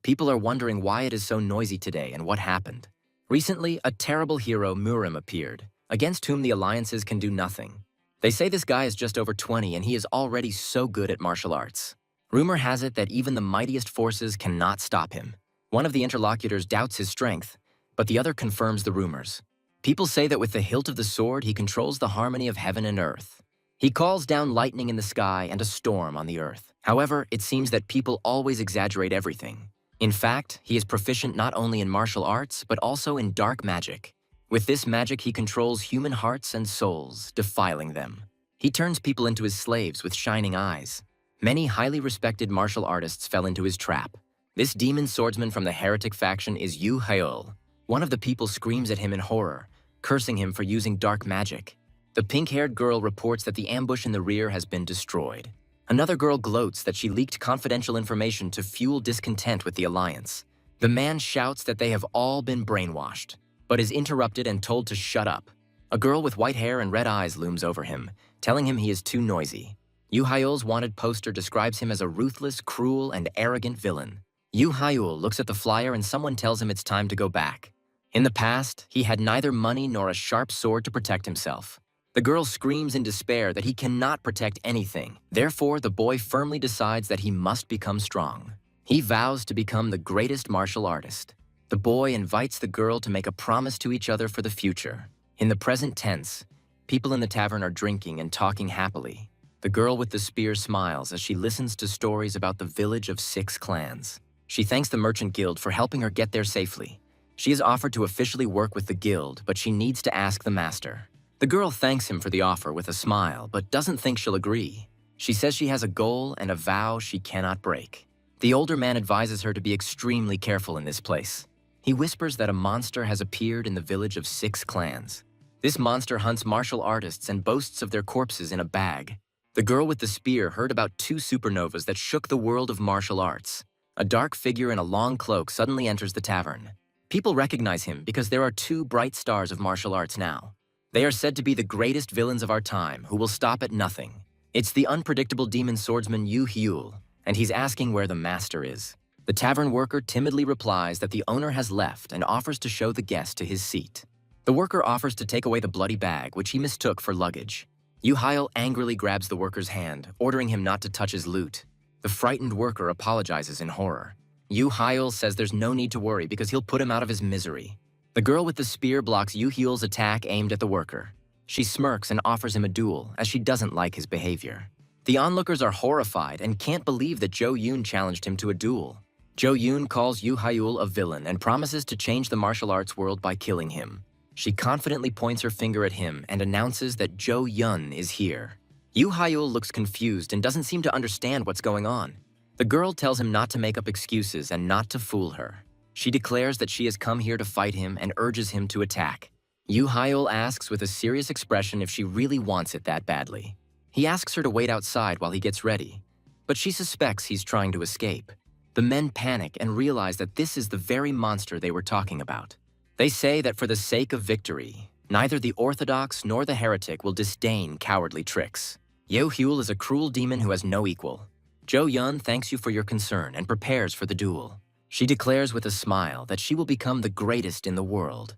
People are wondering why it is so noisy today and what happened. Recently, a terrible hero, Murim, appeared, against whom the alliances can do nothing. They say this guy is just over 20 and he is already so good at martial arts. Rumor has it that even the mightiest forces cannot stop him. One of the interlocutors doubts his strength, but the other confirms the rumors. People say that with the hilt of the sword, he controls the harmony of heaven and earth. He calls down lightning in the sky and a storm on the earth. However, it seems that people always exaggerate everything. In fact, he is proficient not only in martial arts, but also in dark magic. With this magic, he controls human hearts and souls, defiling them. He turns people into his slaves with shining eyes. Many highly respected martial artists fell into his trap. This demon swordsman from the heretic faction is Yahello. One of the people screams at him in horror, cursing him for using dark magic. The pink-haired girl reports that the ambush in the rear has been destroyed. Another girl gloats that she leaked confidential information to fuel discontent with the alliance. The man shouts that they have all been brainwashed, but is interrupted and told to shut up. A girl with white hair and red eyes looms over him, telling him he is too noisy. Yahello's wanted poster describes him as a ruthless, cruel, and arrogant villain. Yahello looks at the flyer and someone tells him it's time to go back. In the past, he had neither money nor a sharp sword to protect himself. The girl screams in despair that he cannot protect anything. Therefore, the boy firmly decides that he must become strong. He vows to become the greatest martial artist. The boy invites the girl to make a promise to each other for the future. In the present tense, people in the tavern are drinking and talking happily. The girl with the spear smiles as she listens to stories about the village of 6 clans. She thanks the merchant guild for helping her get there safely. She is offered to officially work with the guild, but she needs to ask the master. The girl thanks him for the offer with a smile, but doesn't think she'll agree. She says she has a goal and a vow she cannot break. The older man advises her to be extremely careful in this place. He whispers that a monster has appeared in the village of 6 clans. This monster hunts martial artists and boasts of their corpses in a bag. The girl with the spear heard about 2 supernovas that shook the world of martial arts. A dark figure in a long cloak suddenly enters the tavern. People recognize him because there are 2 bright stars of martial arts now. They are said to be the greatest villains of our time who will stop at nothing. It's the unpredictable demon swordsman Yahello, and he's asking where the master is. The tavern worker timidly replies that the owner has left and offers to show the guest to his seat. The worker offers to take away the bloody bag, which he mistook for luggage. Yahello angrily grabs the worker's hand, ordering him not to touch his loot. The frightened worker apologizes in horror. Yahello says there's no need to worry because he'll put him out of his misery. The girl with the spear blocks Yahello's attack aimed at the worker. She smirks and offers him a duel, as she doesn't like his behavior. The onlookers are horrified and can't believe that Jo Yoon challenged him to a duel. Jo Yoon calls Yahello a villain and promises to change the martial arts world by killing him. She confidently points her finger at him and announces that Jo Yun is here. Yahello looks confused and doesn't seem to understand what's going on. The girl tells him not to make up excuses and not to fool her. She declares that she has come here to fight him and urges him to attack. Yahello asks with a serious expression if she really wants it that badly. He asks her to wait outside while he gets ready, but she suspects he's trying to escape. The men panic and realize that this is the very monster they were talking about. They say that for the sake of victory, neither the orthodox nor the heretic will disdain cowardly tricks. Yahello is a cruel demon who has no equal. Jo Yun thanks you for your concern and prepares for the duel. She declares with a smile that she will become the greatest in the world,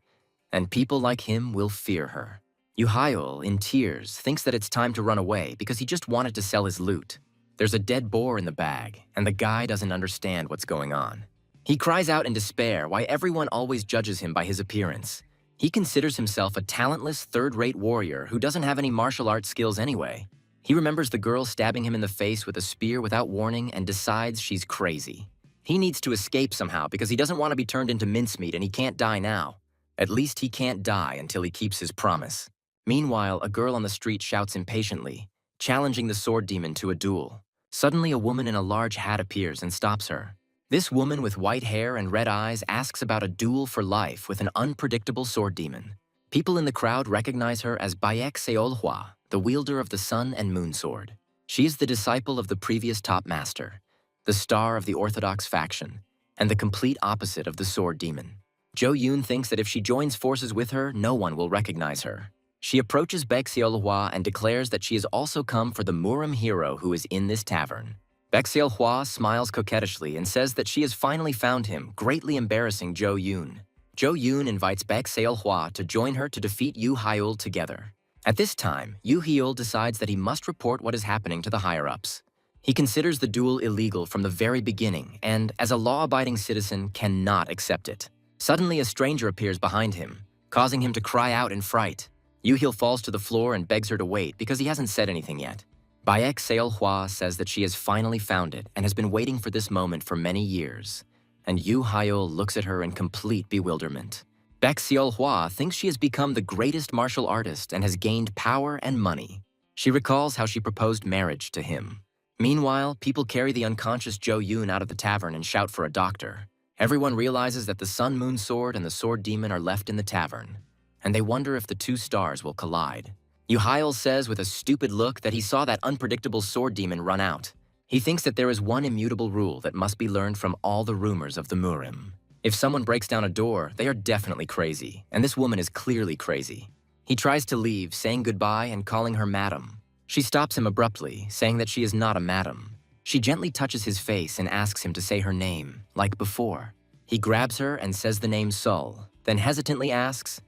and people like him will fear her. Yahello, in tears, thinks that it's time to run away because he just wanted to sell his loot. There's a dead boar in the bag, and the guy doesn't understand what's going on. He cries out in despair why everyone always judges him by his appearance. He considers himself a talentless, third-rate warrior who doesn't have any martial arts skills anyway. He remembers the girl stabbing him in the face with a spear without warning and decides she's crazy. He needs to escape somehow because he doesn't want to be turned into mincemeat and he can't die now. At least he can't die until he keeps his promise. Meanwhile, a girl on the street shouts impatiently, challenging the sword demon to a duel. Suddenly, a woman in a large hat appears and stops her. This woman with white hair and red eyes asks about a duel for life with an unpredictable sword demon. People in the crowd recognize her as Bayek Seolhwa, the wielder of the Sun and Moon Sword. She is the disciple of the previous top master, the star of the orthodox faction, and the complete opposite of the sword demon. Jo Yoon thinks that if she joins forces with her, no one will recognize her. She approaches Baek Seolhwa and declares that she has also come for the Murim hero who is in this tavern. Baek smiles coquettishly and says that she has finally found him, greatly embarrassing Jo Yoon. Jo Yoon invites Baek to join her to defeat Yoo Hyul together. At this time, Yoo Hyul decides that he must report what is happening to the higher-ups. He considers the duel illegal from the very beginning and, as a law-abiding citizen, cannot accept it. Suddenly, a stranger appears behind him, causing him to cry out in fright. Yoo Hyul falls to the floor and begs her to wait because he hasn't said anything yet. Baek Hwa says that she has finally found it and has been waiting for this moment for many years. And Yoo Hyul looks at her in complete bewilderment. Baek Hwa thinks she has become the greatest martial artist and has gained power and money. She recalls how she proposed marriage to him. Meanwhile, people carry the unconscious Jo Yoon out of the tavern and shout for a doctor. Everyone realizes that the Sun Moon Sword and the Sword Demon are left in the tavern, and they wonder if the two stars will collide. Yoo Hyul says with a stupid look that he saw that unpredictable Sword Demon run out. He thinks that there is one immutable rule that must be learned from all the rumors of the Murim. If someone breaks down a door, they are definitely crazy, and this woman is clearly crazy. He tries to leave, saying goodbye and calling her madam. She stops him abruptly, saying that she is not a madam. She gently touches his face and asks him to say her name, like before. He grabs her and says the name Sol, then hesitantly asks,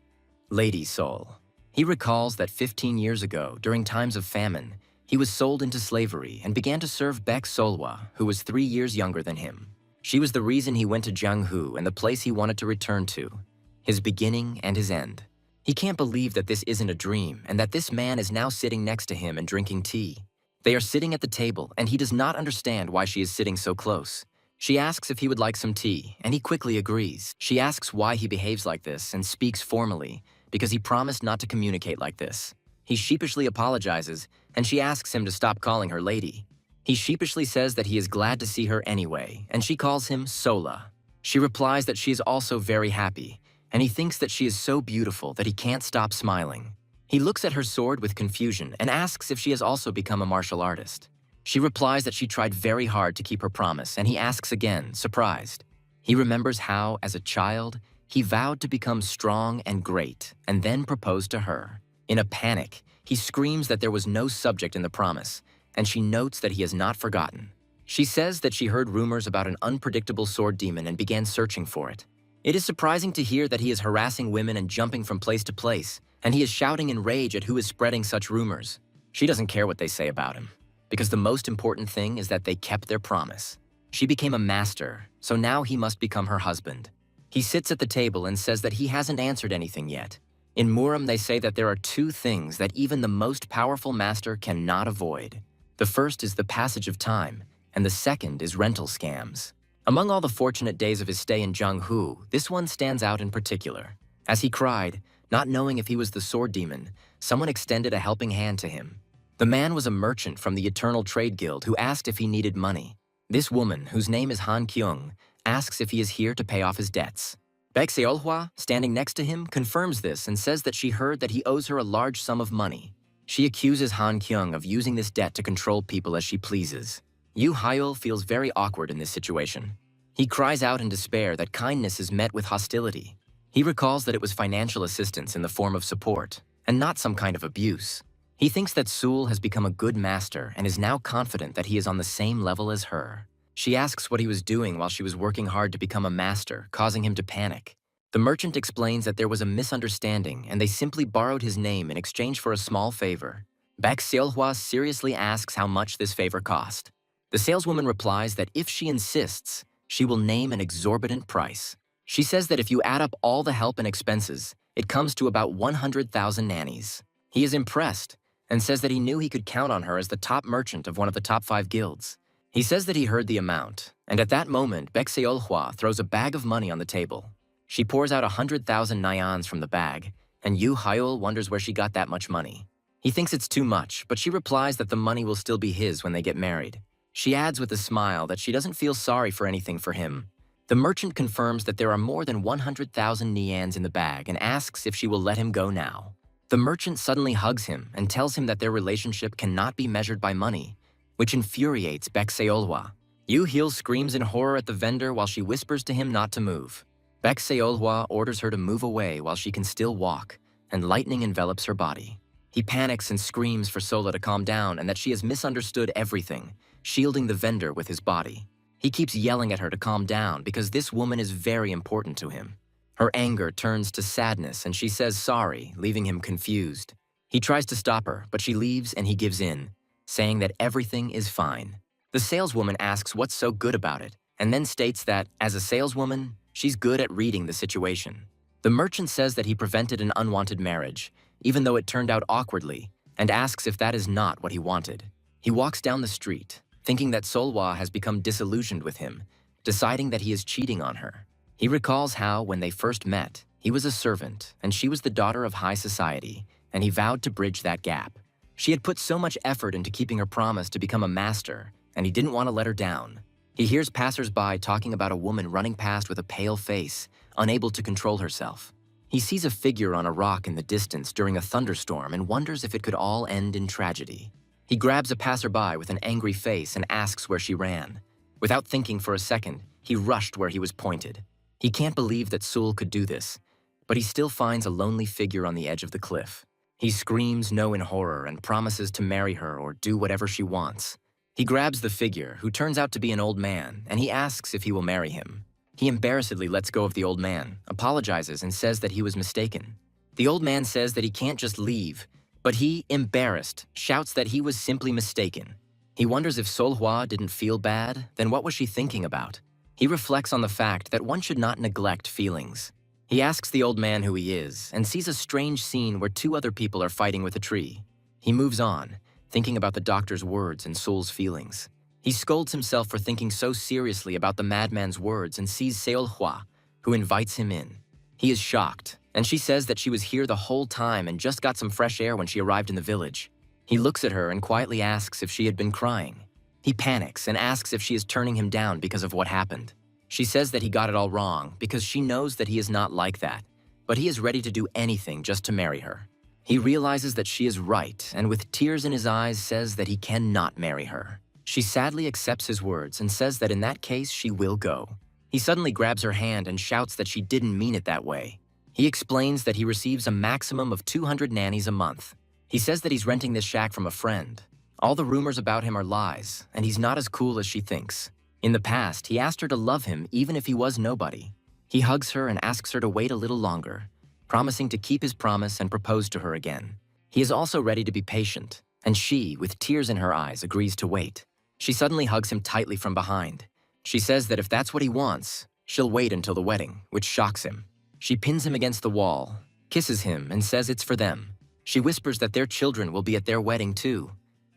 "Lady Sol." He recalls that 15 years ago, during times of famine, he was sold into slavery and began to serve Baek Solwa, who was 3 years younger than him. She was the reason he went to Jianghu and the place he wanted to return to, his beginning and his end. He can't believe that this isn't a dream and that this man is now sitting next to him and drinking tea. They are sitting at the table and he does not understand why she is sitting so close. She asks if he would like some tea, and he quickly agrees. She asks why he behaves like this and speaks formally, because he promised not to communicate like this. He sheepishly apologizes, and she asks him to stop calling her lady. He sheepishly says that he is glad to see her anyway, and she calls him Sola. She replies that she is also very happy, and he thinks that she is so beautiful that he can't stop smiling. He looks at her sword with confusion and asks if she has also become a martial artist. She replies that she tried very hard to keep her promise, and he asks again, surprised. He remembers how, as a child, he vowed to become strong and great, and then proposed to her. In a panic, he screams that there was no subject in the promise, and she notes that he has not forgotten. She says that she heard rumors about an unpredictable sword demon and began searching for it. It is surprising to hear that he is harassing women and jumping from place to place, and he is shouting in rage at who is spreading such rumors. She doesn't care what they say about him, because the most important thing is that they kept their promise. She became a master, so now he must become her husband. He sits at the table and says that he hasn't answered anything yet. In Murim, they say that there are 2 things that even the most powerful master cannot avoid. The first is the passage of time, and the second is rental scams. Among all the fortunate days of his stay in Jianghu, this one stands out in particular. As he cried, not knowing if he was the sword demon, someone extended a helping hand to him. The man was a merchant from the Eternal Trade Guild who asked if he needed money. This woman, whose name is Han Kyung, asks if he is here to pay off his debts. Baek Hwa, standing next to him, confirms this and says that she heard that he owes her a large sum of money. She accuses Han Kyung of using this debt to control people as she pleases. Yoo Hyul feels very awkward in this situation. He cries out in despair that kindness is met with hostility. He recalls that it was financial assistance in the form of support, and not some kind of abuse. He thinks that Sul has become a good master and is now confident that he is on the same level as her. She asks what he was doing while she was working hard to become a master, causing him to panic. The merchant explains that there was a misunderstanding and they simply borrowed his name in exchange for a small favor. Baek Hwa seriously asks how much this favor cost. The saleswoman replies that if she insists, she will name an exorbitant price. She says that if you add up all the help and expenses, it comes to about 100,000 nannies. He is impressed and says that he knew he could count on her as the top merchant of one of the top 5 guilds. He says that he heard the amount, and at that moment, Baek Hwa throws a bag of money on the table. She pours out 100,000 nyans from the bag, and Yoo Hyul wonders where she got that much money. He thinks it's too much, but she replies that the money will still be his when they get married. She adds with a smile that she doesn't feel sorry for anything for him. The merchant confirms that there are more than 100,000 nyans in the bag and asks if she will let him go now. The merchant suddenly hugs him and tells him that their relationship cannot be measured by money, which infuriates Baek Hwa. Yoo Hyul screams in horror at the vendor while she whispers to him not to move. Baek Hwa orders her to move away while she can still walk, and lightning envelops her body. He panics and screams for Sola to calm down and that she has misunderstood everything, shielding the vendor with his body. He keeps yelling at her to calm down because this woman is very important to him. Her anger turns to sadness and she says sorry, leaving him confused. He tries to stop her, but she leaves and he gives in, saying that everything is fine. The saleswoman asks what's so good about it, and then states that, as a saleswoman, she's good at reading the situation. The merchant says that he prevented an unwanted marriage, even though it turned out awkwardly, and asks if that is not what he wanted. He walks down the street, thinking that Solhwa has become disillusioned with him, deciding that he is cheating on her. He recalls how, when they first met, he was a servant, and she was the daughter of high society, and he vowed to bridge that gap. She had put so much effort into keeping her promise to become a master, and he didn't want to let her down. He hears passers-by talking about a woman running past with a pale face, unable to control herself. He sees a figure on a rock in the distance during a thunderstorm and wonders if it could all end in tragedy. He grabs a passerby with an angry face and asks where she ran. Without thinking for a second, he rushed where he was pointed. He can't believe that Sul could do this, but he still finds a lonely figure on the edge of the cliff. He screams no in horror and promises to marry her or do whatever she wants. He grabs the figure, who turns out to be an old man, and he asks if he will marry him. He embarrassedly lets go of the old man, apologizes, and says that he was mistaken. The old man says that he can't just leave, but he, embarrassed, shouts that he was simply mistaken. He wonders if Solhwa didn't feel bad, then what was she thinking about? He reflects on the fact that one should not neglect feelings. He asks the old man who he is, and sees a strange scene where two other people are fighting with a tree. He moves on, thinking about the doctor's words and Sul's feelings. He scolds himself for thinking so seriously about the madman's words and sees Seolhwa, who invites him in. He is shocked, and she says that she was here the whole time and just got some fresh air when she arrived in the village. He looks at her and quietly asks if she had been crying. He panics and asks if she is turning him down because of what happened. She says that he got it all wrong because she knows that he is not like that, but he is ready to do anything just to marry her. He realizes that she is right, and with tears in his eyes says that he cannot marry her. She sadly accepts his words and says that in that case she will go. He suddenly grabs her hand and shouts that she didn't mean it that way. He explains that he receives a maximum of 200 nannies a month. He says that he's renting this shack from a friend. All the rumors about him are lies, and he's not as cool as she thinks. In the past, he asked her to love him even if he was nobody. He hugs her and asks her to wait a little longer, promising to keep his promise and propose to her again. He is also ready to be patient, and she, with tears in her eyes, agrees to wait. She suddenly hugs him tightly from behind. She says that if that's what he wants, she'll wait until the wedding, which shocks him. She pins him against the wall, kisses him, and says it's for them. She whispers that their children will be at their wedding too,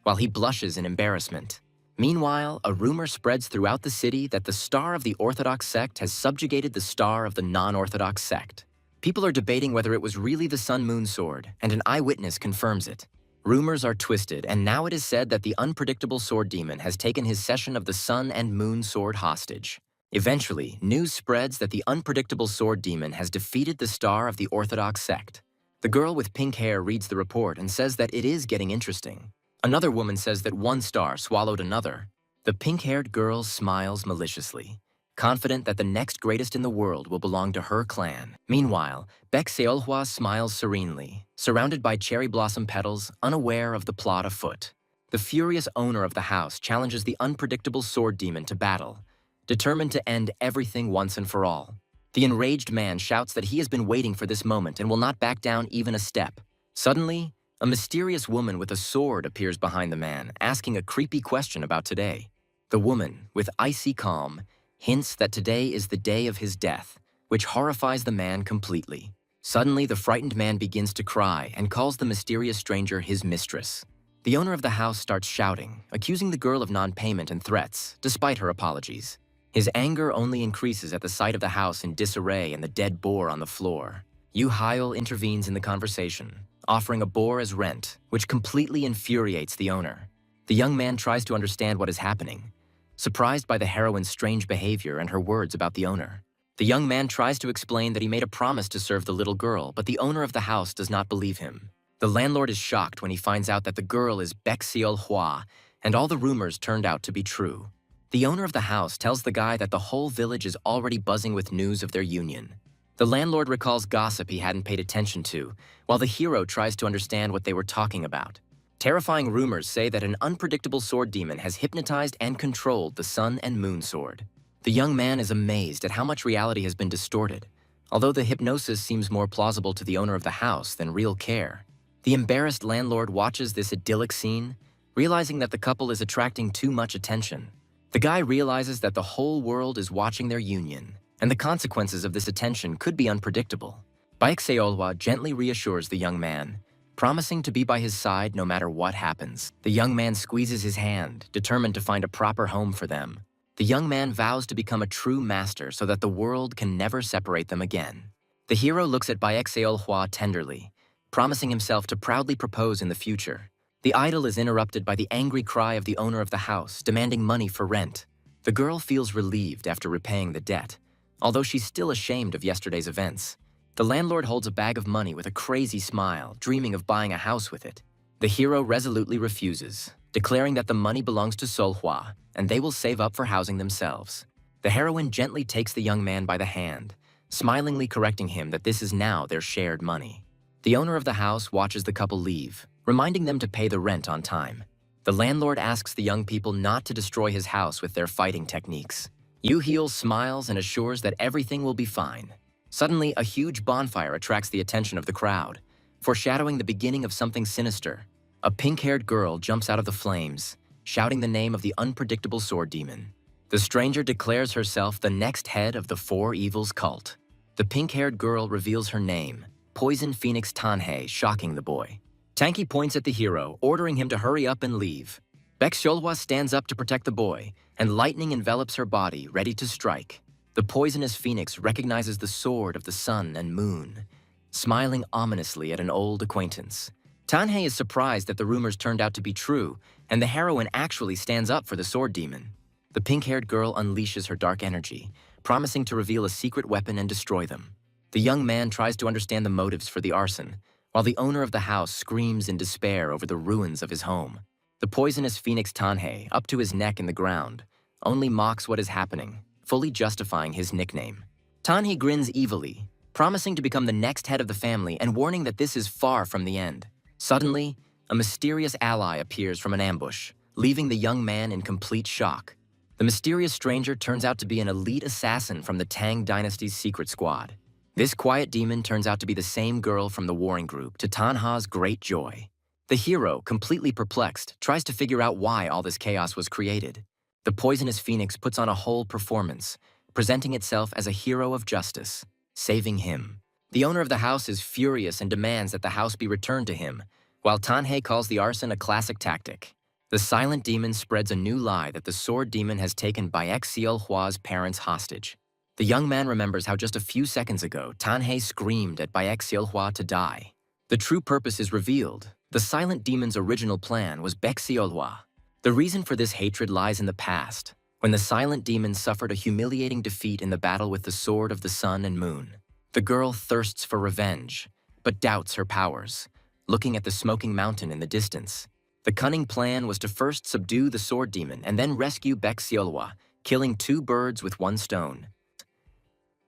while he blushes in embarrassment. Meanwhile, a rumor spreads throughout the city that the star of the Orthodox sect has subjugated the star of the non-Orthodox sect. People are debating whether it was really the Sun-Moon sword, and an eyewitness confirms it. Rumors are twisted, and now it is said that the unpredictable sword demon has taken his session of the Sun and Moon sword hostage. Eventually, news spreads that the unpredictable sword demon has defeated the star of the Orthodox sect. The girl with pink hair reads the report and says that it is getting interesting. Another woman says that one star swallowed another. The pink-haired girl smiles maliciously, confident that the next greatest in the world will belong to her clan. Meanwhile, Baek Seolhwa smiles serenely, surrounded by cherry blossom petals, unaware of the plot afoot. The furious owner of the house challenges the unpredictable sword demon to battle, determined to end everything once and for all. The enraged man shouts that he has been waiting for this moment and will not back down even a step. Suddenly, a mysterious woman with a sword appears behind the man, asking a creepy question about today. The woman, with icy calm, hints that today is the day of his death, which horrifies the man completely. Suddenly, the frightened man begins to cry and calls the mysterious stranger his mistress. The owner of the house starts shouting, accusing the girl of non-payment and threats, despite her apologies. His anger only increases at the sight of the house in disarray and the dead boar on the floor. Yahello intervenes in the conversation, offering a boar as rent, which completely infuriates the owner. The young man tries to understand what is happening, surprised by the heroine's strange behavior and her words about the owner. The young man tries to explain that he made a promise to serve the little girl, but the owner of the house does not believe him. The landlord is shocked when he finds out that the girl is Baek Seolhwa, and all the rumors turned out to be true. The owner of the house tells the guy that the whole village is already buzzing with news of their union. The landlord recalls gossip he hadn't paid attention to, while the hero tries to understand what they were talking about. Terrifying rumors say that an unpredictable sword demon has hypnotized and controlled the sun and moon sword. The young man is amazed at how much reality has been distorted, although the hypnosis seems more plausible to the owner of the house than real care. The embarrassed landlord watches this idyllic scene, realizing that the couple is attracting too much attention. The guy realizes that the whole world is watching their union, and the consequences of this attention could be unpredictable. Baekseolhwa gently reassures the young man, promising to be by his side no matter what happens. The young man squeezes his hand, determined to find a proper home for them. The young man vows to become a true master so that the world can never separate them again. The hero looks at Baekseolhwa tenderly, promising himself to proudly propose in the future. The idyll is interrupted by the angry cry of the owner of the house, demanding money for rent. The girl feels relieved after repaying the debt, although she's still ashamed of yesterday's events. The landlord holds a bag of money with a crazy smile, dreaming of buying a house with it. The hero resolutely refuses, declaring that the money belongs to Solhwa, and they will save up for housing themselves. The heroine gently takes the young man by the hand, smilingly correcting him that this is now their shared money. The owner of the house watches the couple leave, reminding them to pay the rent on time. The landlord asks the young people not to destroy his house with their fighting techniques. Yahello smiles and assures that everything will be fine. Suddenly, a huge bonfire attracts the attention of the crowd, foreshadowing the beginning of something sinister. A pink-haired girl jumps out of the flames, shouting the name of the unpredictable sword demon. The stranger declares herself the next head of the Four Evils cult. The pink-haired girl reveals her name, Poison Phoenix Tanhei, shocking the boy. Tanky points at the hero, ordering him to hurry up and leave. Baekseolhwa stands up to protect the boy, and lightning envelops her body, ready to strike. The poisonous phoenix recognizes the sword of the sun and moon, smiling ominously at an old acquaintance. Tanhei is surprised that the rumors turned out to be true, and the heroine actually stands up for the sword demon. The pink-haired girl unleashes her dark energy, promising to reveal a secret weapon and destroy them. The young man tries to understand the motives for the arson, while the owner of the house screams in despair over the ruins of his home. The poisonous phoenix Tanhei, up to his neck in the ground, only mocks what is happening, fully justifying his nickname. Tanhei grins evilly, promising to become the next head of the family and warning that this is far from the end. Suddenly, a mysterious ally appears from an ambush, leaving the young man in complete shock. The mysterious stranger turns out to be an elite assassin from the Tang Dynasty's secret squad. This quiet demon turns out to be the same girl from the warring group, to Tanha's great joy. The hero, completely perplexed, tries to figure out why all this chaos was created. The poisonous phoenix puts on a whole performance, presenting itself as a hero of justice, saving him. The owner of the house is furious and demands that the house be returned to him, while Tanhei calls the arson a classic tactic. The silent demon spreads a new lie that the sword demon has taken Baekseolhwa's parents hostage. The young man remembers how just a few seconds ago, Tanhei screamed at Baekseolhwa to die. The true purpose is revealed. The silent demon's original plan was Baekseolhwa. The reason for this hatred lies in the past, when the silent demon suffered a humiliating defeat in the battle with the sword of the sun and moon. The girl thirsts for revenge, but doubts her powers, looking at the smoking mountain in the distance. The cunning plan was to first subdue the sword demon and then rescue Baekseolhwa, killing two birds with one stone.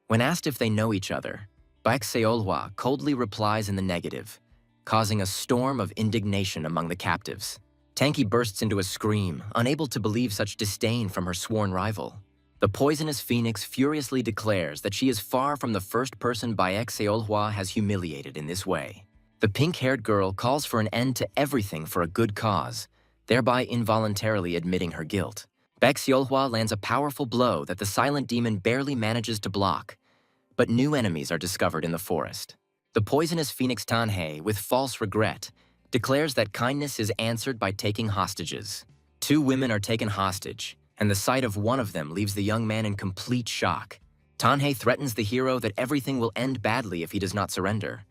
When asked if they know each other, Baekseolhwa coldly replies in the negative, causing a storm of indignation among the captives. Tanky bursts into a scream, unable to believe such disdain from her sworn rival. The poisonous phoenix furiously declares that she is far from the first person Baekseolhwa has humiliated in this way. The pink-haired girl calls for an end to everything for a good cause, thereby involuntarily admitting her guilt. Baekseolhwa lands a powerful blow that the silent demon barely manages to block, but new enemies are discovered in the forest. The poisonous phoenix Tanhei, with false regret, declares that kindness is answered by taking hostages. Two women are taken hostage, and the sight of one of them leaves the young man in complete shock. Tanhei threatens the hero that everything will end badly if he does not surrender,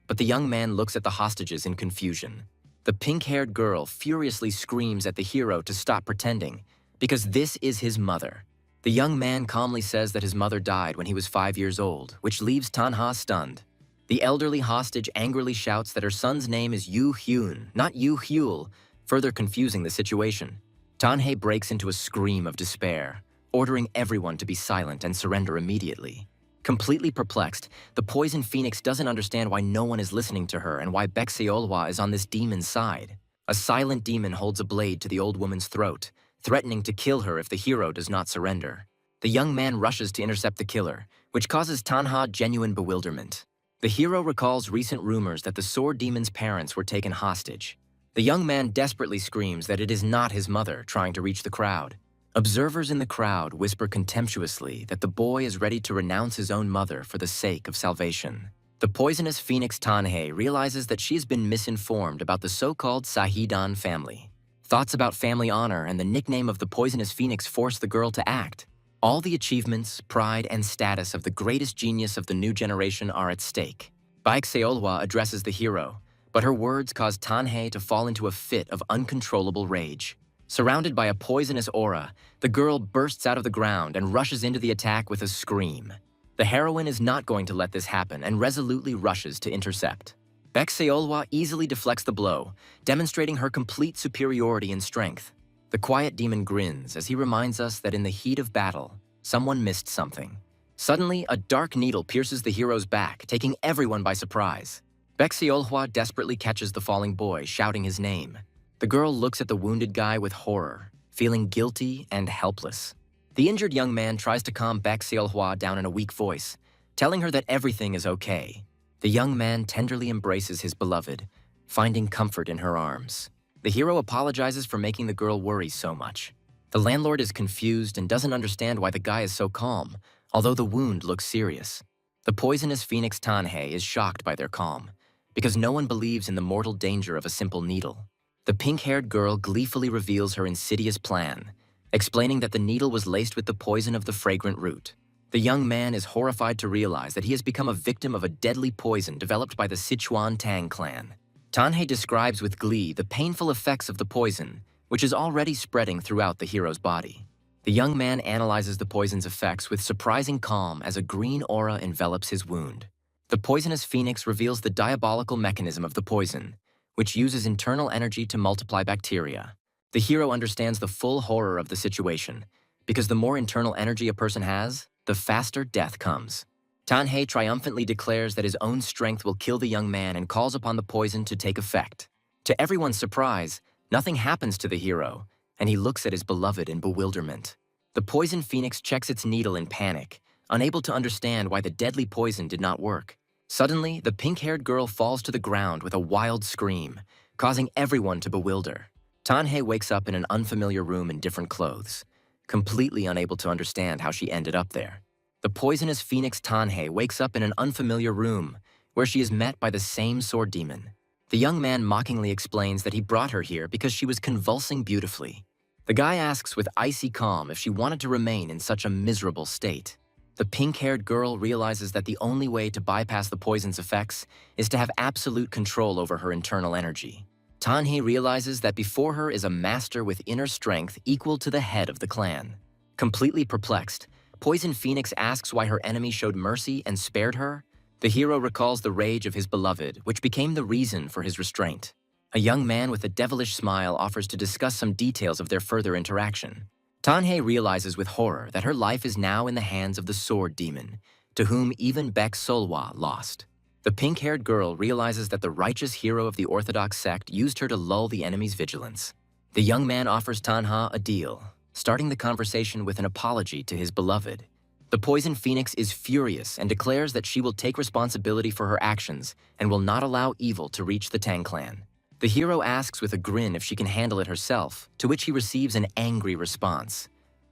but the young man looks at the hostages in confusion. The pink-haired girl furiously screams at the hero to stop pretending, because this is his mother. The young man calmly says that his mother died when he was 5 years old, which leaves Tanha stunned. The elderly hostage angrily shouts that her son's name is Yu Hyun, not Yu Hyul, further confusing the situation. Tanhei breaks into a scream of despair, ordering everyone to be silent and surrender immediately. Completely perplexed, the poison phoenix doesn't understand why no one is listening to her and why Baekseolhwa is on this demon's side. A silent demon holds a blade to the old woman's throat, threatening to kill her if the hero does not surrender. The young man rushes to intercept the killer, which causes Tanha genuine bewilderment. The hero recalls recent rumors that the sword demon's parents were taken hostage. The young man desperately screams that it is not his mother trying to reach the crowd. Observers in the crowd whisper contemptuously that the boy is ready to renounce his own mother for the sake of salvation. The poisonous phoenix Tanhei realizes that she has been misinformed about the so-called Sahidan family. Thoughts about family honor and the nickname of the poisonous phoenix force the girl to act. All the achievements, pride, and status of the greatest genius of the new generation are at stake. Baekseolhwa addresses the hero, but her words cause Tanhei to fall into a fit of uncontrollable rage. Surrounded by a poisonous aura, the girl bursts out of the ground and rushes into the attack with a scream. The heroine is not going to let this happen and resolutely rushes to intercept. Baekseolhwa easily deflects the blow, demonstrating her complete superiority in strength. The quiet demon grins as he reminds us that in the heat of battle, someone missed something. Suddenly, a dark needle pierces the hero's back, taking everyone by surprise. Baekseolhwa desperately catches the falling boy, shouting his name. The girl looks at the wounded guy with horror, feeling guilty and helpless. The injured young man tries to calm Baekseolhwa down in a weak voice, telling her that everything is okay. The young man tenderly embraces his beloved, finding comfort in her arms. The hero apologizes for making the girl worry so much. The landlord is confused and doesn't understand why the guy is so calm, although the wound looks serious. The poisonous phoenix Tanhei is shocked by their calm, because no one believes in the mortal danger of a simple needle. The pink-haired girl gleefully reveals her insidious plan, explaining that the needle was laced with the poison of the fragrant root. The young man is horrified to realize that he has become a victim of a deadly poison developed by the Sichuan Tang clan. Tanhei describes with glee the painful effects of the poison, which is already spreading throughout the hero's body. The young man analyzes the poison's effects with surprising calm as a green aura envelops his wound. The poisonous phoenix reveals the diabolical mechanism of the poison, which uses internal energy to multiply bacteria. The hero understands the full horror of the situation, because the more internal energy a person has, the faster death comes. Tanhei triumphantly declares that his own strength will kill the young man and calls upon the poison to take effect. To everyone's surprise, nothing happens to the hero, and he looks at his beloved in bewilderment. The poison phoenix checks its needle in panic, unable to understand why the deadly poison did not work. Suddenly, the pink-haired girl falls to the ground with a wild scream, causing everyone to bewilder. Tanhei wakes up in an unfamiliar room in different clothes, completely unable to understand how she ended up there. The poisonous phoenix Tanhei wakes up in an unfamiliar room, where she is met by the same sword demon. The young man mockingly explains that he brought her here because she was convulsing beautifully. The guy asks with icy calm if she wanted to remain in such a miserable state. The pink-haired girl realizes that the only way to bypass the poison's effects is to have absolute control over her internal energy. Tanhei realizes that before her is a master with inner strength equal to the head of the clan. Completely perplexed, Poison Phoenix asks why her enemy showed mercy and spared her. The hero recalls the rage of his beloved, which became the reason for his restraint. A young man with a devilish smile offers to discuss some details of their further interaction. Tanhei realizes with horror that her life is now in the hands of the sword demon, to whom even Baekseolhwa lost. The pink-haired girl realizes that the righteous hero of the Orthodox sect used her to lull the enemy's vigilance. The young man offers Tanha a deal, starting the conversation with an apology to his beloved. The Poison Phoenix is furious and declares that she will take responsibility for her actions and will not allow evil to reach the Tang clan. The hero asks with a grin if she can handle it herself, to which he receives an angry response.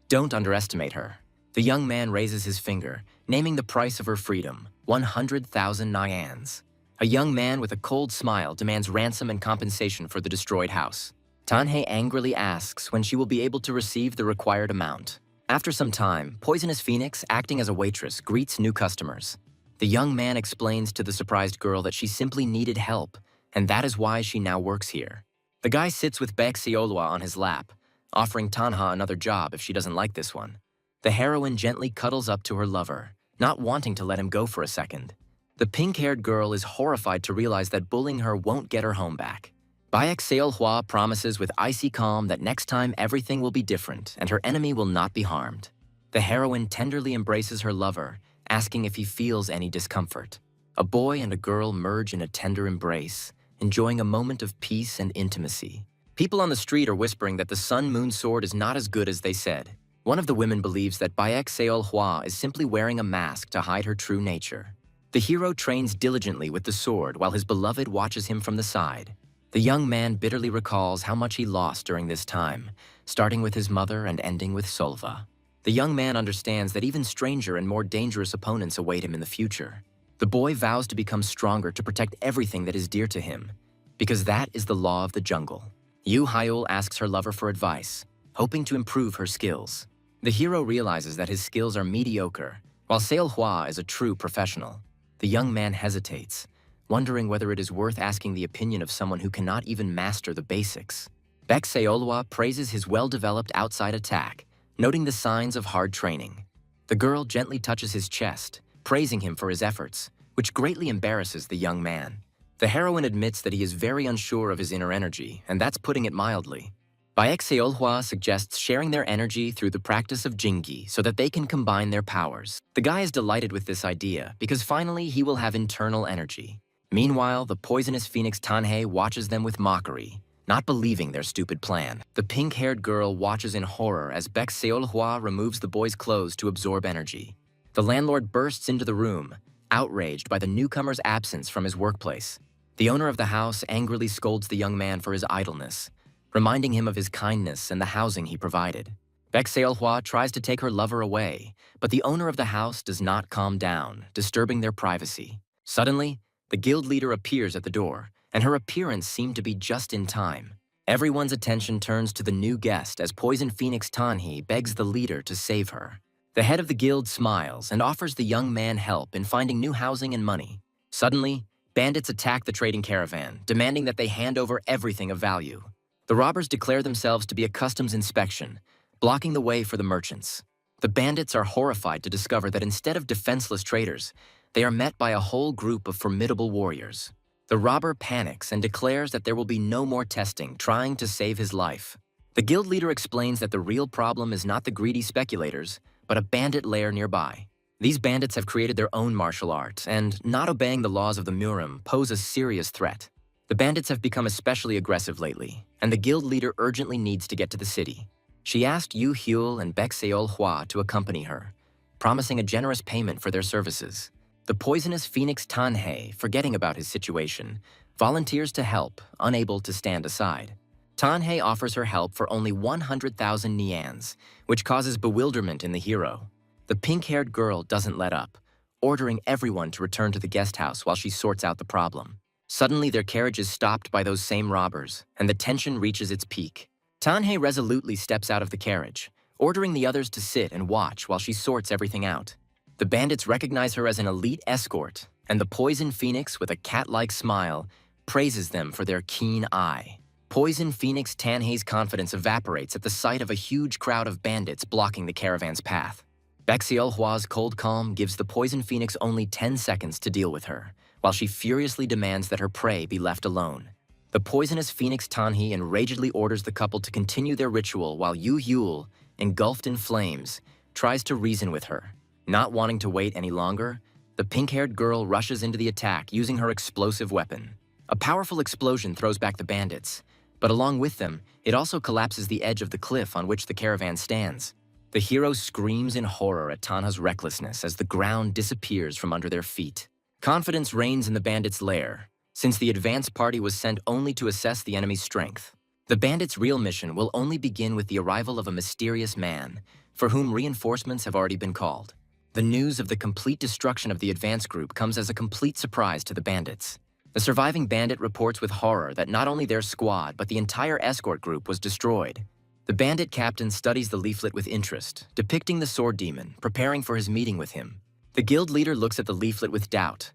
Don't underestimate her. The young man raises his finger, naming the price of her freedom, 100,000 nyans. A young man with a cold smile demands ransom and compensation for the destroyed house. Tanhei angrily asks when she will be able to receive the required amount. After some time, Poisonous Phoenix, acting as a waitress, greets new customers. The young man explains to the surprised girl that she simply needed help, and that is why she now works here. The guy sits with Baekseolhwa on his lap, offering Tanha another job if she doesn't like this one. The heroine gently cuddles up to her lover, not wanting to let him go for a second. The pink-haired girl is horrified to realize that bullying her won't get her home back. Baekseolhwa promises with icy calm that next time everything will be different and her enemy will not be harmed. The heroine tenderly embraces her lover, asking if he feels any discomfort. A boy and a girl merge in a tender embrace, enjoying a moment of peace and intimacy. People on the street are whispering that the Sun Moon sword is not as good as they said. One of the women believes that Baek Seol-hwa is simply wearing a mask to hide her true nature. The hero trains diligently with the sword while his beloved watches him from the side. The young man bitterly recalls how much he lost during this time, starting with his mother and ending with Solva. The young man understands that even stranger and more dangerous opponents await him in the future. The boy vows to become stronger to protect everything that is dear to him, because that is the law of the jungle. Yu Hyul asks her lover for advice, hoping to improve her skills. The hero realizes that his skills are mediocre, while Seol-hwa is a true professional. The young man hesitates, wondering whether it is worth asking the opinion of someone who cannot even master the basics. Baek Seol-hwa praises his well-developed outside attack, noting the signs of hard training. The girl gently touches his chest, praising him for his efforts, which greatly embarrasses the young man. The heroine admits that he is very unsure of his inner energy, and that's putting it mildly. Baek Seol-hwa suggests sharing their energy through the practice of Jinggi so that they can combine their powers. The guy is delighted with this idea because finally he will have internal energy. Meanwhile, the poisonous phoenix Tanhei watches them with mockery, not believing their stupid plan. The pink-haired girl watches in horror as Baek Seol-hwa removes the boy's clothes to absorb energy. The landlord bursts into the room, outraged by the newcomer's absence from his workplace. The owner of the house angrily scolds the young man for his idleness, reminding him of his kindness and the housing he provided. Baek Seol-hwa tries to take her lover away, but the owner of the house does not calm down, disturbing their privacy. Suddenly, the guild leader appears at the door, and her appearance seemed to be just in time. Everyone's attention turns to the new guest as Poison Phoenix Tanhei begs the leader to save her. The head of the guild smiles and offers the young man help in finding new housing and money. Suddenly, bandits attack the trading caravan, demanding that they hand over everything of value. The robbers declare themselves to be a customs inspection, blocking the way for the merchants. The bandits are horrified to discover that instead of defenseless traders, they are met by a whole group of formidable warriors. The robber panics and declares that there will be no more testing, trying to save his life. The guild leader explains that the real problem is not the greedy speculators, but a bandit lair nearby. These bandits have created their own martial art, and not obeying the laws of the Murim pose a serious threat. The bandits have become especially aggressive lately, and the guild leader urgently needs to get to the city. She asked Yu Hyul and Baek Seol-hwa to accompany her, promising a generous payment for their services. The poisonous phoenix Tanhei, forgetting about his situation, volunteers to help, unable to stand aside. Tanhei offers her help for only 100,000 nyans, which causes bewilderment in the hero. The pink-haired girl doesn't let up, ordering everyone to return to the guest house while she sorts out the problem. Suddenly, their carriage is stopped by those same robbers, and the tension reaches its peak. Tanhei resolutely steps out of the carriage, ordering the others to sit and watch while she sorts everything out. The bandits recognize her as an elite escort, and the Poison Phoenix, with a cat-like smile, praises them for their keen eye. Poison Phoenix Tanhei's confidence evaporates at the sight of a huge crowd of bandits blocking the caravan's path. Baek Seol-hwa's cold calm gives the Poison Phoenix only 10 seconds to deal with her, while she furiously demands that her prey be left alone. The poisonous Phoenix Tanhei enragedly orders the couple to continue their ritual while Yu Hyul, engulfed in flames, tries to reason with her. Not wanting to wait any longer, the pink-haired girl rushes into the attack using her explosive weapon. A powerful explosion throws back the bandits, but along with them, it also collapses the edge of the cliff on which the caravan stands. The hero screams in horror at Tanha's recklessness as the ground disappears from under their feet. Confidence reigns in the bandits' lair, since the advance party was sent only to assess the enemy's strength. The bandits' real mission will only begin with the arrival of a mysterious man, for whom reinforcements have already been called. The news of the complete destruction of the advance group comes as a complete surprise to the bandits. The surviving bandit reports with horror that not only their squad, but the entire escort group was destroyed. The bandit captain studies the leaflet with interest, depicting the sword demon, preparing for his meeting with him. The guild leader looks at the leaflet with doubt,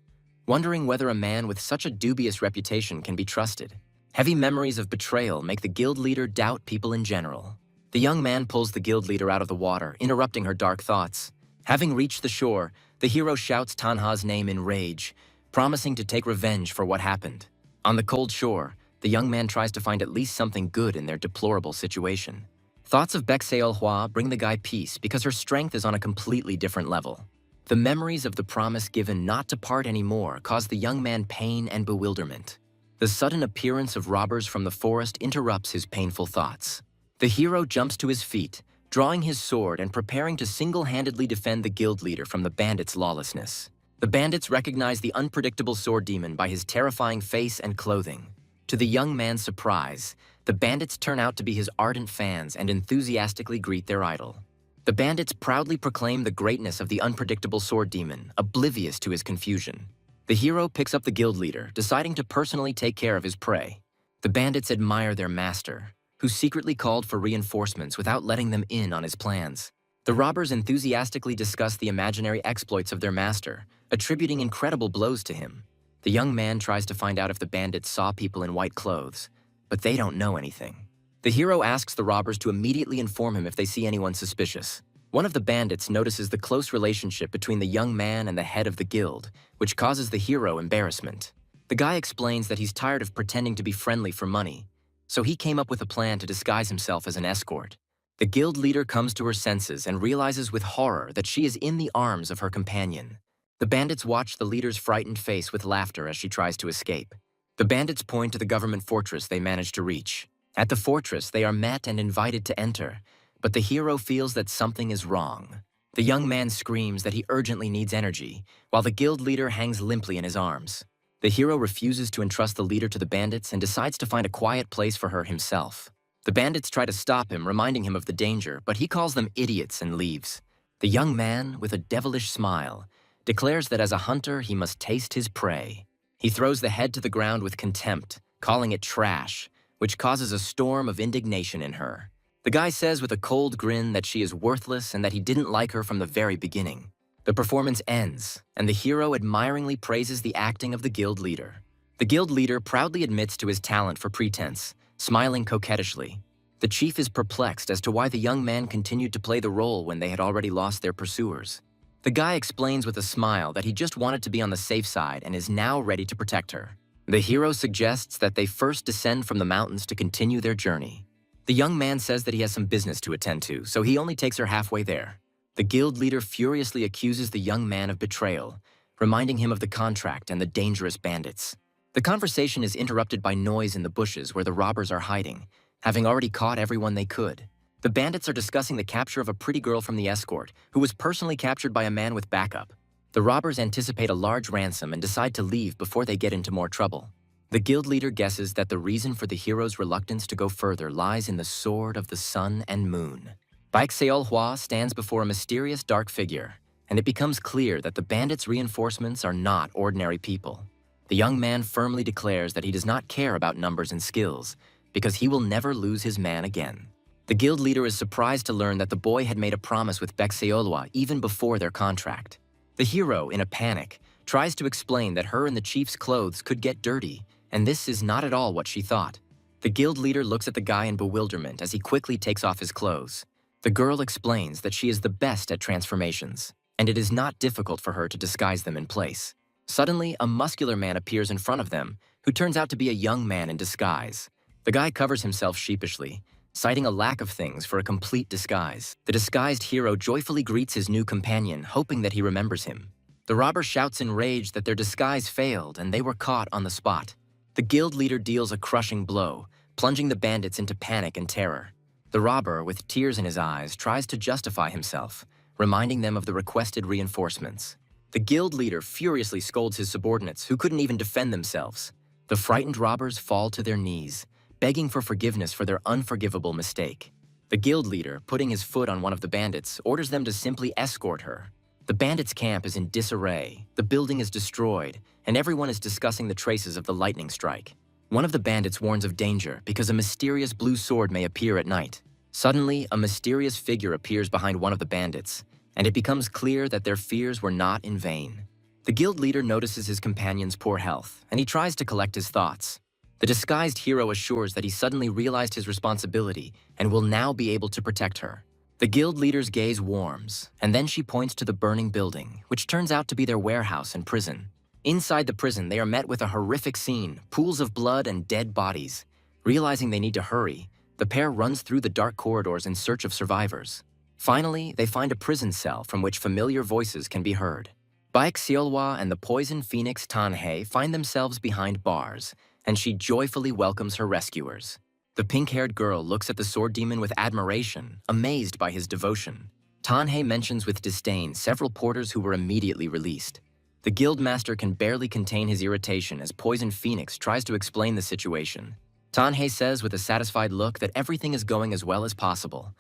wondering whether a man with such a dubious reputation can be trusted. Heavy memories of betrayal make the guild leader doubt people in general. The young man pulls the guild leader out of the water, interrupting her dark thoughts. Having reached the shore, the hero shouts Tanha's name in rage, promising to take revenge for what happened. On the cold shore, the young man tries to find at least something good in their deplorable situation. Thoughts of Baek Seol-hwa bring the guy peace because her strength is on a completely different level. The memories of the promise given not to part anymore cause the young man pain and bewilderment. The sudden appearance of robbers from the forest interrupts his painful thoughts. The hero jumps to his feet, drawing his sword and preparing to single-handedly defend the guild leader from the bandits' lawlessness. The bandits recognize the unpredictable sword demon by his terrifying face and clothing. To the young man's surprise, the bandits turn out to be his ardent fans and enthusiastically greet their idol. The bandits proudly proclaim the greatness of the unpredictable sword demon, oblivious to his confusion. The hero picks up the guild leader, deciding to personally take care of his prey. The bandits admire their master, who secretly called for reinforcements without letting them in on his plans. The robbers enthusiastically discuss the imaginary exploits of their master, attributing incredible blows to him. The young man tries to find out if the bandits saw people in white clothes, but they don't know anything. The hero asks the robbers to immediately inform him if they see anyone suspicious. One of the bandits notices the close relationship between the young man and the head of the guild, which causes the hero embarrassment. The guy explains that he's tired of pretending to be friendly for money, so he came up with a plan to disguise himself as an escort. The guild leader comes to her senses and realizes with horror that she is in the arms of her companion. The bandits watch the leader's frightened face with laughter as she tries to escape. The bandits point to the government fortress they manage to reach. At the fortress, they are met and invited to enter, but the hero feels that something is wrong. The young man screams that he urgently needs energy, while the guild leader hangs limply in his arms. The hero refuses to entrust the leader to the bandits and decides to find a quiet place for her himself. The bandits try to stop him, reminding him of the danger, but he calls them idiots and leaves. The young man, with a devilish smile, declares that as a hunter he must taste his prey. He throws the head to the ground with contempt, calling it trash, which causes a storm of indignation in her. The guy says with a cold grin that she is worthless and that he didn't like her from the very beginning. The performance ends, and the hero admiringly praises the acting of the guild leader. The guild leader proudly admits to his talent for pretense, smiling coquettishly. The chief is perplexed as to why the young man continued to play the role when they had already lost their pursuers. The guy explains with a smile that he just wanted to be on the safe side and is now ready to protect her. The hero suggests that they first descend from the mountains to continue their journey. The young man says that he has some business to attend to, so he only takes her halfway there. The guild leader furiously accuses the young man of betrayal, reminding him of the contract and the dangerous bandits. The conversation is interrupted by noise in the bushes where the robbers are hiding, having already caught everyone they could. The bandits are discussing the capture of a pretty girl from the escort, who was personally captured by a man with backup. The robbers anticipate a large ransom and decide to leave before they get into more trouble. The guild leader guesses that the reason for the hero's reluctance to go further lies in the sword of the sun and moon. Baekseol-hwa stands before a mysterious dark figure, and it becomes clear that the bandits' reinforcements are not ordinary people. The young man firmly declares that he does not care about numbers and skills, because he will never lose his man again. The guild leader is surprised to learn that the boy had made a promise with Baekseol-hwa even before their contract. The hero, in a panic, tries to explain that her and the chief's clothes could get dirty, and this is not at all what she thought. The guild leader looks at the guy in bewilderment as he quickly takes off his clothes. The girl explains that she is the best at transformations, and it is not difficult for her to disguise them in place. Suddenly, a muscular man appears in front of them, who turns out to be a young man in disguise. The guy covers himself sheepishly, citing a lack of things for a complete disguise. The disguised hero joyfully greets his new companion, hoping that he remembers him. The robber shouts in rage that their disguise failed and they were caught on the spot. The guild leader deals a crushing blow, plunging the bandits into panic and terror. The robber, with tears in his eyes, tries to justify himself, reminding them of the requested reinforcements. The guild leader furiously scolds his subordinates, who couldn't even defend themselves. The frightened robbers fall to their knees, begging for forgiveness for their unforgivable mistake. The guild leader, putting his foot on one of the bandits, orders them to simply escort her. The bandits' camp is in disarray, the building is destroyed, and everyone is discussing the traces of the lightning strike. One of the bandits warns of danger because a mysterious blue sword may appear at night. Suddenly, a mysterious figure appears behind one of the bandits, and it becomes clear that their fears were not in vain. The guild leader notices his companion's poor health, and he tries to collect his thoughts. The disguised hero assures that he suddenly realized his responsibility and will now be able to protect her. The guild leader's gaze warms, and then she points to the burning building, which turns out to be their warehouse and prison. Inside the prison, they are met with a horrific scene, pools of blood and dead bodies. Realizing they need to hurry, the pair runs through the dark corridors in search of survivors. Finally, they find a prison cell from which familiar voices can be heard. Baek Seolhwa and the poison phoenix Tanhae find themselves behind bars, and she joyfully welcomes her rescuers. The pink-haired girl looks at the sword demon with admiration, amazed by his devotion. Tanhei mentions with disdain several porters who were immediately released. The guildmaster can barely contain his irritation as Poison Phoenix tries to explain the situation. Tanhei says with a satisfied look that everything is going as well as possible,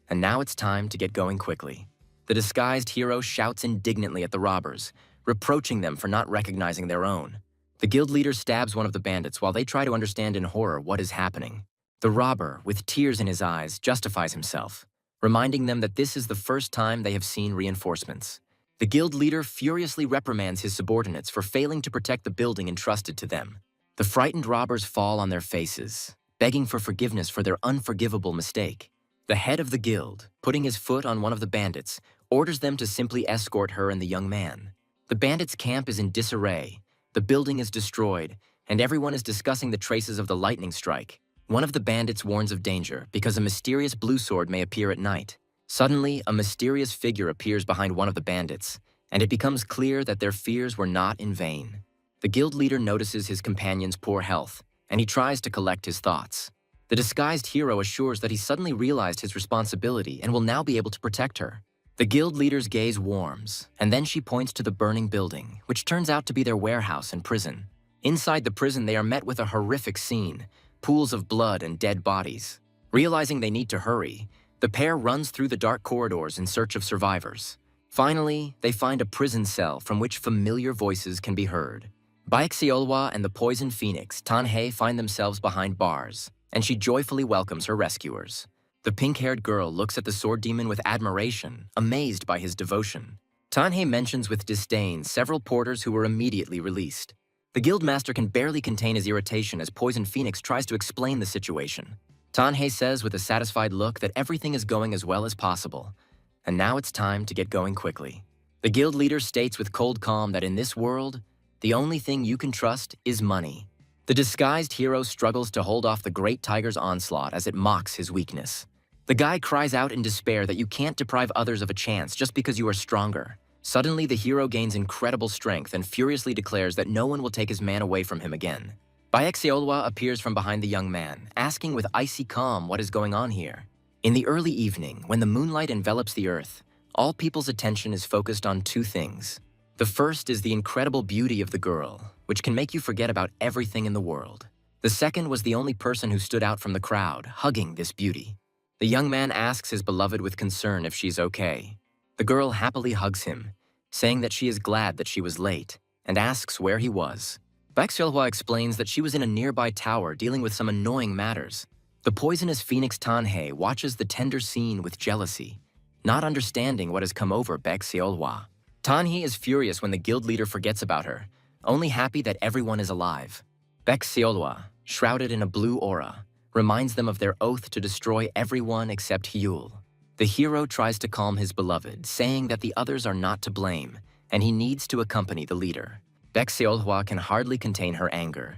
and now it's time to get going quickly. The disguised hero shouts indignantly at the robbers, reproaching them for not recognizing their own. The guild leader stabs one of the bandits while they try to understand in horror what is happening. The robber, with tears in his eyes, justifies himself, reminding them that this is the first time they have seen reinforcements. The guild leader furiously reprimands his subordinates for failing to protect the building entrusted to them. The frightened robbers fall on their faces, begging for forgiveness for their unforgivable mistake. The head of the guild, putting his foot on one of the bandits, orders them to simply escort her and the young man. The bandits' camp is in disarray, the building is destroyed, and everyone is discussing the traces of the lightning strike. One of the bandits warns of danger because a mysterious blue sword may appear at night. Suddenly, a mysterious figure appears behind one of the bandits, and it becomes clear that their fears were not in vain. The guild leader notices his companion's poor health, and he tries to collect his thoughts. The disguised hero assures that he suddenly realized his responsibility and will now be able to protect her. The guild leader's gaze warms, and then she points to the burning building, which turns out to be their warehouse and prison. Inside the prison, they are met with a horrific scene, pools of blood and dead bodies. Realizing they need to hurry, the pair runs through the dark corridors in search of survivors. Finally, they find a prison cell from which familiar voices can be heard. Baixiolwa and the Poison Phoenix, Tanhei, find themselves behind bars, and she joyfully welcomes her rescuers. The pink-haired girl looks at the sword demon with admiration, amazed by his devotion. Tanhei mentions with disdain several porters who were immediately released. The guildmaster can barely contain his irritation as Poison Phoenix tries to explain the situation. Tanhei says with a satisfied look that everything is going as well as possible, and now it's time to get going quickly. The guild leader states with cold calm that in this world, the only thing you can trust is money. The disguised hero struggles to hold off the great tiger's onslaught as it mocks his weakness. The guy cries out in despair that you can't deprive others of a chance just because you are stronger. Suddenly, the hero gains incredible strength and furiously declares that no one will take his man away from him again. Baixiolwa appears from behind the young man, asking with icy calm what is going on here. In the early evening, when the moonlight envelops the earth, all people's attention is focused on two things. The first is the incredible beauty of the girl, which can make you forget about everything in the world. The second was the only person who stood out from the crowd, hugging this beauty. The young man asks his beloved with concern if she's okay. The girl happily hugs him, saying that she is glad that she was late, and asks where he was. Baixiolwa explains that she was in a nearby tower dealing with some annoying matters. The poisonous phoenix Tanhei watches the tender scene with jealousy, not understanding what has come over Baixiolwa. Tanhei is furious when the guild leader forgets about her, only happy that everyone is alive. Baixiolwa, shrouded in a blue aura, reminds them of their oath to destroy everyone except Hyul. The hero tries to calm his beloved, saying that the others are not to blame, and he needs to accompany the leader. Baixiolwa can hardly contain her anger,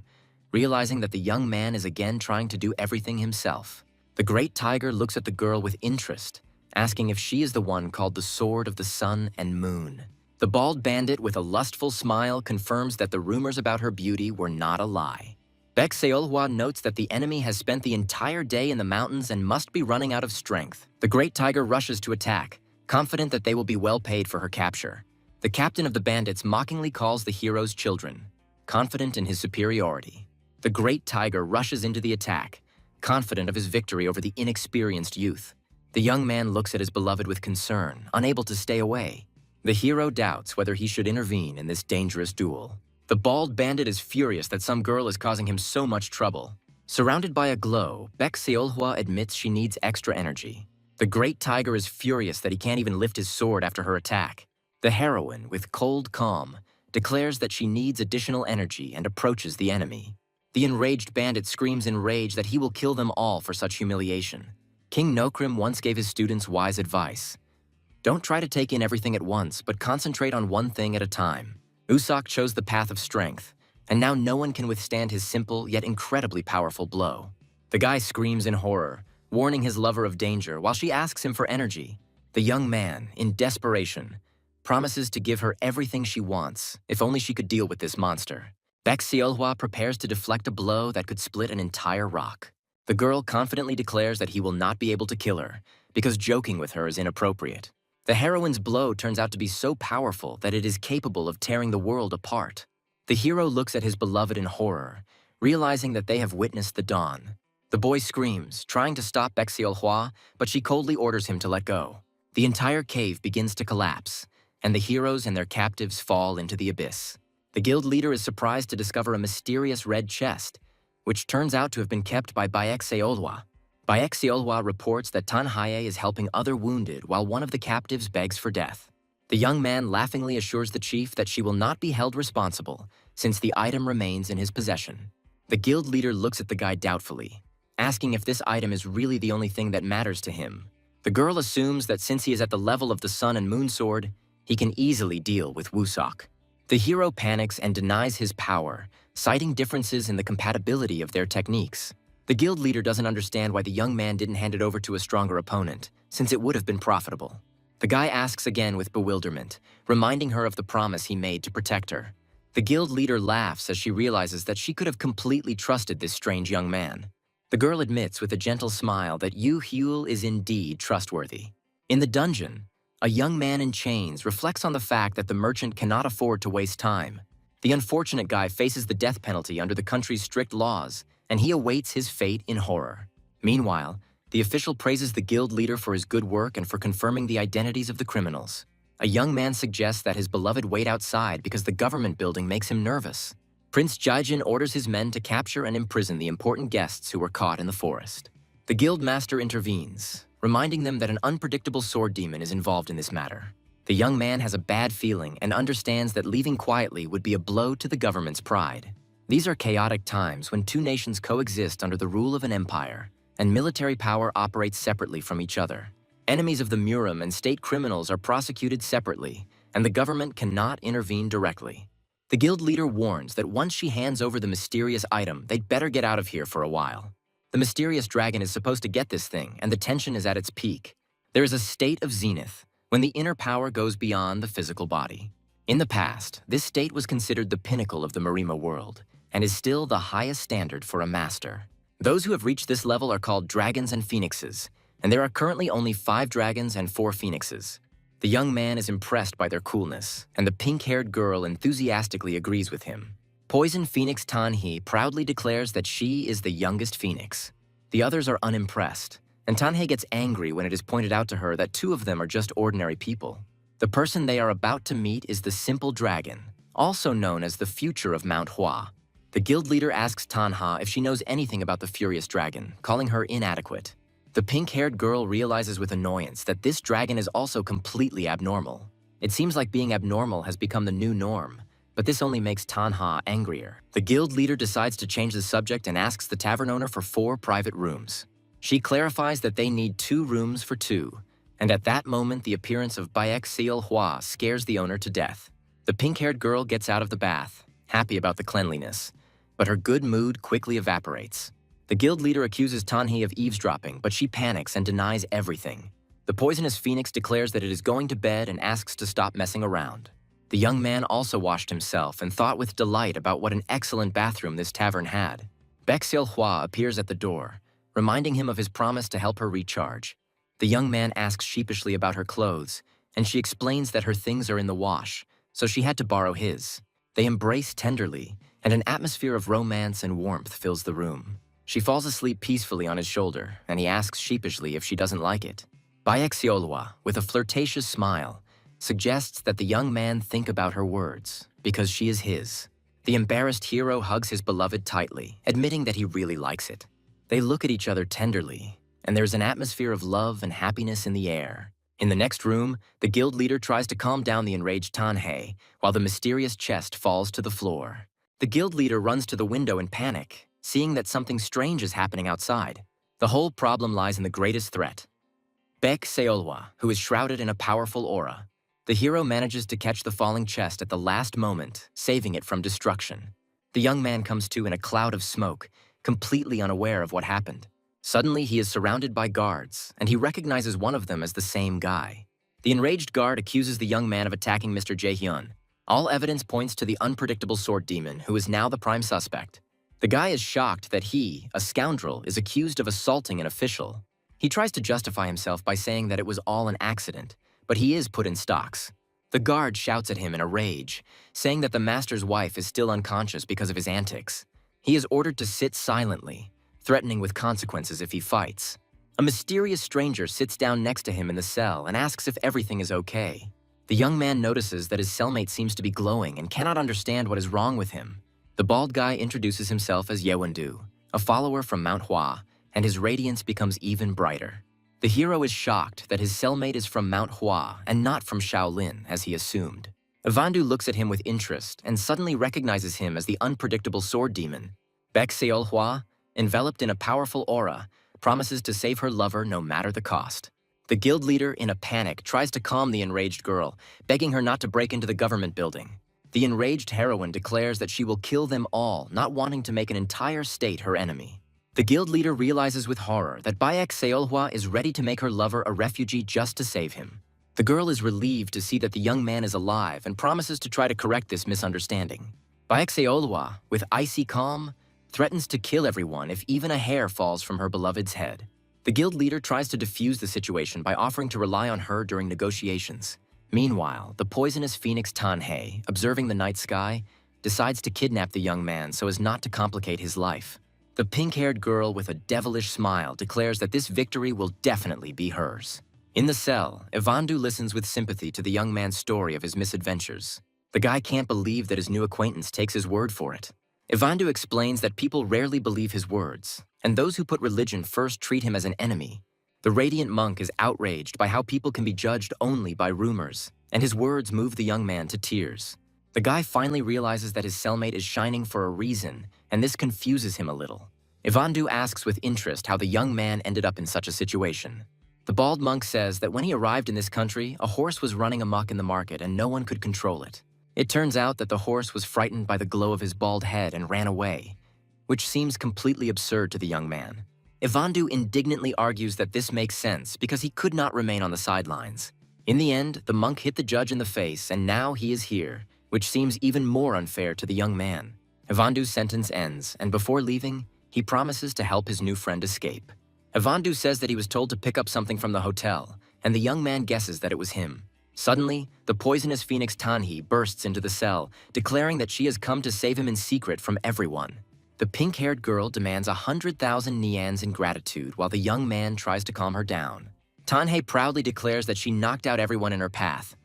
realizing that the young man is again trying to do everything himself. The great tiger looks at the girl with interest, asking if she is the one called the Sword of the Sun and Moon. The bald bandit with a lustful smile confirms that the rumors about her beauty were not a lie. Baixiolwa notes that the enemy has spent the entire day in the mountains and must be running out of strength. The great tiger rushes to attack, confident that they will be well paid for her capture. The captain of the bandits mockingly calls the hero's children, confident in his superiority. The great tiger rushes into the attack, confident of his victory over the inexperienced youth. The young man looks at his beloved with concern, unable to stay away. The hero doubts whether he should intervene in this dangerous duel. The bald bandit is furious that some girl is causing him so much trouble. Surrounded by a glow, Baixiolwa admits she needs extra energy. The great tiger is furious that he can't even lift his sword after her attack. The heroine, with cold calm, declares that she needs additional energy and approaches the enemy. The enraged bandit screams in rage that he will kill them all for such humiliation. King Nokrim once gave his students wise advice. Don't try to take in everything at once, but concentrate on one thing at a time. Usopp chose the path of strength, and now no one can withstand his simple yet incredibly powerful blow. The guy screams in horror, warning his lover of danger while she asks him for energy. The young man, in desperation, promises to give her everything she wants if only she could deal with this monster. Baek Seolhwa prepares to deflect a blow that could split an entire rock. The girl confidently declares that he will not be able to kill her, because joking with her is inappropriate. The heroine's blow turns out to be so powerful that it is capable of tearing the world apart. The hero looks at his beloved in horror, realizing that they have witnessed the dawn. The boy screams, trying to stop Baek Seolhwa, but she coldly orders him to let go. The entire cave begins to collapse, and the heroes and their captives fall into the abyss. The guild leader is surprised to discover a mysterious red chest, which turns out to have been kept by Baek Seolhwa. Baek Seolhwa reports that Tan Hae is helping other wounded while one of the captives begs for death. The young man laughingly assures the chief that she will not be held responsible, since the item remains in his possession. The guild leader looks at the guy doubtfully, asking if this item is really the only thing that matters to him. The girl assumes that since he is at the level of the Sun and Moon Sword, he can easily deal with Wusok. The hero panics and denies his power, citing differences in the compatibility of their techniques. The guild leader doesn't understand why the young man didn't hand it over to a stronger opponent, since it would have been profitable. The guy asks again with bewilderment, reminding her of the promise he made to protect her. The guild leader laughs as she realizes that she could have completely trusted this strange young man. The girl admits with a gentle smile that Yu Hyul is indeed trustworthy. In the dungeon, a young man in chains reflects on the fact that the merchant cannot afford to waste time. The unfortunate guy faces the death penalty under the country's strict laws, and he awaits his fate in horror. Meanwhile, the official praises the guild leader for his good work and for confirming the identities of the criminals. A young man suggests that his beloved wait outside because the government building makes him nervous. Prince Jaijin orders his men to capture and imprison the important guests who were caught in the forest. The guild master intervenes, reminding them that an unpredictable sword demon is involved in this matter. The young man has a bad feeling and understands that leaving quietly would be a blow to the government's pride. These are chaotic times when two nations coexist under the rule of an empire, and military power operates separately from each other. Enemies of the Murim and state criminals are prosecuted separately, and the government cannot intervene directly. The guild leader warns that once she hands over the mysterious item, they'd better get out of here for a while. The mysterious dragon is supposed to get this thing, and the tension is at its peak. There is a state of zenith, when the inner power goes beyond the physical body. In the past, this state was considered the pinnacle of the Marima world, and is still the highest standard for a master. Those who have reached this level are called dragons and phoenixes, and there are currently only 5 dragons and 4 phoenixes. The young man is impressed by their coolness, and the pink-haired girl enthusiastically agrees with him. Poison Phoenix Tanhee proudly declares that she is the youngest phoenix. The others are unimpressed, and Tanhee gets angry when it is pointed out to her that 2 of them are just ordinary people. The person they are about to meet is the Simple Dragon, also known as the future of Manhwa. The guild leader asks Tanha if she knows anything about the Furious Dragon, calling her inadequate. The pink-haired girl realizes with annoyance that this dragon is also completely abnormal. It seems like being abnormal has become the new norm, but this only makes Tanha angrier. The guild leader decides to change the subject and asks the tavern owner for 4 private rooms. She clarifies that they need 2 rooms for 2, and at that moment the appearance of Baek Seolhwa scares the owner to death. The pink-haired girl gets out of the bath, happy about the cleanliness, but her good mood quickly evaporates. The guild leader accuses Tanhee of eavesdropping, but she panics and denies everything. The poisonous phoenix declares that it is going to bed and asks to stop messing around. The young man also washed himself and thought with delight about what an excellent bathroom this tavern had. Baek Seolhwa appears at the door, reminding him of his promise to help her recharge. The young man asks sheepishly about her clothes, and she explains that her things are in the wash, so she had to borrow his. They embrace tenderly, and an atmosphere of romance and warmth fills the room. She falls asleep peacefully on his shoulder, and he asks sheepishly if she doesn't like it. Baek Seolhwa, with a flirtatious smile, suggests that the young man think about her words, because she is his. The embarrassed hero hugs his beloved tightly, admitting that he really likes it. They look at each other tenderly, and there's an atmosphere of love and happiness in the air. In the next room, the guild leader tries to calm down the enraged Tanhee, while the mysterious chest falls to the floor. The guild leader runs to the window in panic, seeing that something strange is happening outside. The whole problem lies in the greatest threat. Baek Seolhwa, who is shrouded in a powerful aura. The hero manages to catch the falling chest at the last moment, saving it from destruction. The young man comes to in a cloud of smoke, completely unaware of what happened. Suddenly, he is surrounded by guards, and he recognizes one of them as the same guy. The enraged guard accuses the young man of attacking Mr. Jaehyun. All evidence points to the unpredictable sword demon, who is now the prime suspect. The guy is shocked that he, a scoundrel, is accused of assaulting an official. He tries to justify himself by saying that it was all an accident, but he is put in stocks. The guard shouts at him in a rage, saying that the master's wife is still unconscious because of his antics. He is ordered to sit silently, threatening with consequences if he fights. A mysterious stranger sits down next to him in the cell and asks if everything is okay. The young man notices that his cellmate seems to be glowing and cannot understand what is wrong with him. The bald guy introduces himself as Yahello, a follower from Manhwa, and his radiance becomes even brighter. The hero is shocked that his cellmate is from Manhwa and not from Shaolin, as he assumed. Evandu looks at him with interest and suddenly recognizes him as the unpredictable sword demon. Baek Seolhwa, enveloped in a powerful aura, promises to save her lover no matter the cost. The guild leader, in a panic, tries to calm the enraged girl, begging her not to break into the government building. The enraged heroine declares that she will kill them all, not wanting to make an entire state her enemy. The guild leader realizes with horror that Baek Seolhwa is ready to make her lover a refugee just to save him. The girl is relieved to see that the young man is alive and promises to try to correct this misunderstanding. Baek Seolhwa, with icy calm, threatens to kill everyone if even a hair falls from her beloved's head. The guild leader tries to defuse the situation by offering to rely on her during negotiations. Meanwhile, the poisonous phoenix Tanhei, observing the night sky, decides to kidnap the young man so as not to complicate his life. The pink-haired girl with a devilish smile declares that this victory will definitely be hers. In the cell, Evandu listens with sympathy to the young man's story of his misadventures. The guy can't believe that his new acquaintance takes his word for it. Evandu explains that people rarely believe his words, and those who put religion first treat him as an enemy. The radiant monk is outraged by how people can be judged only by rumors, and his words move the young man to tears. The guy finally realizes that his cellmate is shining for a reason, and this confuses him a little. Evandu asks with interest how the young man ended up in such a situation. The bald monk says that when he arrived in this country, a horse was running amok in the market and no one could control it. It turns out that the horse was frightened by the glow of his bald head and ran away, which seems completely absurd to the young man. Evandu indignantly argues that this makes sense because he could not remain on the sidelines. In the end, the monk hit the judge in the face and now he is here, which seems even more unfair to the young man. Evandu's sentence ends, and before leaving, he promises to help his new friend escape. Evandu says that he was told to pick up something from the hotel, and the young man guesses that it was him. Suddenly, the poisonous phoenix Tanhei bursts into the cell, declaring that she has come to save him in secret from everyone. The pink-haired girl demands 100,000 nyans in gratitude while the young man tries to calm her down. Tanhei proudly declares that she knocked out everyone in her path,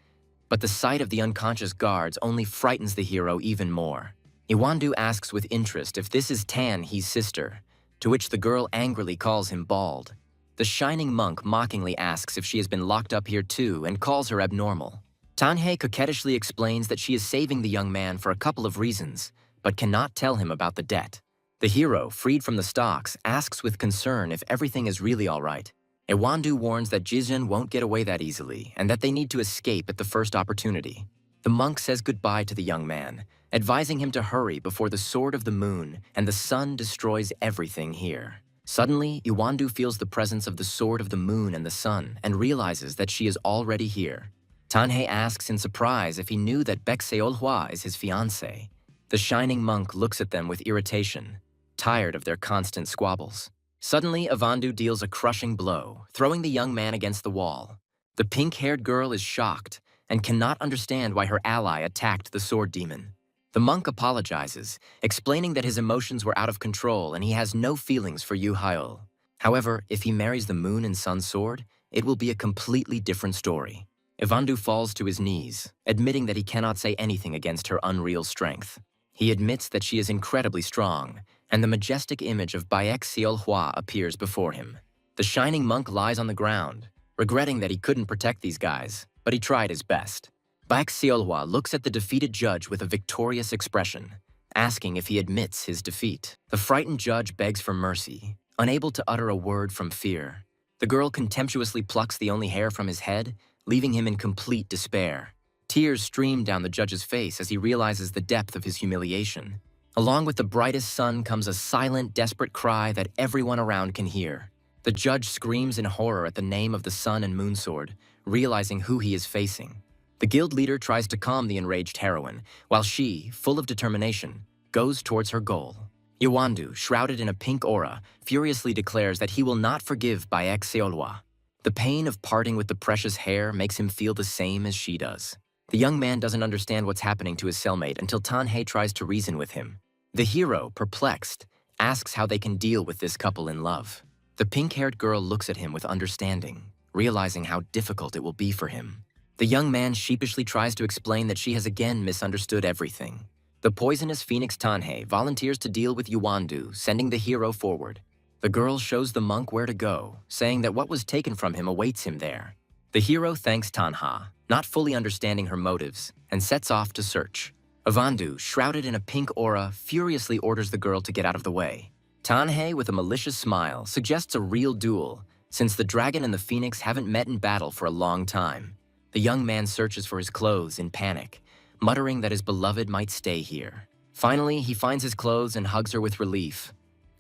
but the sight of the unconscious guards only frightens the hero even more. Ewandu asks with interest if this is Tanhei's sister, to which the girl angrily calls him bald. The shining monk mockingly asks if she has been locked up here too and calls her abnormal. Tanhei coquettishly explains that she is saving the young man for a couple of reasons, but cannot tell him about the debt. The hero, freed from the stocks, asks with concern if everything is really all right. Ewandu warns that Jizhen won't get away that easily and that they need to escape at the first opportunity. The monk says goodbye to the young man, advising him to hurry before the sword of the moon and the sun destroys everything here. Suddenly, Ewandu feels the presence of the sword of the moon and the sun and realizes that she is already here. Tanhei asks in surprise if he knew that Baek Seolhwa is his fiancée. The shining monk looks at them with irritation, tired of their constant squabbles. Suddenly, Ewandu deals a crushing blow, throwing the young man against the wall. The pink-haired girl is shocked and cannot understand why her ally attacked the sword demon. The monk apologizes, explaining that his emotions were out of control and he has no feelings for Yahello. However, if he marries the moon and sun sword, it will be a completely different story. Ewandu falls to his knees, admitting that he cannot say anything against her unreal strength. He admits that she is incredibly strong, and the majestic image of Baek Seolhwa appears before him. The shining monk lies on the ground, regretting that he couldn't protect these guys, but he tried his best. Baek Seolhwa looks at the defeated judge with a victorious expression, asking if he admits his defeat. The frightened judge begs for mercy, unable to utter a word from fear. The girl contemptuously plucks the only hair from his head, leaving him in complete despair. Tears stream down the judge's face as he realizes the depth of his humiliation. Along with the brightest sun comes a silent, desperate cry that everyone around can hear. The judge screams in horror at the name of the sun and moon sword, realizing who he is facing. The guild leader tries to calm the enraged heroine, while she, full of determination, goes towards her goal. Yawandu, shrouded in a pink aura, furiously declares that he will not forgive Bayek Seolwa. The pain of parting with the precious hair makes him feel the same as she does. The young man doesn't understand what's happening to his cellmate until Tanhei tries to reason with him. The hero, perplexed, asks how they can deal with this couple in love. The pink-haired girl looks at him with understanding, realizing how difficult it will be for him. The young man sheepishly tries to explain that she has again misunderstood everything. The poisonous phoenix Tanhei volunteers to deal with Yawandu, sending the hero forward. The girl shows the monk where to go, saying that what was taken from him awaits him there. The hero thanks Tanha, not fully understanding her motives, and sets off to search. Avandu, shrouded in a pink aura, furiously orders the girl to get out of the way. Tanhei, with a malicious smile, suggests a real duel, since the dragon and the phoenix haven't met in battle for a long time. The young man searches for his clothes in panic, muttering that his beloved might stay here. Finally, he finds his clothes and hugs her with relief,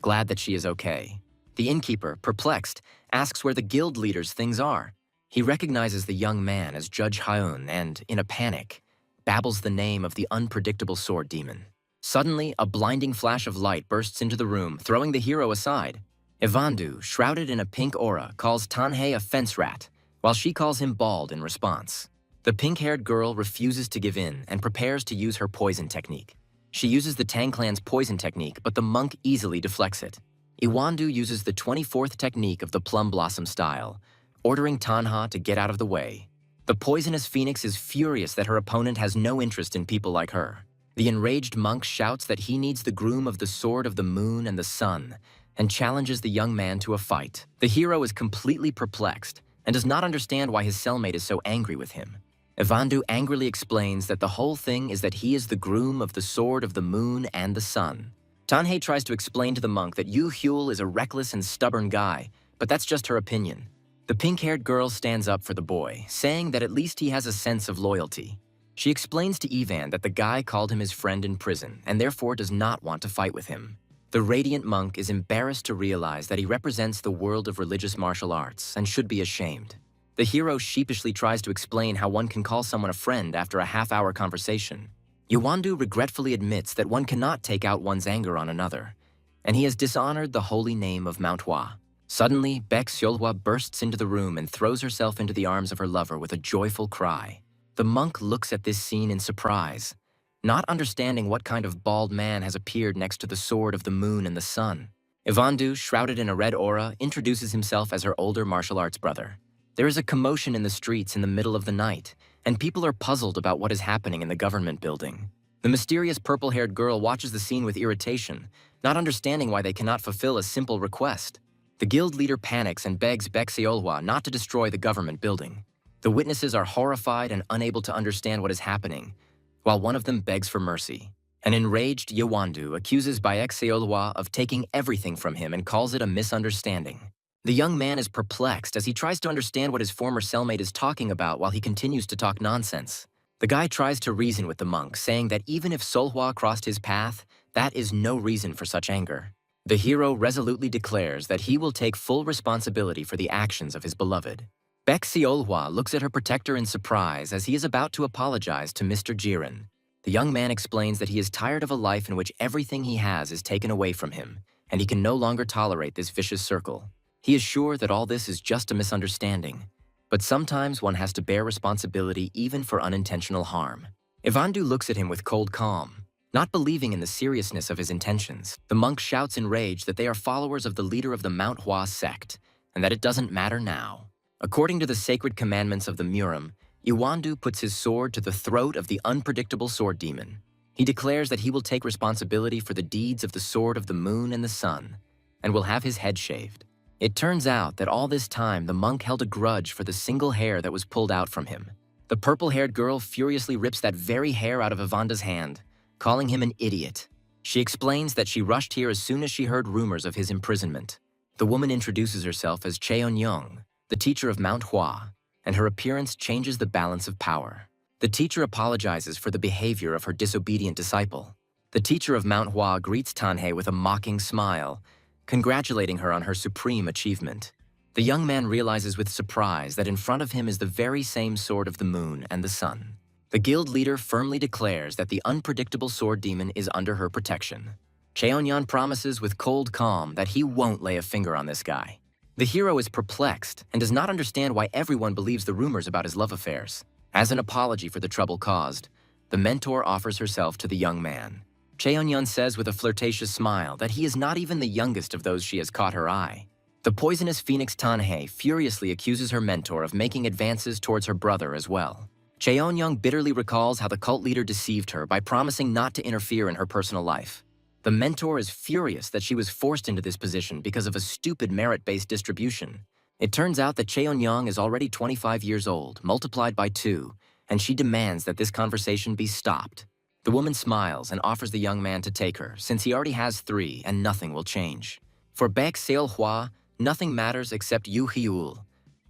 glad that she is okay. The innkeeper, perplexed, asks where the guild leader's things are. He recognizes the young man as Judge Haun and, in a panic, babbles the name of the unpredictable sword demon. Suddenly, a blinding flash of light bursts into the room, throwing the hero aside. Evandu, shrouded in a pink aura, calls Tanhei a fence rat, while she calls him bald in response. The pink-haired girl refuses to give in and prepares to use her poison technique. She uses the Tang clan's poison technique, but the monk easily deflects it. Iwandu uses the 24th technique of the plum blossom style, ordering Tanha to get out of the way. The poisonous phoenix is furious that her opponent has no interest in people like her. The enraged monk shouts that he needs the groom of the sword of the moon and the sun, and challenges the young man to a fight. The hero is completely perplexed and does not understand why his cellmate is so angry with him. Evandu angrily explains that the whole thing is that he is the groom of the sword of the moon and the sun. Tanhei tries to explain to the monk that Yu Hyul is a reckless and stubborn guy, but that's just her opinion. The pink-haired girl stands up for the boy, saying that at least he has a sense of loyalty. She explains to Ivan that the guy called him his friend in prison and therefore does not want to fight with him. The radiant monk is embarrassed to realize that he represents the world of religious martial arts and should be ashamed. The hero sheepishly tries to explain how one can call someone a friend after a half-hour conversation. Yawandu regretfully admits that one cannot take out one's anger on another, and he has dishonored the holy name of Manhwa. Suddenly, Baek Seolwa bursts into the room and throws herself into the arms of her lover with a joyful cry. The monk looks at this scene in surprise, not understanding what kind of bald man has appeared next to the sword of the moon and the sun. Ivandu, shrouded in a red aura, introduces himself as her older martial arts brother. There is a commotion in the streets in the middle of the night, and people are puzzled about what is happening in the government building. The mysterious purple-haired girl watches the scene with irritation, not understanding why they cannot fulfill a simple request. The guild leader panics and begs Baek Seolwa not to destroy the government building. The witnesses are horrified and unable to understand what is happening, while one of them begs for mercy. An enraged Yawandu accuses Baek Seolwa of taking everything from him and calls it a misunderstanding. The young man is perplexed as he tries to understand what his former cellmate is talking about while he continues to talk nonsense. The guy tries to reason with the monk, saying that even if Solhwa crossed his path, that is no reason for such anger. The hero resolutely declares that he will take full responsibility for the actions of his beloved. Baek Seolwa looks at her protector in surprise as he is about to apologize to Mr. Jiren. The young man explains that he is tired of a life in which everything he has is taken away from him, and he can no longer tolerate this vicious circle. He is sure that all this is just a misunderstanding, but sometimes one has to bear responsibility even for unintentional harm. Ivandu looks at him with cold calm. Not believing in the seriousness of his intentions, the monk shouts in rage that they are followers of the leader of the Manhwa sect, and that it doesn't matter now. According to the sacred commandments of the Murim, Iwandu puts his sword to the throat of the unpredictable sword demon. He declares that he will take responsibility for the deeds of the sword of the moon and the sun, and will have his head shaved. It turns out that all this time the monk held a grudge for the single hair that was pulled out from him. The purple-haired girl furiously rips that very hair out of Evanda's hand, calling him an idiot. She explains that she rushed here as soon as she heard rumors of his imprisonment. The woman introduces herself as Cheon-young, the teacher of Manhwa, and her appearance changes the balance of power. The teacher apologizes for the behavior of her disobedient disciple. The teacher of Manhwa greets Tanhei with a mocking smile, congratulating her on her supreme achievement. The young man realizes with surprise that in front of him is the very same sword of the moon and the sun. The guild leader firmly declares that the unpredictable sword demon is under her protection. Cheonyeon promises with cold calm that he won't lay a finger on this guy. The hero is perplexed and does not understand why everyone believes the rumors about his love affairs. As an apology for the trouble caused, the mentor offers herself to the young man. Cheonyeon says with a flirtatious smile that he is not even the youngest of those she has caught her eye. The poisonous phoenix Tanhei furiously accuses her mentor of making advances towards her brother as well. Cheonyeon bitterly recalls how the cult leader deceived her by promising not to interfere in her personal life. The mentor is furious that she was forced into this position because of a stupid merit-based distribution. It turns out that Cheonyeon is already 25 years old, multiplied by 2, and she demands that this conversation be stopped. The woman smiles and offers the young man to take her, since he already has 3 and nothing will change. For Baek Seol-hwa, nothing matters except Yu Hyul,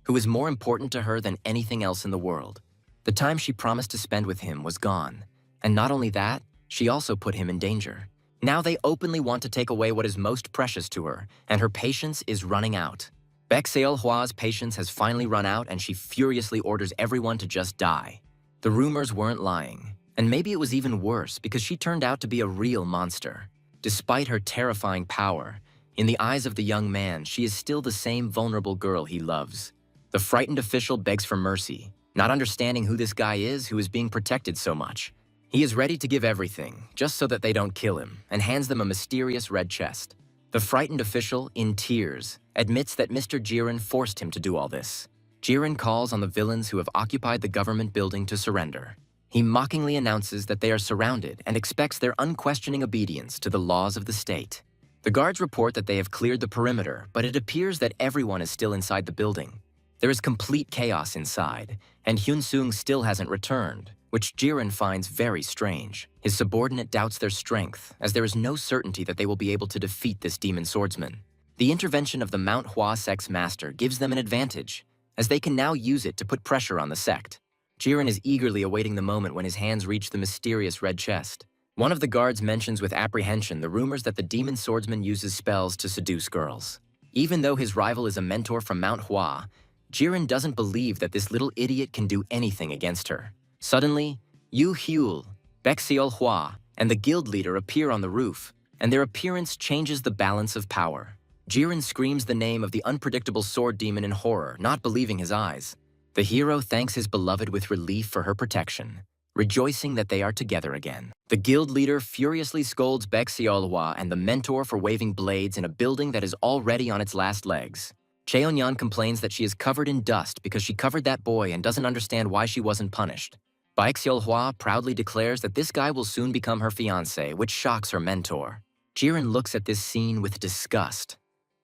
who is more important to her than anything else in the world. The time she promised to spend with him was gone, and not only that, she also put him in danger. Now they openly want to take away what is most precious to her, and her patience is running out. Baek Seol-hwa's patience has finally run out, and she furiously orders everyone to just die. The rumors weren't lying, and maybe it was even worse because she turned out to be a real monster. Despite her terrifying power, in the eyes of the young man, she is still the same vulnerable girl he loves. The frightened official begs for mercy, not understanding who this guy is who is being protected so much. He is ready to give everything, just so that they don't kill him, and hands them a mysterious red chest. The frightened official, in tears, admits that Mr. Jiren forced him to do all this. Jiren calls on the villains who have occupied the government building to surrender. He mockingly announces that they are surrounded and expects their unquestioning obedience to the laws of the state. The guards report that they have cleared the perimeter, but it appears that everyone is still inside the building. There is complete chaos inside, and Hyun-sung still hasn't returned, which Jiren finds very strange. His subordinate doubts their strength, as there is no certainty that they will be able to defeat this demon swordsman. The intervention of the Manhwa sect's master gives them an advantage, as they can now use it to put pressure on the sect. Jiren is eagerly awaiting the moment when his hands reach the mysterious red chest. One of the guards mentions with apprehension the rumors that the demon swordsman uses spells to seduce girls. Even though his rival is a mentor from Manhwa, Jiren doesn't believe that this little idiot can do anything against her. Suddenly, Yu Hyul, Baek Seol-hwa, and the guild leader appear on the roof, and their appearance changes the balance of power. Jiren screams the name of the unpredictable sword demon in horror, not believing his eyes. The hero thanks his beloved with relief for her protection, rejoicing that they are together again. The guild leader furiously scolds Baek Seol-hwa and the mentor for waving blades in a building that is already on its last legs. Cheonyeon complains that she is covered in dust because she covered that boy and doesn't understand why she wasn't punished. Baek Seol-hwa proudly declares that this guy will soon become her fiancé, which shocks her mentor. Jiren looks at this scene with disgust,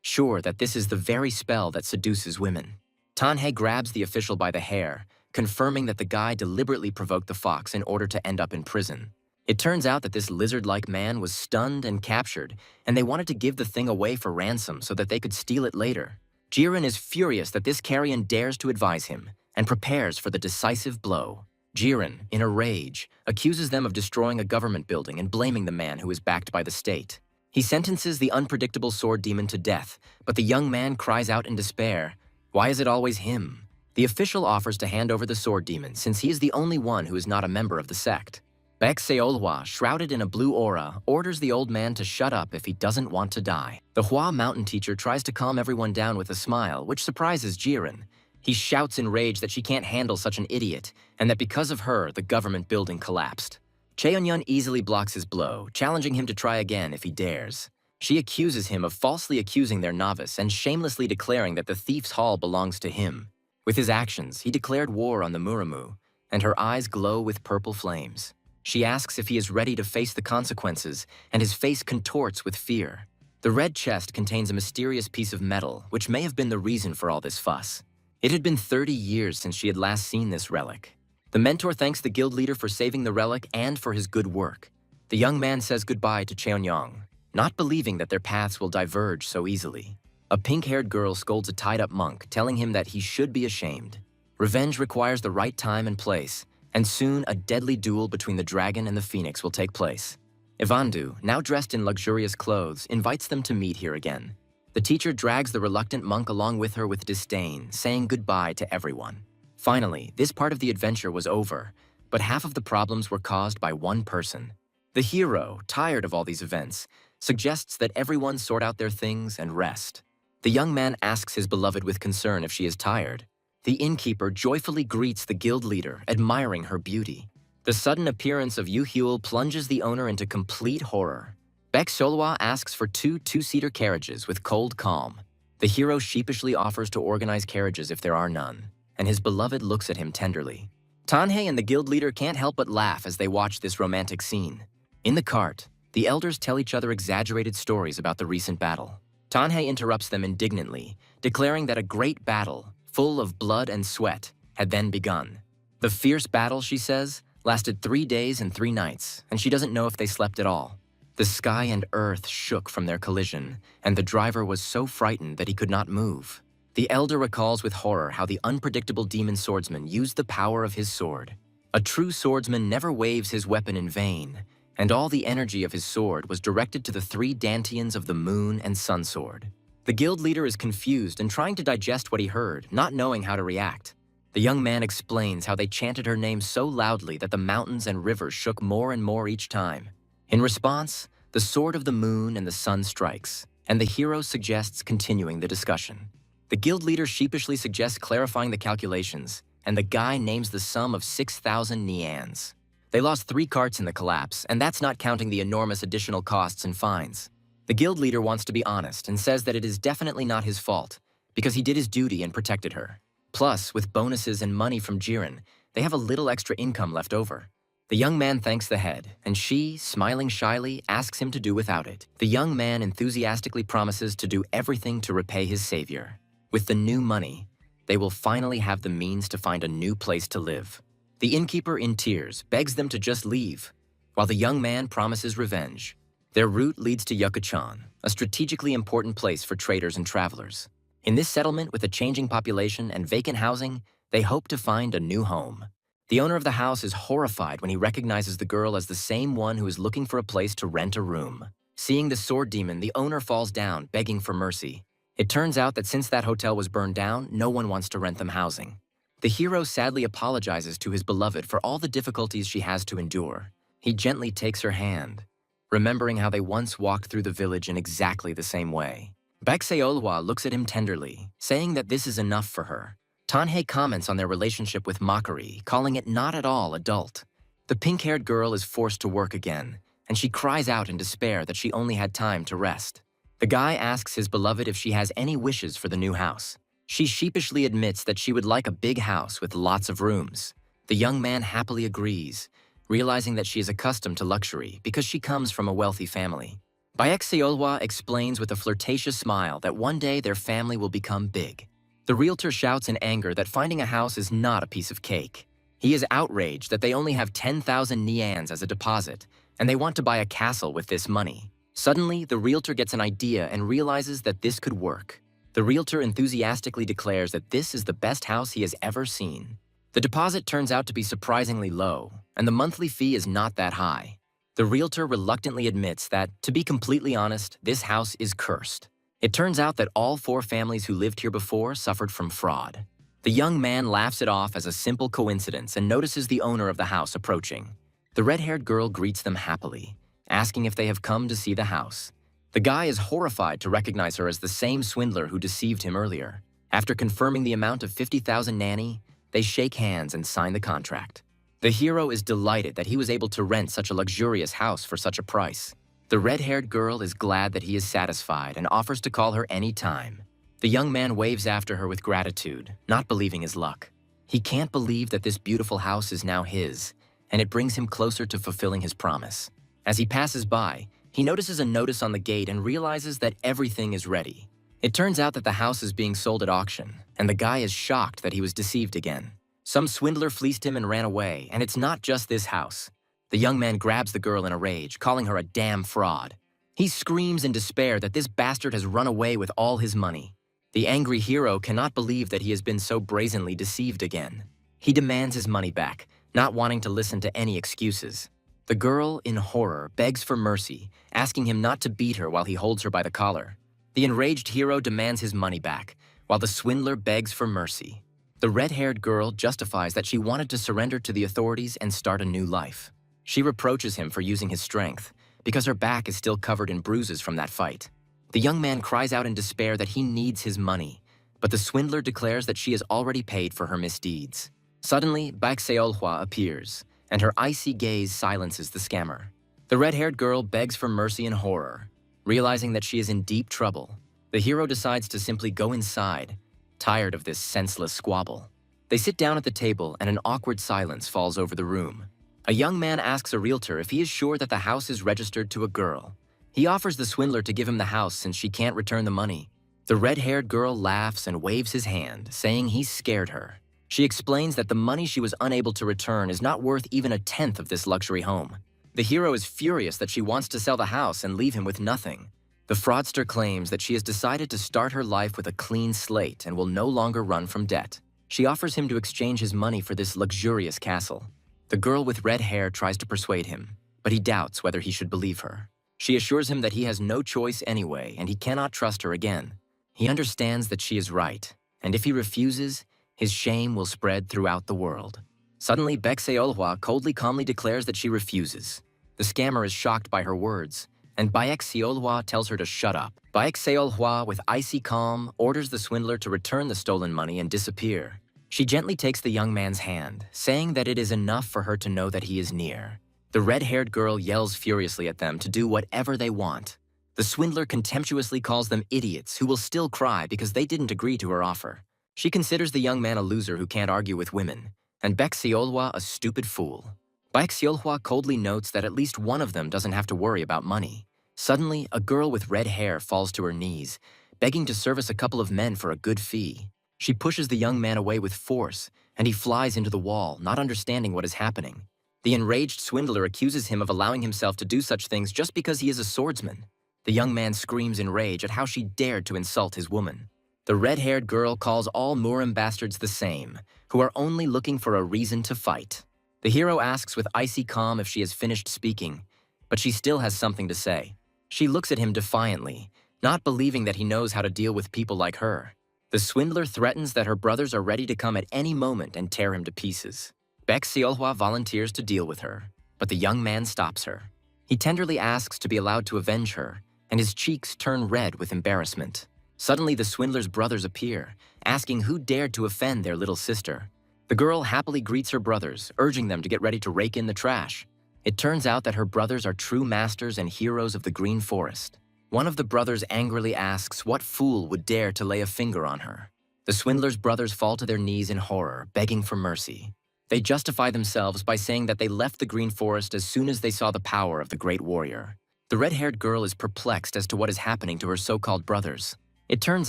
sure that this is the very spell that seduces women. Tanhei grabs the official by the hair, confirming that the guy deliberately provoked the fox in order to end up in prison. It turns out that this lizard-like man was stunned and captured, and they wanted to give the thing away for ransom so that they could steal it later. Jiren is furious that this carrion dares to advise him, and prepares for the decisive blow. Jiren, in a rage, accuses them of destroying a government building and blaming the man who is backed by the state. He sentences the unpredictable sword demon to death, but the young man cries out in despair, "Why is it always him?" The official offers to hand over the sword demon since he is the only one who is not a member of the sect. Baek Seol-hwa, shrouded in a blue aura, orders the old man to shut up if he doesn't want to die. The Hwa mountain teacher tries to calm everyone down with a smile, which surprises Jiren. He shouts in rage that she can't handle such an idiot, and that because of her, the government building collapsed. Cheonyeon easily blocks his blow, challenging him to try again if he dares. She accuses him of falsely accusing their novice and shamelessly declaring that the thief's hall belongs to him. With his actions, he declared war on the Muramu, and her eyes glow with purple flames. She asks if he is ready to face the consequences, and his face contorts with fear. The red chest contains a mysterious piece of metal, which may have been the reason for all this fuss. It had been 30 years since she had last seen this relic. The mentor thanks the guild leader for saving the relic and for his good work. The young man says goodbye to Cheonyeon, not believing that their paths will diverge so easily. A pink-haired girl scolds a tied-up monk, telling him that he should be ashamed. Revenge requires the right time and place, and soon a deadly duel between the dragon and the phoenix will take place. Evandu, now dressed in luxurious clothes, invites them to meet here again. The teacher drags the reluctant monk along with her with disdain, saying goodbye to everyone. Finally, this part of the adventure was over, but half of the problems were caused by one person. The hero, tired of all these events, suggests that everyone sort out their things and rest. The young man asks his beloved with concern if she is tired. The innkeeper joyfully greets the guild leader, admiring her beauty. The sudden appearance of Yahello plunges the owner into complete horror. Solwa asks for two-seater carriages with cold calm. The hero sheepishly offers to organize carriages if there are none, and his beloved looks at him tenderly. Tanhei and the guild leader can't help but laugh as they watch this romantic scene. In the cart, the elders tell each other exaggerated stories about the recent battle. Tanhei interrupts them indignantly, declaring that a great battle, full of blood and sweat, had then begun. The fierce battle, she says, lasted 3 days and 3 nights, and she doesn't know if they slept at all. The sky and earth shook from their collision, and the driver was so frightened that he could not move. The elder recalls with horror how the unpredictable demon swordsman used the power of his sword. A true swordsman never waves his weapon in vain, and all the energy of his sword was directed to the 3 dantians of the moon and sun sword. The guild leader is confused and trying to digest what he heard, not knowing how to react. The young man explains how they chanted her name so loudly that the mountains and rivers shook more and more each time. In response, the sword of the moon and the sun strikes, and the hero suggests continuing the discussion. The guild leader sheepishly suggests clarifying the calculations, and the guy names the sum of 6,000 nians. They lost 3 carts in the collapse, and that's not counting the enormous additional costs and fines. The guild leader wants to be honest and says that it is definitely not his fault, because he did his duty and protected her. Plus, with bonuses and money from Jiren, they have a little extra income left over. The young man thanks the head, and she, smiling shyly, asks him to do without it. The young man enthusiastically promises to do everything to repay his savior. With the new money, they will finally have the means to find a new place to live. The innkeeper, in tears, begs them to just leave, while the young man promises revenge. Their route leads to Yakuchan, a strategically important place for traders and travelers. In this settlement with a changing population and vacant housing, they hope to find a new home. The owner of the house is horrified when he recognizes the girl as the same one who is looking for a place to rent a room. Seeing the sword demon, the owner falls down, begging for mercy. It turns out that since that hotel was burned down, no one wants to rent them housing. The hero sadly apologizes to his beloved for all the difficulties she has to endure. He gently takes her hand, remembering how they once walked through the village in exactly the same way. Olwa looks at him tenderly, saying that this is enough for her. Tanhei comments on their relationship with mockery, calling it not at all adult. The pink-haired girl is forced to work again, and she cries out in despair that she only had time to rest. The guy asks his beloved if she has any wishes for the new house. She sheepishly admits that she would like a big house with lots of rooms. The young man happily agrees, realizing that she is accustomed to luxury because she comes from a wealthy family. Olwa explains with a flirtatious smile that one day their family will become big. The realtor shouts in anger that finding a house is not a piece of cake. He is outraged that they only have 10,000 nians as a deposit, and they want to buy a castle with this money. Suddenly, the realtor gets an idea and realizes that this could work. The realtor enthusiastically declares that this is the best house he has ever seen. The deposit turns out to be surprisingly low, and the monthly fee is not that high. The realtor reluctantly admits that, to be completely honest, this house is cursed. It turns out that all 4 families who lived here before suffered from fraud. The young man laughs it off as a simple coincidence and notices the owner of the house approaching. The red-haired girl greets them happily, asking if they have come to see the house. The guy is horrified to recognize her as the same swindler who deceived him earlier. After confirming the amount of 50,000 nani, they shake hands and sign the contract. The hero is delighted that he was able to rent such a luxurious house for such a price. The red-haired girl is glad that he is satisfied and offers to call her any time. The young man waves after her with gratitude, not believing his luck. He can't believe that this beautiful house is now his, and it brings him closer to fulfilling his promise. As he passes by, he notices a notice on the gate and realizes that everything is ready. It turns out that the house is being sold at auction, and the guy is shocked that he was deceived again. Some swindler fleeced him and ran away, and it's not just this house. The young man grabs the girl in a rage, calling her a damn fraud. He screams in despair that this bastard has run away with all his money. The angry hero cannot believe that he has been so brazenly deceived again. He demands his money back, not wanting to listen to any excuses. The girl, in horror, begs for mercy, asking him not to beat her while he holds her by the collar. The enraged hero demands his money back, while the swindler begs for mercy. The red-haired girl justifies that she wanted to surrender to the authorities and start a new life. She reproaches him for using his strength, because her back is still covered in bruises from that fight. The young man cries out in despair that he needs his money, but the swindler declares that she has already paid for her misdeeds. Suddenly, Baekseolhwa appears, and her icy gaze silences the scammer. The red-haired girl begs for mercy in horror. Realizing that she is in deep trouble, the hero decides to simply go inside, tired of this senseless squabble. They sit down at the table and an awkward silence falls over the room. A young man asks a realtor if he is sure that the house is registered to a girl. He offers the swindler to give him the house since she can't return the money. The red-haired girl laughs and waves his hand, saying he's scared her. She explains that the money she was unable to return is not worth even a tenth of this luxury home. The hero is furious that she wants to sell the house and leave him with nothing. The fraudster claims that she has decided to start her life with a clean slate and will no longer run from debt. She offers him to exchange his money for this luxurious castle. The girl with red hair tries to persuade him, but he doubts whether he should believe her. She assures him that he has no choice anyway and he cannot trust her again. He understands that she is right, and if he refuses, his shame will spread throughout the world. Suddenly, Baekseolhwa coldly calmly declares that she refuses. The scammer is shocked by her words, and Baekseolhwa tells her to shut up. Baekseolhwa, with icy calm, orders the swindler to return the stolen money and disappear. She gently takes the young man's hand, saying that it is enough for her to know that he is near. The red-haired girl yells furiously at them to do whatever they want. The swindler contemptuously calls them idiots who will still cry because they didn't agree to her offer. She considers the young man a loser who can't argue with women, and Baekseolhwa a stupid fool. Baekseolhwa coldly notes that at least one of them doesn't have to worry about money. Suddenly, a girl with red hair falls to her knees, begging to service a couple of men for a good fee. She pushes the young man away with force, and he flies into the wall, not understanding what is happening. The enraged swindler accuses him of allowing himself to do such things just because he is a swordsman. The young man screams in rage at how she dared to insult his woman. The red-haired girl calls all Murim bastards the same, who are only looking for a reason to fight. The hero asks with icy calm if she has finished speaking, but she still has something to say. She looks at him defiantly, not believing that he knows how to deal with people like her. The swindler threatens that her brothers are ready to come at any moment and tear him to pieces. Baekseolhwa volunteers to deal with her, but the young man stops her. He tenderly asks to be allowed to avenge her, and his cheeks turn red with embarrassment. Suddenly, the swindler's brothers appear, asking who dared to offend their little sister. The girl happily greets her brothers, urging them to get ready to rake in the trash. It turns out that her brothers are true masters and heroes of the Green Forest. One of the brothers angrily asks what fool would dare to lay a finger on her. The swindler's brothers fall to their knees in horror, begging for mercy. They justify themselves by saying that they left the Green Forest as soon as they saw the power of the great warrior. The red-haired girl is perplexed as to what is happening to her so-called brothers. It turns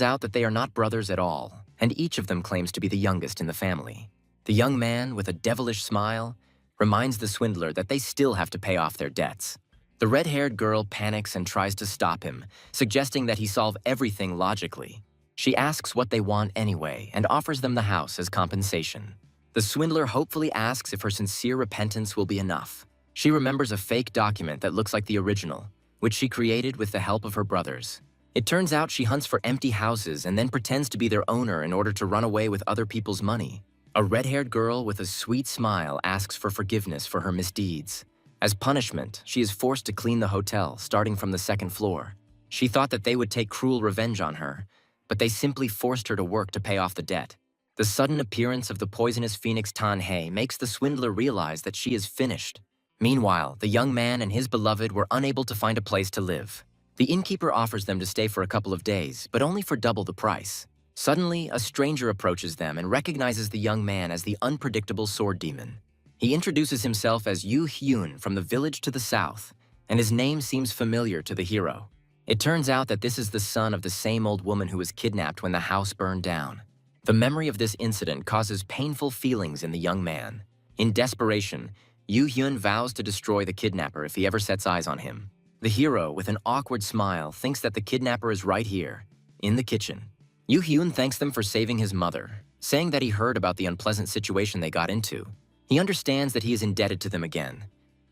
out that they are not brothers at all, and each of them claims to be the youngest in the family. The young man, with a devilish smile, reminds the swindler that they still have to pay off their debts. The red-haired girl panics and tries to stop him, suggesting that he solve everything logically. She asks what they want anyway and offers them the house as compensation. The swindler hopefully asks if her sincere repentance will be enough. She remembers a fake document that looks like the original, which she created with the help of her brothers. It turns out she hunts for empty houses and then pretends to be their owner in order to run away with other people's money. A red-haired girl with a sweet smile asks for forgiveness for her misdeeds. As punishment, she is forced to clean the hotel, starting from the second floor. She thought that they would take cruel revenge on her, but they simply forced her to work to pay off the debt. The sudden appearance of the poisonous phoenix Tanhei makes the swindler realize that she is finished. Meanwhile, the young man and his beloved were unable to find a place to live. The innkeeper offers them to stay for a couple of days, but only for double the price. Suddenly, a stranger approaches them and recognizes the young man as the unpredictable sword demon. He introduces himself as Yu Hyun from the village to the south, and his name seems familiar to the hero. It turns out that this is the son of the same old woman who was kidnapped when the house burned down. The memory of this incident causes painful feelings in the young man. In desperation, Yu Hyun vows to destroy the kidnapper if he ever sets eyes on him. The hero, with an awkward smile, thinks that the kidnapper is right here, in the kitchen. Yu Hyun thanks them for saving his mother, saying that he heard about the unpleasant situation they got into. He understands that he is indebted to them again,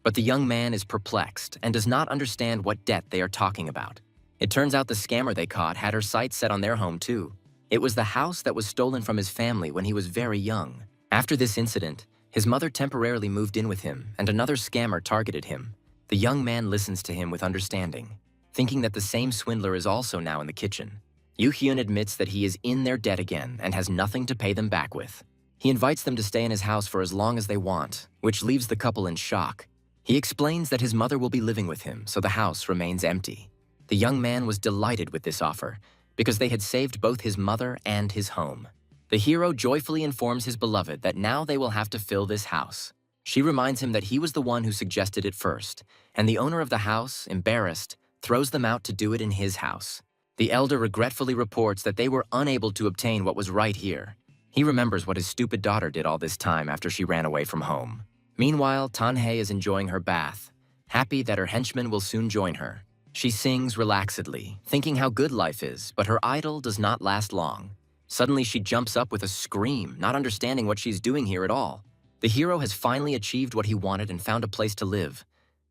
but the young man is perplexed and does not understand what debt they are talking about. It turns out the scammer they caught had her sights set on their home too. It was the house that was stolen from his family when he was very young. After this incident, his mother temporarily moved in with him and another scammer targeted him. The young man listens to him with understanding, thinking that the same swindler is also now in the kitchen. Yoo-hyun admits that he is in their debt again and has nothing to pay them back with. He invites them to stay in his house for as long as they want, which leaves the couple in shock. He explains that his mother will be living with him, so the house remains empty. The young man was delighted with this offer, because they had saved both his mother and his home. The hero joyfully informs his beloved that now they will have to fill this house. She reminds him that he was the one who suggested it first, and the owner of the house, embarrassed, throws them out to do it in his house. The elder regretfully reports that they were unable to obtain what was right here. He remembers what his stupid daughter did all this time after she ran away from home. Meanwhile, Tanhee is enjoying her bath, happy that her henchman will soon join her. She sings relaxedly, thinking how good life is, but her idol does not last long. Suddenly, she jumps up with a scream, not understanding what she's doing here at all. The hero has finally achieved what he wanted and found a place to live.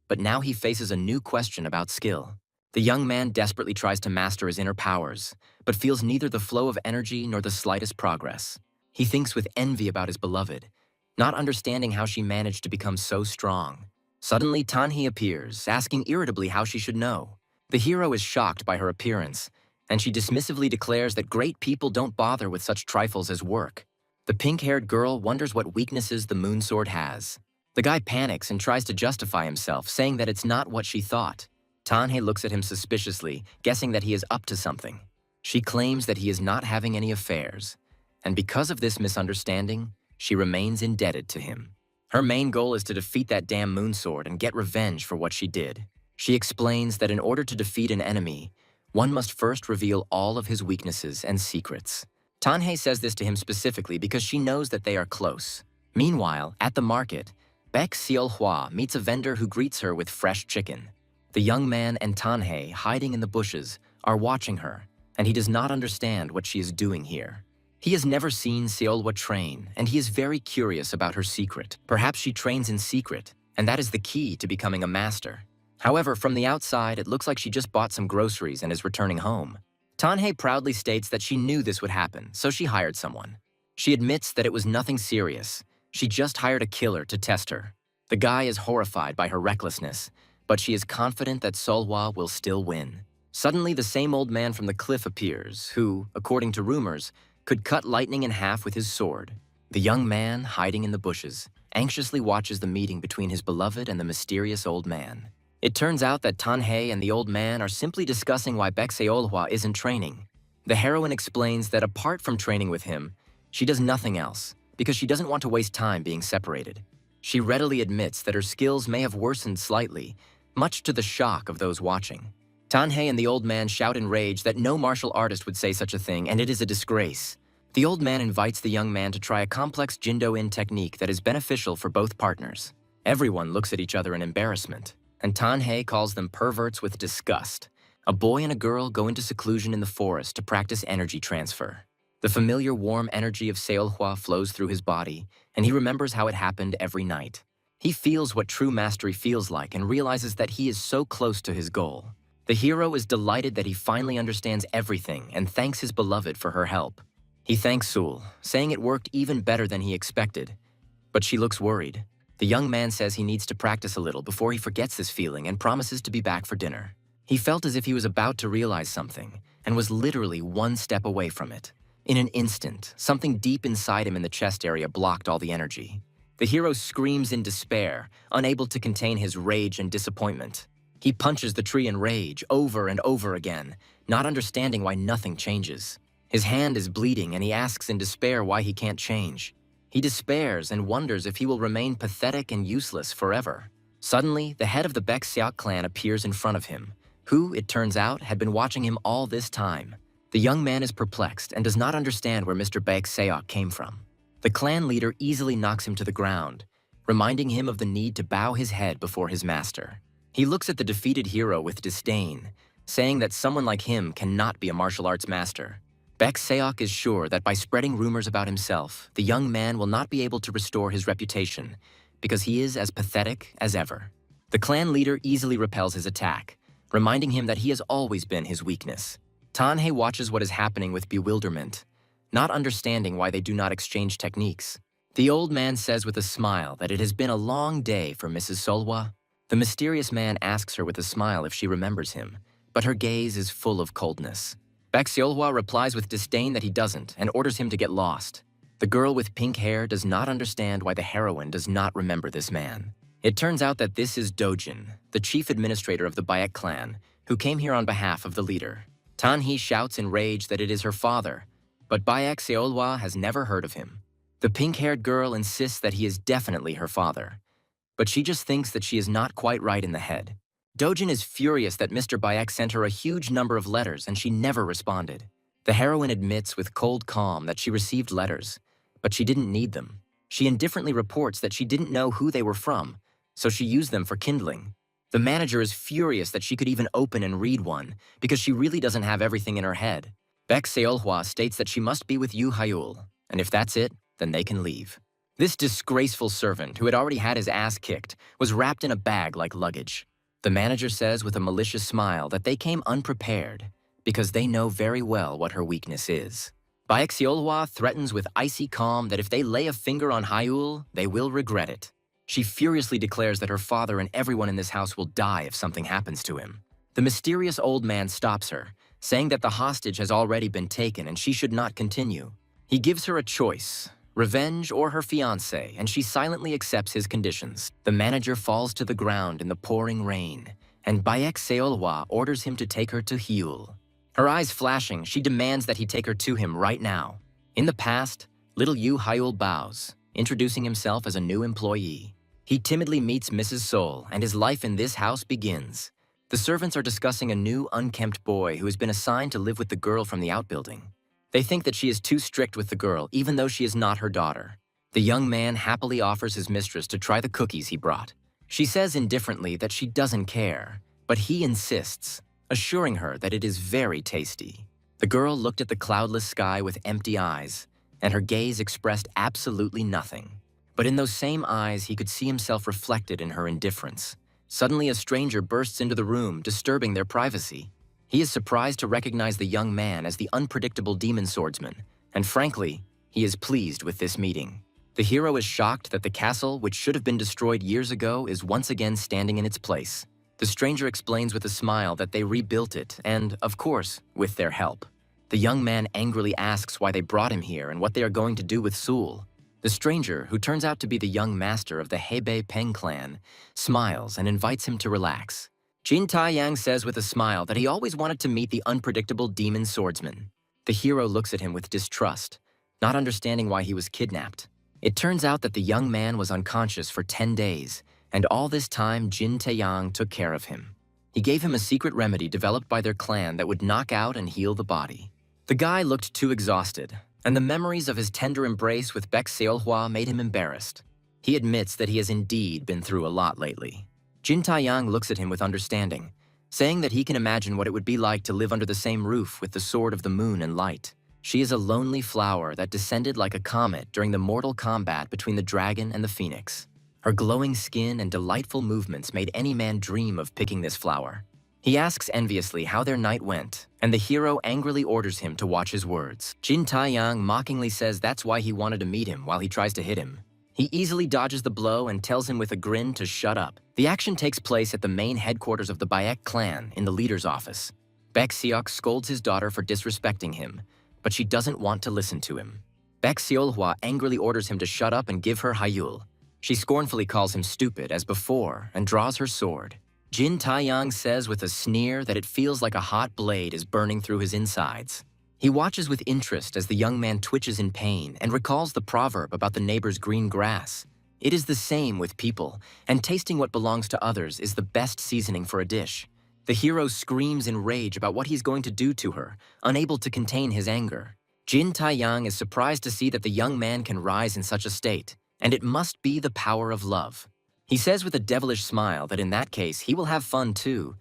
But now he faces a new question about skill. The young man desperately tries to master his inner powers, but feels neither the flow of energy nor the slightest progress. He thinks with envy about his beloved, not understanding how she managed to become so strong. Suddenly, Tanhee appears, asking irritably how she should know. The hero is shocked by her appearance, and she dismissively declares that great people don't bother with such trifles as work. The pink-haired girl wonders what weaknesses the moonsword has. The guy panics and tries to justify himself, saying that it's not what she thought. Tanhee looks at him suspiciously, guessing that he is up to something. She claims that he is not having any affairs, and because of this misunderstanding, she remains indebted to him. Her main goal is to defeat that damn moonsword and get revenge for what she did. She explains that in order to defeat an enemy, one must first reveal all of his weaknesses and secrets. Tanhee says this to him specifically because she knows that they are close. Meanwhile, at the market, Baek Seol-hwa meets a vendor who greets her with fresh chicken. The young man and Tanhee, hiding in the bushes, are watching her, and he does not understand what she is doing here. He has never seen Seol-hwa train, and he is very curious about her secret. Perhaps she trains in secret, and that is the key to becoming a master. However, from the outside, it looks like she just bought some groceries and is returning home. Tanhee proudly states that she knew this would happen, so she hired someone. She admits that it was nothing serious. She just hired a killer to test her. The guy is horrified by her recklessness, but she is confident that Seol-hwa will still win. Suddenly, the same old man from the cliff appears, who, according to rumors, could cut lightning in half with his sword. The young man, hiding in the bushes, anxiously watches the meeting between his beloved and the mysterious old man. It turns out that Tanhee and the old man are simply discussing why Baek Seol-hwa isn't training. The heroine explains that apart from training with him, she does nothing else, because she doesn't want to waste time being separated. She readily admits that her skills may have worsened slightly, much to the shock of those watching. Tanhee and the old man shout in rage that no martial artist would say such a thing, and it is a disgrace. The old man invites the young man to try a complex Jindo-in technique that is beneficial for both partners. Everyone looks at each other in embarrassment, and Tanhee calls them perverts with disgust. A boy and a girl go into seclusion in the forest to practice energy transfer. The familiar warm energy of Seol-hwa flows through his body, and he remembers how it happened every night. He feels what true mastery feels like and realizes that he is so close to his goal. The hero is delighted that he finally understands everything and thanks his beloved for her help. He thanks Sul, saying it worked even better than he expected. But she looks worried. The young man says he needs to practice a little before he forgets this feeling and promises to be back for dinner. He felt as if he was about to realize something and was literally one step away from it. In an instant, something deep inside him in the chest area blocked all the energy. The hero screams in despair, unable to contain his rage and disappointment. He punches the tree in rage over and over again, not understanding why nothing changes. His hand is bleeding and he asks in despair why he can't change. He despairs and wonders if he will remain pathetic and useless forever. Suddenly, the head of the Baek Seok clan appears in front of him, who, it turns out, had been watching him all this time. The young man is perplexed and does not understand where Mr. Baek Seok came from. The clan leader easily knocks him to the ground, reminding him of the need to bow his head before his master. He looks at the defeated hero with disdain, saying that someone like him cannot be a martial arts master. Baek Seok is sure that by spreading rumors about himself, the young man will not be able to restore his reputation, because he is as pathetic as ever. The clan leader easily repels his attack, reminding him that he has always been his weakness. Tanhei watches what is happening with bewilderment, not understanding why they do not exchange techniques. The old man says with a smile that it has been a long day for Mrs. Solwa. The mysterious man asks her with a smile if she remembers him, but her gaze is full of coldness. Baek Seolhwa replies with disdain that he doesn't and orders him to get lost. The girl with pink hair does not understand why the heroine does not remember this man. It turns out that this is Dojin, the chief administrator of the Baek clan, who came here on behalf of the leader. Tanhee shouts in rage that it is her father, but Baek Seolhwa has never heard of him. The pink-haired girl insists that he is definitely her father, but she just thinks that she is not quite right in the head. Dojin is furious that Mr. Baek sent her a huge number of letters and she never responded. The heroine admits with cold calm that she received letters, but she didn't need them. She indifferently reports that she didn't know who they were from, so she used them for kindling. The manager is furious that she could even open and read one, because she really doesn't have everything in her head. Baek Seolhwa states that she must be with Yu Hyul, and if that's it, then they can leave. This disgraceful servant, who had already had his ass kicked, was wrapped in a bag like luggage. The manager says with a malicious smile that they came unprepared, because they know very well what her weakness is. Baek Seolhwa threatens with icy calm that if they lay a finger on Hyul, they will regret it. She furiously declares that her father and everyone in this house will die if something happens to him. The mysterious old man stops her, saying that the hostage has already been taken and she should not continue. He gives her a choice, revenge or her fiancé, and she silently accepts his conditions. The manager falls to the ground in the pouring rain, and Baek Seolhwa orders him to take her to Hyul. Her eyes flashing, she demands that he take her to him right now. In the past, little Yu Hyul bows, introducing himself as a new employee. He timidly meets Mrs. Sol, and his life in this house begins. The servants are discussing a new, unkempt boy who has been assigned to live with the girl from the outbuilding. They think that she is too strict with the girl, even though she is not her daughter. The young man happily offers his mistress to try the cookies he brought. She says indifferently that she doesn't care, but he insists, assuring her that it is very tasty. The girl looked at the cloudless sky with empty eyes, and her gaze expressed absolutely nothing. But in those same eyes, he could see himself reflected in her indifference. Suddenly, a stranger bursts into the room, disturbing their privacy. He is surprised to recognize the young man as the unpredictable demon swordsman, and frankly, he is pleased with this meeting. The hero is shocked that the castle, which should have been destroyed years ago, is once again standing in its place. The stranger explains with a smile that they rebuilt it, and, of course, with their help. The young man angrily asks why they brought him here and what they are going to do with Sul. The stranger, who turns out to be the young master of the Hebei Peng clan, smiles and invites him to relax. Jin Taiyang says with a smile that he always wanted to meet the unpredictable demon swordsman. The hero looks at him with distrust, not understanding why he was kidnapped. It turns out that the young man was unconscious for 10 days, and all this time Jin Taiyang took care of him. He gave him a secret remedy developed by their clan that would knock out and heal the body. The guy looked too exhausted, and the memories of his tender embrace with Baek Seolhwa made him embarrassed. He admits that he has indeed been through a lot lately. Jin Taiyang looks at him with understanding, saying that he can imagine what it would be like to live under the same roof with the sword of the moon and light. She is a lonely flower that descended like a comet during the mortal combat between the dragon and the phoenix. Her glowing skin and delightful movements made any man dream of picking this flower. He asks enviously how their night went, and the hero angrily orders him to watch his words. Jin Taiyang mockingly says that's why he wanted to meet him while he tries to hit him. He easily dodges the blow and tells him with a grin to shut up. The action takes place at the main headquarters of the Baek clan in the leader's office. Baek Seok scolds his daughter for disrespecting him, but she doesn't want to listen to him. Baek Seolhwa angrily orders him to shut up and give her Hyul. She scornfully calls him stupid as before and draws her sword. Jin Taiyang says with a sneer that it feels like a hot blade is burning through his insides. He watches with interest as the young man twitches in pain and recalls the proverb about the neighbor's green grass. It is the same with people, and tasting what belongs to others is the best seasoning for a dish. The hero screams in rage about what he's going to do to her, unable to contain his anger. Jin Taiyang is surprised to see that the young man can rise in such a state, and it must be the power of love. He says with a devilish smile that in that case he will have fun too,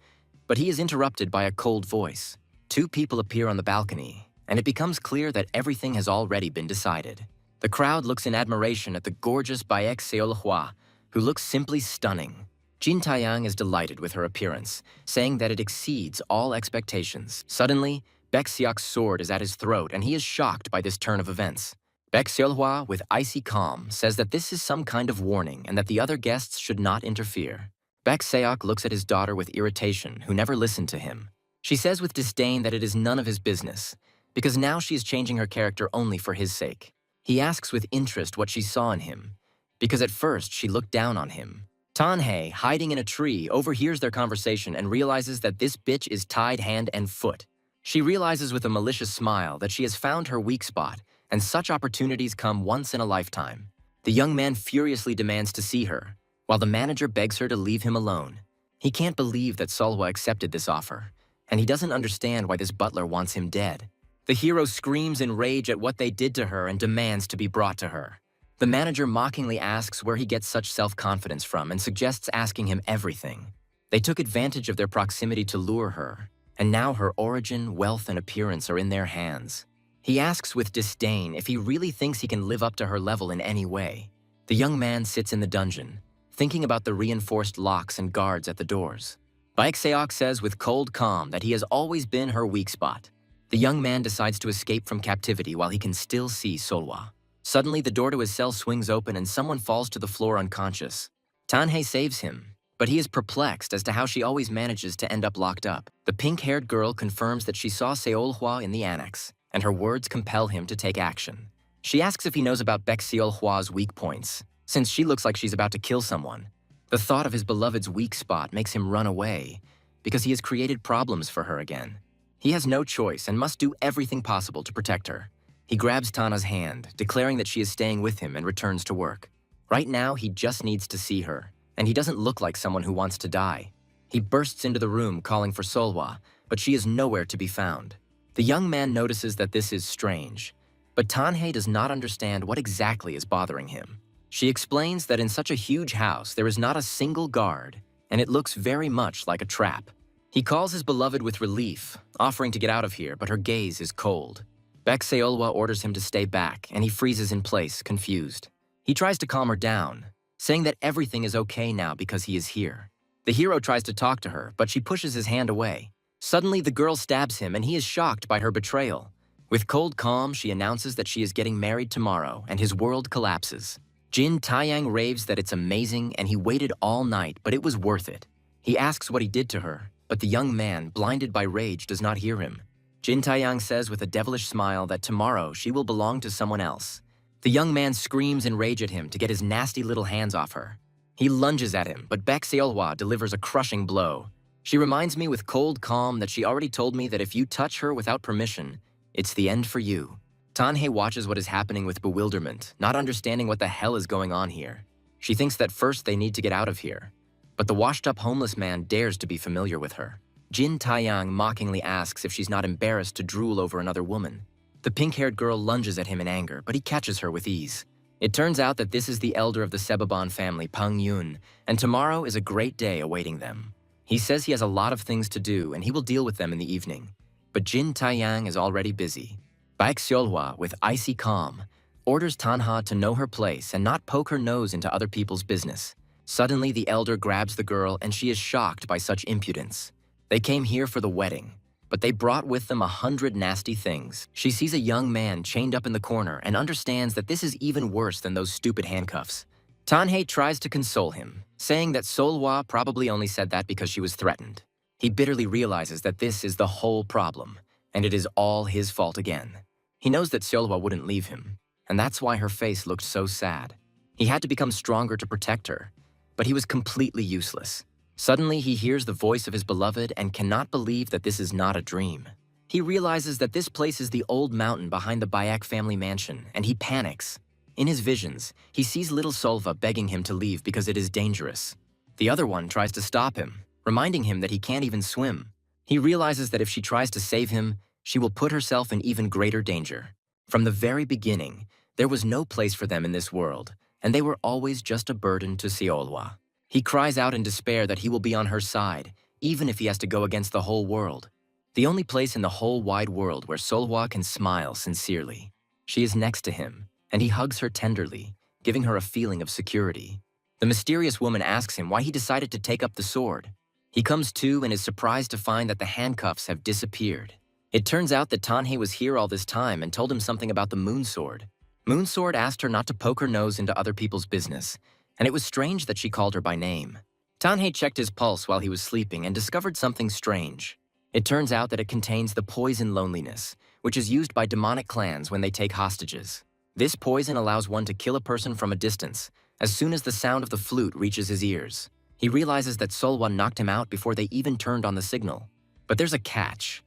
but he is interrupted by a cold voice. Two people appear on the balcony, and it becomes clear that everything has already been decided. The crowd looks in admiration at the gorgeous Baek Seolhwa, who looks simply stunning. Jin Taeyang is delighted with her appearance, saying that it exceeds all expectations. Suddenly, Baek Seok's sword is at his throat and he is shocked by this turn of events. Baek Seolhwa, with icy calm, says that this is some kind of warning and that the other guests should not interfere. Baek Seok looks at his daughter with irritation, who never listened to him. She says with disdain that it is none of his business, because now she is changing her character only for his sake. He asks with interest what she saw in him, because at first she looked down on him. Tanhae, hiding in a tree, overhears their conversation and realizes that this bitch is tied hand and foot. She realizes with a malicious smile that she has found her weak spot, and such opportunities come once in a lifetime. The young man furiously demands to see her, while the manager begs her to leave him alone. He can't believe that Seolhwa accepted this offer, and he doesn't understand why this butler wants him dead. The hero screams in rage at what they did to her and demands to be brought to her. The manager mockingly asks where he gets such self-confidence from and suggests asking him everything. They took advantage of their proximity to lure her, and now her origin, wealth, and appearance are in their hands. He asks with disdain if he really thinks he can live up to her level in any way. The young man sits in the dungeon, thinking about the reinforced locks and guards at the doors. Baek Seok says with cold calm that he has always been her weak spot. The young man decides to escape from captivity while he can still see Seolhwa. Suddenly, the door to his cell swings open and someone falls to the floor unconscious. Tanhae saves him, but he is perplexed as to how she always manages to end up locked up. The pink-haired girl confirms that she saw Seolhwa in the annex, and her words compel him to take action. She asks if he knows about Baek Seolhwa's weak points, since she looks like she's about to kill someone. The thought of his beloved's weak spot makes him run away, because he has created problems for her again. He has no choice and must do everything possible to protect her. He grabs Tana's hand, declaring that she is staying with him, and returns to work. Right now, he just needs to see her, and he doesn't look like someone who wants to die. He bursts into the room calling for Seolhwa, but she is nowhere to be found. The young man notices that this is strange, but Tanhae does not understand what exactly is bothering him. She explains that in such a huge house, there is not a single guard, and it looks very much like a trap. He calls his beloved with relief, offering to get out of here, but her gaze is cold. Baek Seolhwa orders him to stay back, and he freezes in place, confused. He tries to calm her down, saying that everything is okay now because he is here. The hero tries to talk to her, but she pushes his hand away. Suddenly, the girl stabs him, and he is shocked by her betrayal. With cold calm, she announces that she is getting married tomorrow, and his world collapses. Jin Taeyang raves that it's amazing, and he waited all night, but it was worth it. He asks what he did to her, but the young man, blinded by rage, does not hear him. Jin Taeyang says with a devilish smile that tomorrow she will belong to someone else. The young man screams in rage at him to get his nasty little hands off her. He lunges at him, but Baek Seolhwa delivers a crushing blow. She reminds me with cold calm that she already told me that if you touch her without permission, it's the end for you. Tanhae watches what is happening with bewilderment, not understanding what the hell is going on here. She thinks that first they need to get out of here, but the washed-up homeless man dares to be familiar with her. Jin Taeyang mockingly asks if she's not embarrassed to drool over another woman. The pink-haired girl lunges at him in anger, but he catches her with ease. It turns out that this is the elder of the Sebabon family, Pang Yun, and tomorrow is a great day awaiting them. He says he has a lot of things to do, and he will deal with them in the evening. But Jin Taeyang is already busy. Baek Seolhwa, with icy calm, orders Tanha to know her place and not poke her nose into other people's business. Suddenly, the elder grabs the girl, and she is shocked by such impudence. They came here for the wedding, but they brought with them 100 nasty things. She sees a young man chained up in the corner and understands that this is even worse than those stupid handcuffs. Tanhae tries to console him, saying that Seolhwa probably only said that because she was threatened. He bitterly realizes that this is the whole problem, and it is all his fault again. He knows that Seolhwa wouldn't leave him, and that's why her face looked so sad. He had to become stronger to protect her, but he was completely useless. Suddenly, he hears the voice of his beloved and cannot believe that this is not a dream. He realizes that this place is the old mountain behind the Baek family mansion, and he panics. In his visions, he sees little Seolhwa begging him to leave because it is dangerous. The other one tries to stop him, reminding him that he can't even swim. He realizes that if she tries to save him, she will put herself in even greater danger. From the very beginning, there was no place for them in this world, and they were always just a burden to Seolhwa. He cries out in despair that he will be on her side, even if he has to go against the whole world. The only place in the whole wide world where Seolhwa can smile sincerely. She is next to him, and he hugs her tenderly, giving her a feeling of security. The mysterious woman asks him why he decided to take up the sword. He comes to and is surprised to find that the handcuffs have disappeared. It turns out that Tanhei was here all this time and told him something about the Moon Sword. Moon Sword asked her not to poke her nose into other people's business, and it was strange that she called her by name. Tanhei checked his pulse while he was sleeping and discovered something strange. It turns out that it contains the poison loneliness, which is used by demonic clans when they take hostages. This poison allows one to kill a person from a distance, as soon as the sound of the flute reaches his ears. He realizes that Solwa knocked him out before they even turned on the signal. But there's a catch.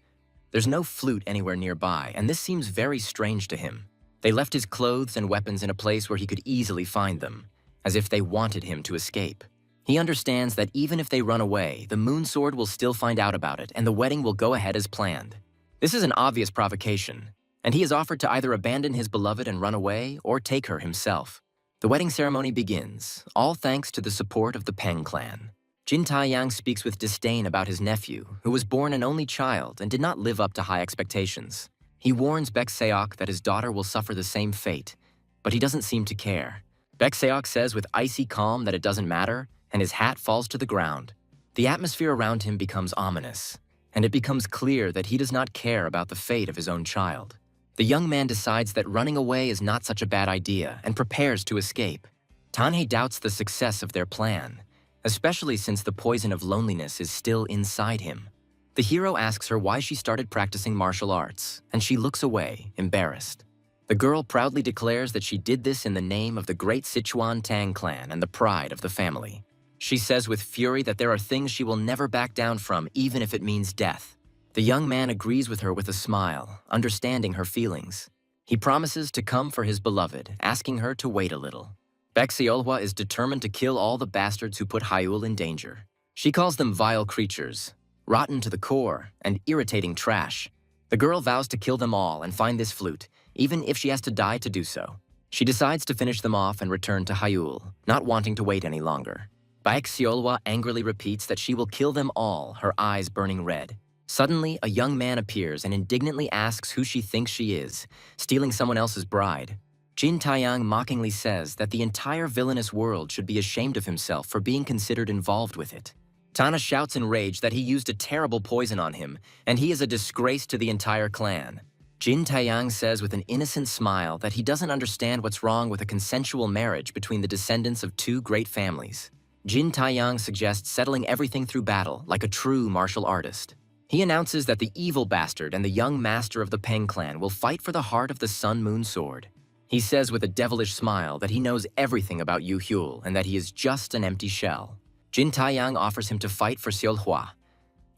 There's no flute anywhere nearby, and this seems very strange to him. They left his clothes and weapons in a place where he could easily find them, as if they wanted him to escape. He understands that even if they run away, the Moon Sword will still find out about it, and the wedding will go ahead as planned. This is an obvious provocation, and he is offered to either abandon his beloved and run away, or take her himself. The wedding ceremony begins, all thanks to the support of the Peng clan. Jin Taiyang speaks with disdain about his nephew, who was born an only child and did not live up to high expectations. He warns Baek Seok that his daughter will suffer the same fate, but he doesn't seem to care. Baek Seok says with icy calm that it doesn't matter, and his hat falls to the ground. The atmosphere around him becomes ominous, and it becomes clear that he does not care about the fate of his own child. The young man decides that running away is not such a bad idea and prepares to escape. Tanhei doubts the success of their plan, especially since the poison of loneliness is still inside him. The hero asks her why she started practicing martial arts, and she looks away, embarrassed. The girl proudly declares that she did this in the name of the great Sichuan Tang clan and the pride of the family. She says with fury that there are things she will never back down from, even if it means death. The young man agrees with her with a smile, understanding her feelings. He promises to come for his beloved, asking her to wait a little. Baek Seolhwa is determined to kill all the bastards who put Hyul in danger. She calls them vile creatures, rotten to the core, and irritating trash. The girl vows to kill them all and find this flute, even if she has to die to do so. She decides to finish them off and return to Hyul, not wanting to wait any longer. Baek Seolhwa angrily repeats that she will kill them all, her eyes burning red. Suddenly, a young man appears and indignantly asks who she thinks she is, stealing someone else's bride. Jin Taiyang mockingly says that the entire villainous world should be ashamed of himself for being considered involved with it. Tana shouts in rage that he used a terrible poison on him, and he is a disgrace to the entire clan. Jin Taiyang says with an innocent smile that he doesn't understand what's wrong with a consensual marriage between the descendants of two great families. Jin Taiyang suggests settling everything through battle, like a true martial artist. He announces that the evil bastard and the young master of the Peng clan will fight for the heart of the Sun Moon Sword. He says with a devilish smile that he knows everything about Yu Hyul and that he is just an empty shell. Jin Taiyang offers him to fight for Seolhwa,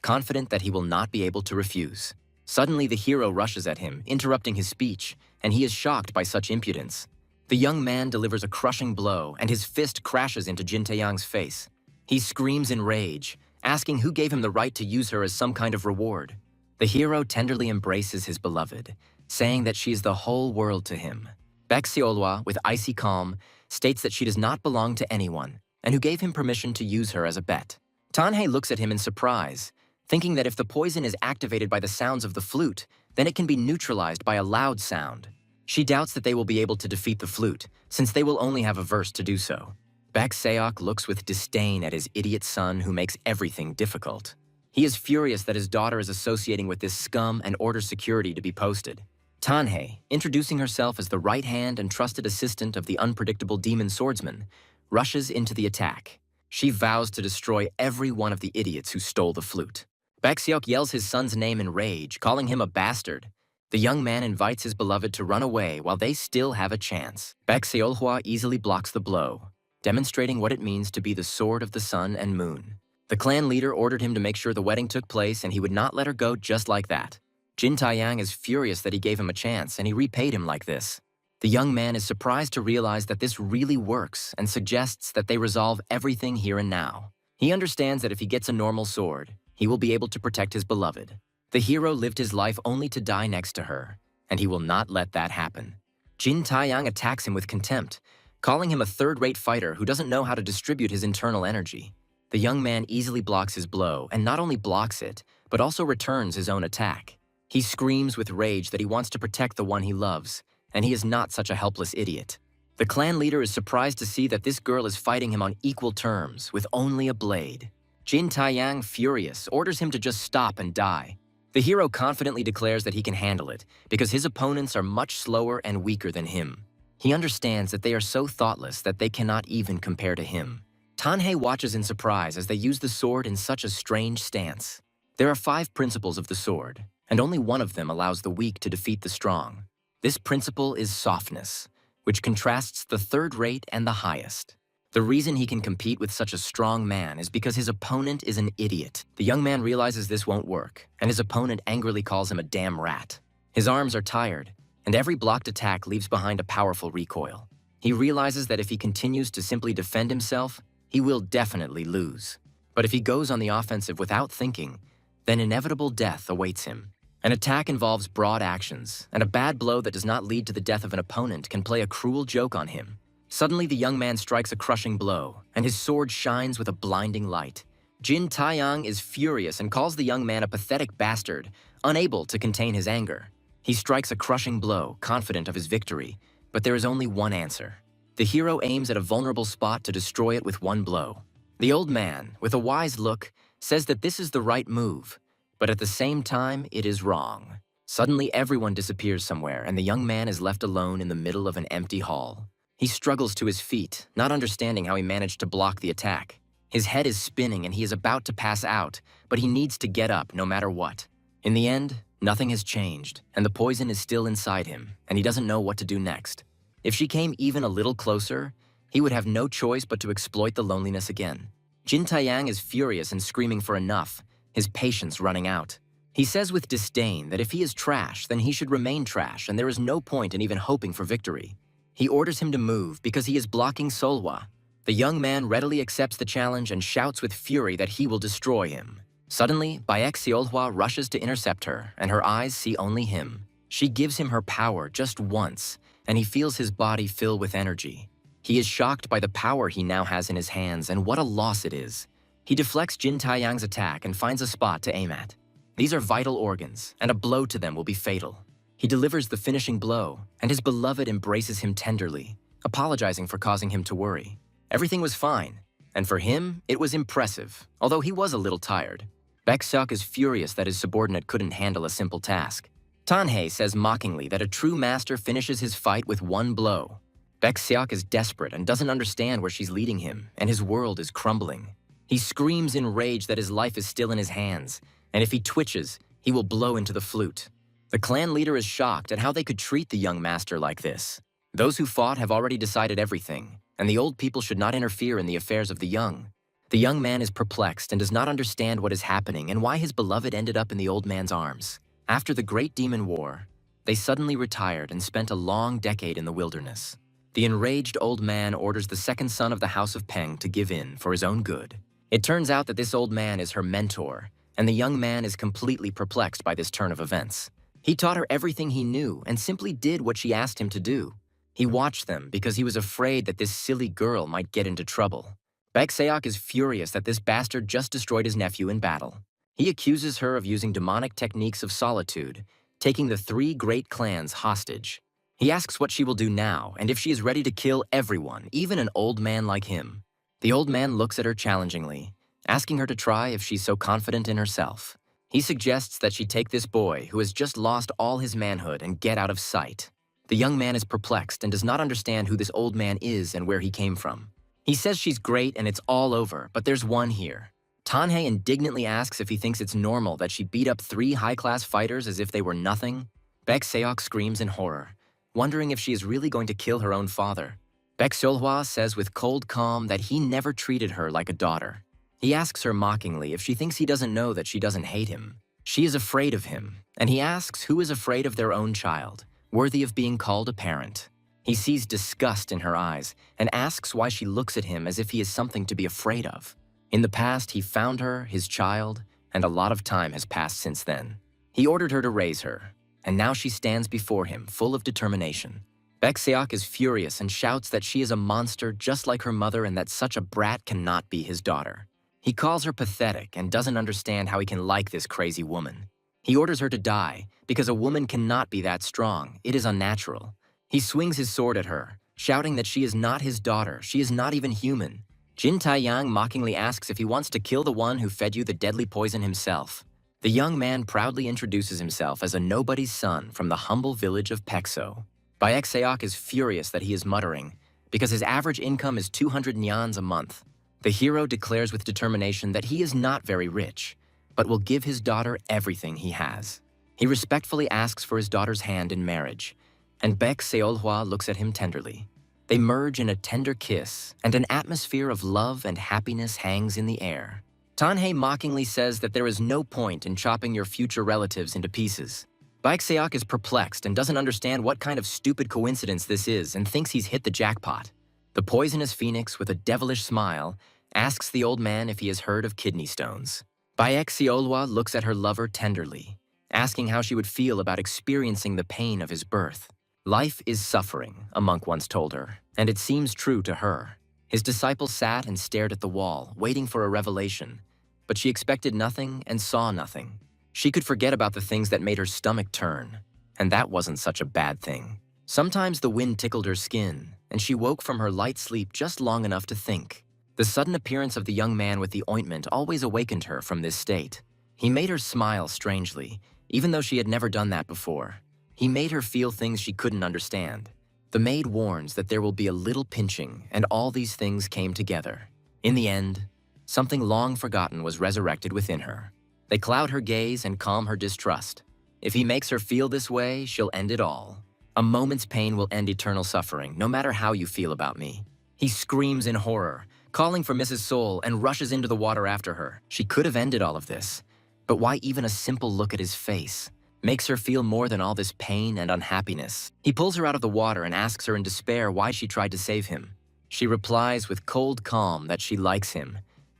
confident that he will not be able to refuse. Suddenly, the hero rushes at him, interrupting his speech, and he is shocked by such impudence. The young man delivers a crushing blow, and his fist crashes into Jin Taiyang's face. He screams in rage, asking who gave him the right to use her as some kind of reward. The hero tenderly embraces his beloved, saying that she is the whole world to him. Baek Seolhwa, with icy calm, states that she does not belong to anyone, and who gave him permission to use her as a bet. Tanhei looks at him in surprise, thinking that if the poison is activated by the sounds of the flute, then it can be neutralized by a loud sound. She doubts that they will be able to defeat the flute, since they will only have a verse to do so. Baek Seok looks with disdain at his idiot son who makes everything difficult. He is furious that his daughter is associating with this scum and orders security to be posted. Tanhei, introducing herself as the right hand and trusted assistant of the unpredictable demon swordsman, rushes into the attack. She vows to destroy every one of the idiots who stole the flute. Baek Seok yells his son's name in rage, calling him a bastard. The young man invites his beloved to run away while they still have a chance. Baek Seolhwa easily blocks the blow, demonstrating what it means to be the sword of the sun and moon. The clan leader ordered him to make sure the wedding took place, and he would not let her go just like that. Jin Taiyang is furious that he gave him a chance, and he repaid him like this. The young man is surprised to realize that this really works and suggests that they resolve everything here and now. He understands that if he gets a normal sword, he will be able to protect his beloved. The hero lived his life only to die next to her, and he will not let that happen. Jin Taiyang attacks him with contempt, calling him a third-rate fighter who doesn't know how to distribute his internal energy. The young man easily blocks his blow, and not only blocks it, but also returns his own attack. He screams with rage that he wants to protect the one he loves, and he is not such a helpless idiot. The clan leader is surprised to see that this girl is fighting him on equal terms, with only a blade. Jin Taiyang, furious, orders him to just stop and die. The hero confidently declares that he can handle it, because his opponents are much slower and weaker than him. He understands that they are so thoughtless that they cannot even compare to him. Tanhei watches in surprise as they use the sword in such a strange stance. There are 5 principles of the sword, and only one of them allows the weak to defeat the strong. This principle is softness, which contrasts the third-rate and the highest. The reason he can compete with such a strong man is because his opponent is an idiot. The young man realizes this won't work, and his opponent angrily calls him a damn rat. His arms are tired, and every blocked attack leaves behind a powerful recoil. He realizes that if he continues to simply defend himself, he will definitely lose. But if he goes on the offensive without thinking, then inevitable death awaits him. An attack involves broad actions, and a bad blow that does not lead to the death of an opponent can play a cruel joke on him. Suddenly, the young man strikes a crushing blow, and his sword shines with a blinding light. Jin Taiyang is furious and calls the young man a pathetic bastard, unable to contain his anger. He strikes a crushing blow, confident of his victory, but there is only one answer. The hero aims at a vulnerable spot to destroy it with one blow. The old man, with a wise look, says that this is the right move, but at the same time, it is wrong. Suddenly, everyone disappears somewhere, and the young man is left alone in the middle of an empty hall. He struggles to his feet, not understanding how he managed to block the attack. His head is spinning and he is about to pass out, but he needs to get up no matter what. In the end, nothing has changed, and the poison is still inside him, and he doesn't know what to do next. If she came even a little closer, he would have no choice but to exploit the loneliness again. Jin Taiyang is furious and screaming for enough, his patience running out. He says with disdain that if he is trash, then he should remain trash, and there is no point in even hoping for victory. He orders him to move because he is blocking Solhwa. The young man readily accepts the challenge and shouts with fury that he will destroy him. Suddenly, Baek Seolhwa rushes to intercept her, and her eyes see only him. She gives him her power just once, and he feels his body fill with energy. He is shocked by the power he now has in his hands, and what a loss it is. He deflects Jin Taiyang's attack and finds a spot to aim at. These are vital organs, and a blow to them will be fatal. He delivers the finishing blow, and his beloved embraces him tenderly, apologizing for causing him to worry. Everything was fine, and for him, it was impressive, although he was a little tired. Baek-seok is furious that his subordinate couldn't handle a simple task. Tanhei says mockingly that a true master finishes his fight with one blow. Baek-seok is desperate and doesn't understand where she's leading him, and his world is crumbling. He screams in rage that his life is still in his hands, and if he twitches, he will blow into the flute. The clan leader is shocked at how they could treat the young master like this. Those who fought have already decided everything, and the old people should not interfere in the affairs of the young. The young man is perplexed and does not understand what is happening and why his beloved ended up in the old man's arms. After the Great Demon War, they suddenly retired and spent a long decade in the wilderness. The enraged old man orders the second son of the House of Peng to give in for his own good. It turns out that this old man is her mentor, and the young man is completely perplexed by this turn of events. He taught her everything he knew and simply did what she asked him to do. He watched them because he was afraid that this silly girl might get into trouble. Baek-seok is furious that this bastard just destroyed his nephew in battle. He accuses her of using demonic techniques of solitude, taking the 3 great clans hostage. He asks what she will do now and if she is ready to kill everyone, even an old man like him. The old man looks at her challengingly, asking her to try if she's so confident in herself. He suggests that she take this boy who has just lost all his manhood and get out of sight. The young man is perplexed and does not understand who this old man is and where he came from. He says she's great and it's all over, but there's one here. Tanhei indignantly asks if he thinks it's normal that she beat up 3 high-class fighters as if they were nothing. Baek-seok screams in horror, wondering if she is really going to kill her own father. Baek Seolhwa says with cold calm that he never treated her like a daughter. He asks her mockingly if she thinks he doesn't know that she doesn't hate him. She is afraid of him, and he asks who is afraid of their own child, worthy of being called a parent. He sees disgust in her eyes and asks why she looks at him as if he is something to be afraid of. In the past, he found her, his child, and a lot of time has passed since then. He ordered her to raise her, and now she stands before him, full of determination. Baek-seok is furious and shouts that she is a monster just like her mother and that such a brat cannot be his daughter. He calls her pathetic and doesn't understand how he can like this crazy woman. He orders her to die because a woman cannot be that strong. It is unnatural. He swings his sword at her, shouting that she is not his daughter, she is not even human. Jin Taiyang mockingly asks if he wants to kill the one who fed you the deadly poison himself. The young man proudly introduces himself as a nobody's son from the humble village of Pekso. Baekseok is furious that he is muttering, because his average income is 200 nyans a month. The hero declares with determination that he is not very rich, but will give his daughter everything he has. He respectfully asks for his daughter's hand in marriage, and Baek Seolhwa looks at him tenderly. They merge in a tender kiss, and an atmosphere of love and happiness hangs in the air. Tanhei mockingly says that there is no point in chopping your future relatives into pieces. Baekseok is perplexed and doesn't understand what kind of stupid coincidence this is and thinks he's hit the jackpot. The poisonous phoenix, with a devilish smile, asks the old man if he has heard of kidney stones. Baek Seolhwa looks at her lover tenderly, asking how she would feel about experiencing the pain of his birth. Life is suffering, a monk once told her, and it seems true to her. His disciple sat and stared at the wall, waiting for a revelation, but she expected nothing and saw nothing. She could forget about the things that made her stomach turn, and that wasn't such a bad thing. Sometimes the wind tickled her skin, and she woke from her light sleep just long enough to think. The sudden appearance of the young man with the ointment always awakened her from this state. He made her smile strangely, even though she had never done that before. He made her feel things she couldn't understand. The maid warns that there will be a little pinching, and all these things came together. In the end, something long forgotten was resurrected within her. They cloud her gaze and calm her distrust. If he makes her feel this way, she'll end it all. A moment's pain will end eternal suffering, no matter how you feel about me. He screams in horror, calling for Mrs. Soul, and rushes into the water after her. She could have ended all of this, but why even a simple look at his face makes her feel more than all this pain and unhappiness. He pulls her out of the water and asks her in despair why she tried to save him. She replies with cold calm that she likes him,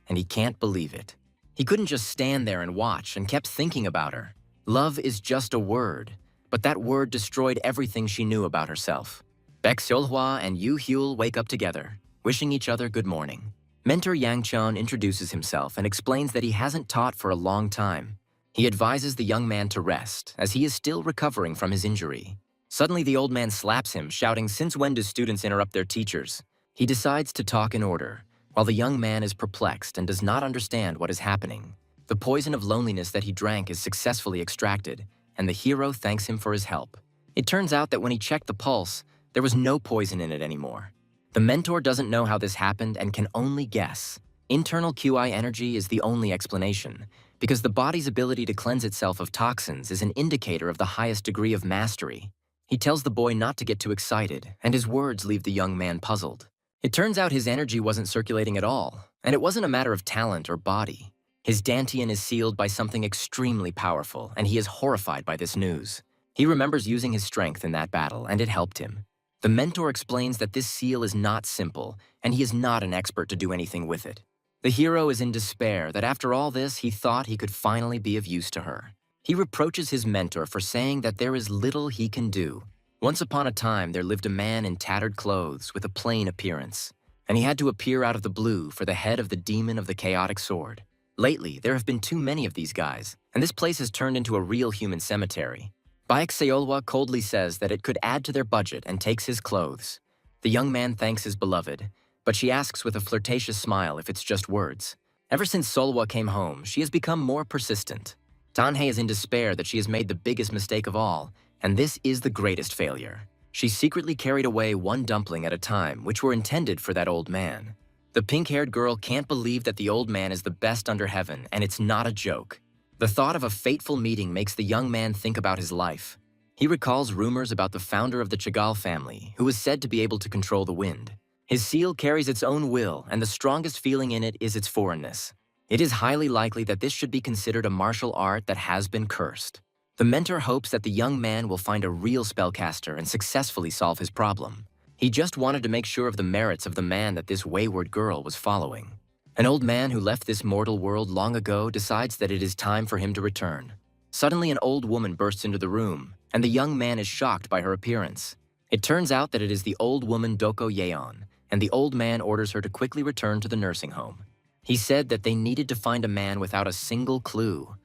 and he can't believe it. He couldn't just stand there and watch, and kept thinking about her. Love is just a word, but that word destroyed everything she knew about herself. Baek Seolhwa and Yu Hyul wake up together, wishing each other good morning. Mentor Yang Chun introduces himself and explains that he hasn't taught for a long time. He advises the young man to rest, as he is still recovering from his injury. Suddenly, the old man slaps him, shouting, "Since when do students interrupt their teachers?" He decides to talk in order, while the young man is perplexed and does not understand what is happening. The poison of loneliness that he drank is successfully extracted, and the hero thanks him for his help. It turns out that when he checked the pulse, there was no poison in it anymore. The mentor doesn't know how this happened and can only guess. Internal QI energy is the only explanation, because the body's ability to cleanse itself of toxins is an indicator of the highest degree of mastery. He tells the boy not to get too excited, and his words leave the young man puzzled. It turns out his energy wasn't circulating at all, and it wasn't a matter of talent or body. His dantian is sealed by something extremely powerful, and he is horrified by this news. He remembers using his strength in that battle, and it helped him. The mentor explains that this seal is not simple, and he is not an expert to do anything with it. The hero is in despair that after all this, he thought he could finally be of use to her. He reproaches his mentor for saying that there is little he can do. Once upon a time, there lived a man in tattered clothes with a plain appearance, and he had to appear out of the blue for the head of the demon of the chaotic sword. Lately, there have been too many of these guys, and this place has turned into a real human cemetery. Baek Seolhwa coldly says that it could add to their budget and takes his clothes. The young man thanks his beloved, but she asks with a flirtatious smile if it's just words. Ever since Solwa came home, she has become more persistent. Tanhei is in despair that she has made the biggest mistake of all, and this is the greatest failure. She secretly carried away one dumpling at a time, which were intended for that old man. The pink-haired girl can't believe that the old man is the best under heaven, and it's not a joke. The thought of a fateful meeting makes the young man think about his life. He recalls rumors about the founder of the Chagall family, who is said to be able to control the wind. His seal carries its own will, and the strongest feeling in it is its foreignness. It is highly likely that this should be considered a martial art that has been cursed. The mentor hopes that the young man will find a real spellcaster and successfully solve his problem. He just wanted to make sure of the merits of the man that this wayward girl was following. An old man who left this mortal world long ago decides that it is time for him to return. Suddenly, an old woman bursts into the room, and the young man is shocked by her appearance. It turns out that it is the old woman Doko Yeon, and the old man orders her to quickly return to the nursing home. He said that they needed to find a man without a single clue,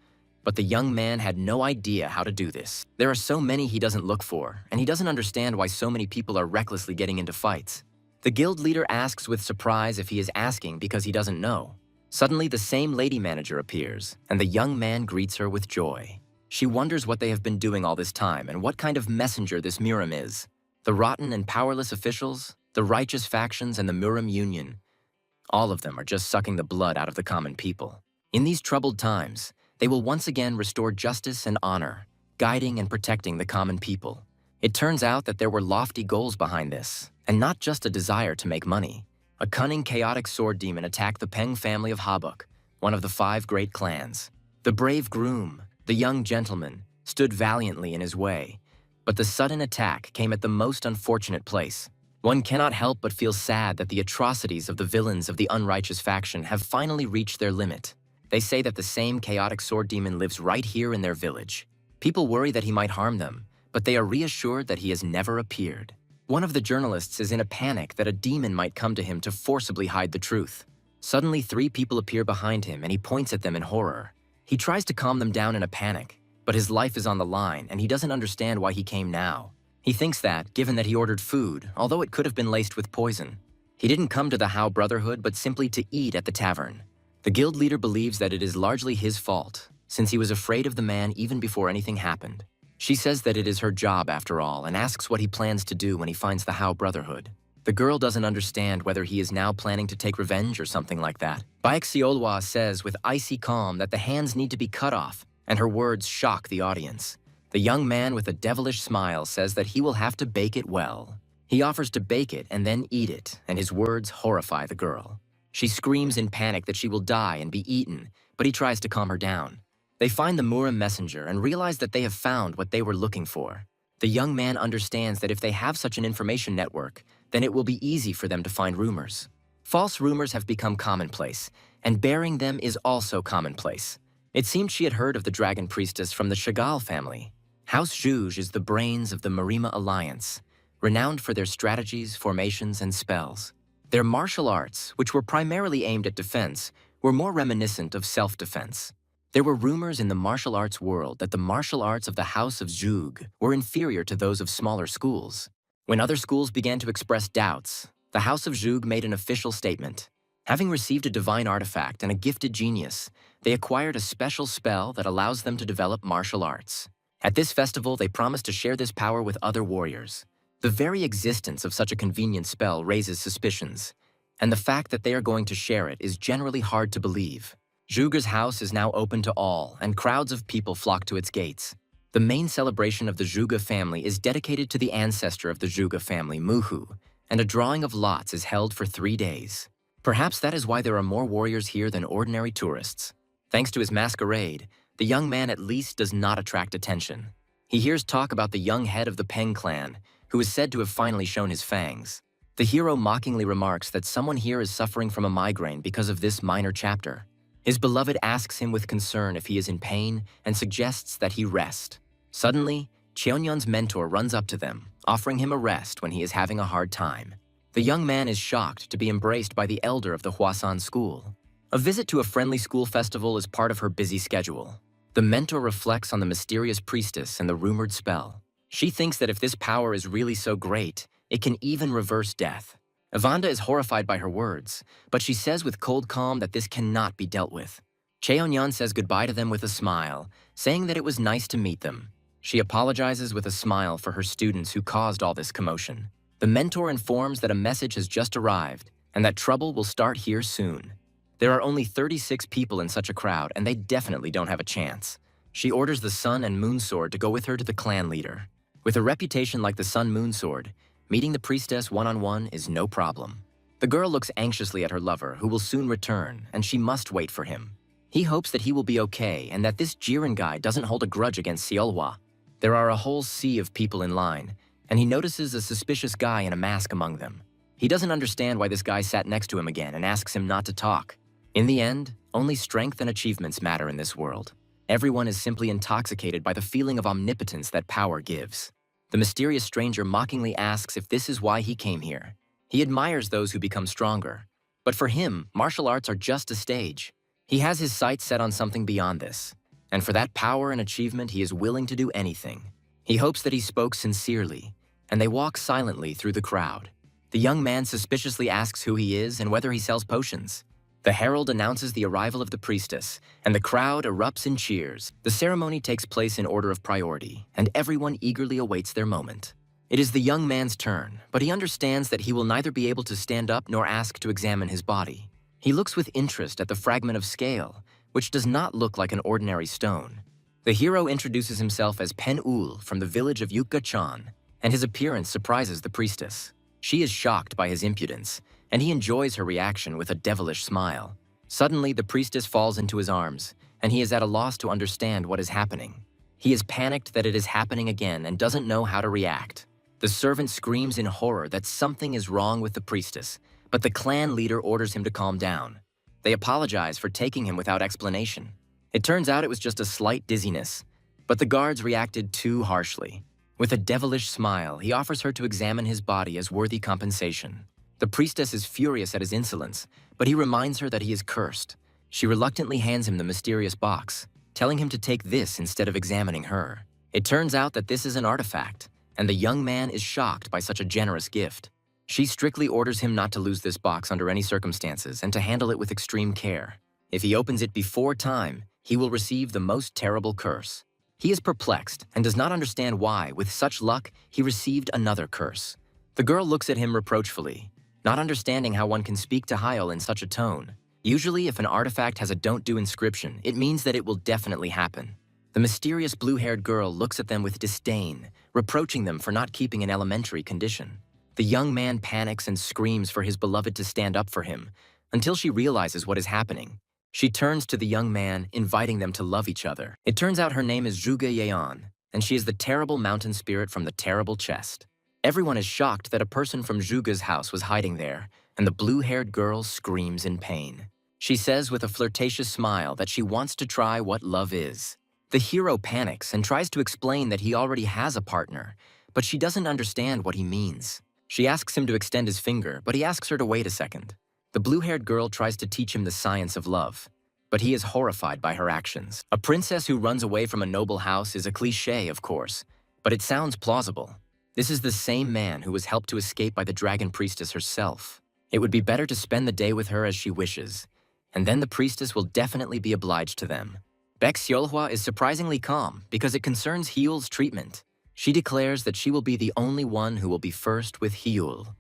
But the young man had no idea how to do this. There are so many he doesn't look for, and he doesn't understand why so many people are recklessly getting into fights. The guild leader asks with surprise if he is asking because he doesn't know. Suddenly, the same lady manager appears, and the young man greets her with joy. She wonders what they have been doing all this time and what kind of messenger this Murim is. The rotten and powerless officials, the righteous factions, and the Murim Union, all of them are just sucking the blood out of the common people. In these troubled times, they will once again restore justice and honor, guiding and protecting the common people. It turns out that there were lofty goals behind this, and not just a desire to make money. A cunning, chaotic sword demon attacked the Peng family of Habuk, one of the 5 great clans. The brave groom, the young gentleman, stood valiantly in his way, but the sudden attack came at the most unfortunate place. One cannot help but feel sad that the atrocities of the villains of the unrighteous faction have finally reached their limit. They say that the same chaotic sword demon lives right here in their village. People worry that he might harm them, but they are reassured that he has never appeared. One of the journalists is in a panic that a demon might come to him to forcibly hide the truth. Suddenly, 3 people appear behind him and he points at them in horror. He tries to calm them down in a panic, but his life is on the line and he doesn't understand why he came now. He thinks that, given that he ordered food, although it could have been laced with poison, he didn't come to the How Brotherhood but simply to eat at the tavern. The guild leader believes that it is largely his fault, since he was afraid of the man even before anything happened. She says that it is her job after all and asks what he plans to do when he finds the How Brotherhood. The girl doesn't understand whether he is now planning to take revenge or something like that. Baexiolwa says with icy calm that the hands need to be cut off, and her words shock the audience. The young man with a devilish smile says that he will have to bake it well. He offers to bake it and then eat it, and his words horrify the girl. She screams in panic that she will die and be eaten, but he tries to calm her down. They find the Murim messenger and realize that they have found what they were looking for. The young man understands that if they have such an information network, then it will be easy for them to find rumors. False rumors have become commonplace, and bearing them is also commonplace. It seemed she had heard of the dragon priestess from the Chagall family. House Zhuge is the brains of the Marima Alliance, renowned for their strategies, formations, and spells. Their martial arts, which were primarily aimed at defense, were more reminiscent of self-defense. There were rumors in the martial arts world that the martial arts of the House of Zhuge were inferior to those of smaller schools. When other schools began to express doubts, the House of Zhuge made an official statement. Having received a divine artifact and a gifted genius, they acquired a special spell that allows them to develop martial arts. At this festival, they promised to share this power with other warriors. The very existence of such a convenient spell raises suspicions, and the fact that they are going to share it is generally hard to believe. Zhuge's house is now open to all, and crowds of people flock to its gates. The main celebration of the Zhuge family is dedicated to the ancestor of the Zhuge family, Muhu, and a drawing of lots is held for 3 days. Perhaps that is why there are more warriors here than ordinary tourists. Thanks to his masquerade, the young man at least does not attract attention. He hears talk about the young head of the Peng clan, who is said to have finally shown his fangs. The hero mockingly remarks that someone here is suffering from a migraine because of this minor chapter. His beloved asks him with concern if he is in pain and suggests that he rest. Suddenly, Cheonyun's mentor runs up to them, offering him a rest when he is having a hard time. The young man is shocked to be embraced by the elder of the Hwasan school. A visit to a friendly school festival is part of her busy schedule. The mentor reflects on the mysterious priestess and the rumored spell. She thinks that if this power is really so great, it can even reverse death. Evanda is horrified by her words, but she says with cold calm that this cannot be dealt with. Cheonyan says goodbye to them with a smile, saying that it was nice to meet them. She apologizes with a smile for her students who caused all this commotion. The mentor informs that a message has just arrived and that trouble will start here soon. There are only 36 people in such a crowd, and they definitely don't have a chance. She orders the Sun and Moon Sword to go with her to the clan leader. With a reputation like the Sun Moon Sword, meeting the priestess one-on-one is no problem. The girl looks anxiously at her lover, who will soon return, and she must wait for him. He hopes that he will be okay and that this Jiren guy doesn't hold a grudge against Seolhwa. There are a whole sea of people in line, and he notices a suspicious guy in a mask among them. He doesn't understand why this guy sat next to him again and asks him not to talk. In the end, only strength and achievements matter in this world. Everyone is simply intoxicated by the feeling of omnipotence that power gives. The mysterious stranger mockingly asks if this is why he came here. He admires those who become stronger. But for him, martial arts are just a stage. He has his sights set on something beyond this. And for that power and achievement, he is willing to do anything. He hopes that he spoke sincerely, and they walk silently through the crowd. The young man suspiciously asks who he is and whether he sells potions. The herald announces the arrival of the priestess, and the crowd erupts in cheers. The ceremony takes place in order of priority, and everyone eagerly awaits their moment. It is the young man's turn, but he understands that he will neither be able to stand up nor ask to examine his body. He looks with interest at the fragment of scale, which does not look like an ordinary stone. The hero introduces himself as Pen-ul from the village of Yukka-chan, and his appearance surprises the priestess. She is shocked by his impudence, and he enjoys her reaction with a devilish smile. Suddenly, the priestess falls into his arms, and he is at a loss to understand what is happening. He is panicked that it is happening again and doesn't know how to react. The servant screams in horror that something is wrong with the priestess, but the clan leader orders him to calm down. They apologize for taking him without explanation. It turns out it was just a slight dizziness, but the guards reacted too harshly. With a devilish smile, he offers her to examine his body as worthy compensation. The priestess is furious at his insolence, but he reminds her that he is cursed. She reluctantly hands him the mysterious box, telling him to take this instead of examining her. It turns out that this is an artifact, and the young man is shocked by such a generous gift. She strictly orders him not to lose this box under any circumstances and to handle it with extreme care. If he opens it before time, he will receive the most terrible curse. He is perplexed and does not understand why, with such luck, he received another curse. The girl looks at him reproachfully, not understanding how one can speak to Yahello in such a tone. Usually, if an artifact has a "don't do" inscription, it means that it will definitely happen. The mysterious blue-haired girl looks at them with disdain, reproaching them for not keeping an elementary condition. The young man panics and screams for his beloved to stand up for him, until she realizes what is happening. She turns to the young man, inviting them to love each other. It turns out her name is Zhuge Yeon, and she is the terrible mountain spirit from the terrible chest. Everyone is shocked that a person from Zhuge's house was hiding there, and the blue-haired girl screams in pain. She says with a flirtatious smile that she wants to try what love is. The hero panics and tries to explain that he already has a partner, but she doesn't understand what he means. She asks him to extend his finger, but he asks her to wait a second. The blue-haired girl tries to teach him the science of love, but he is horrified by her actions. A princess who runs away from a noble house is a cliché, of course, but it sounds plausible. This is the same man who was helped to escape by the dragon priestess herself. It would be better to spend the day with her as she wishes, and then the priestess will definitely be obliged to them. Baek Seolhwa is surprisingly calm because it concerns Hyul's treatment. She declares that she will be the only one who will be first with Hyul,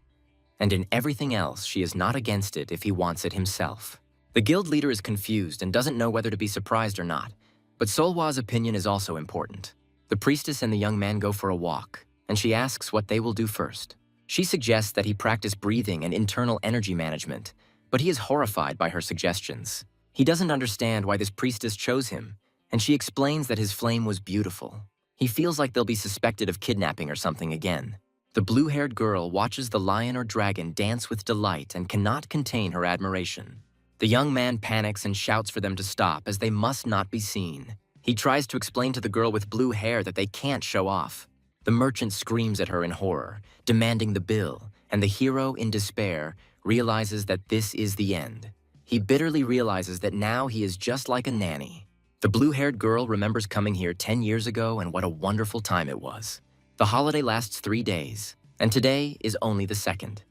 and in everything else she is not against it if he wants it himself. The guild leader is confused and doesn't know whether to be surprised or not, but Seolhwa's opinion is also important. The priestess and the young man go for a walk, and she asks what they will do first. She suggests that he practice breathing and internal energy management, but he is horrified by her suggestions. He doesn't understand why this priestess chose him, and she explains that his flame was beautiful. He feels like they'll be suspected of kidnapping or something again. The blue-haired girl watches the lion or dragon dance with delight and cannot contain her admiration. The young man panics and shouts for them to stop as they must not be seen. He tries to explain to the girl with blue hair that they can't show off. The merchant screams at her in horror, demanding the bill, and the hero, in despair, realizes that this is the end. He bitterly realizes that now he is just like a nanny. The blue-haired girl remembers coming here 10 years ago and what a wonderful time it was. The holiday lasts 3 days, and today is only the second,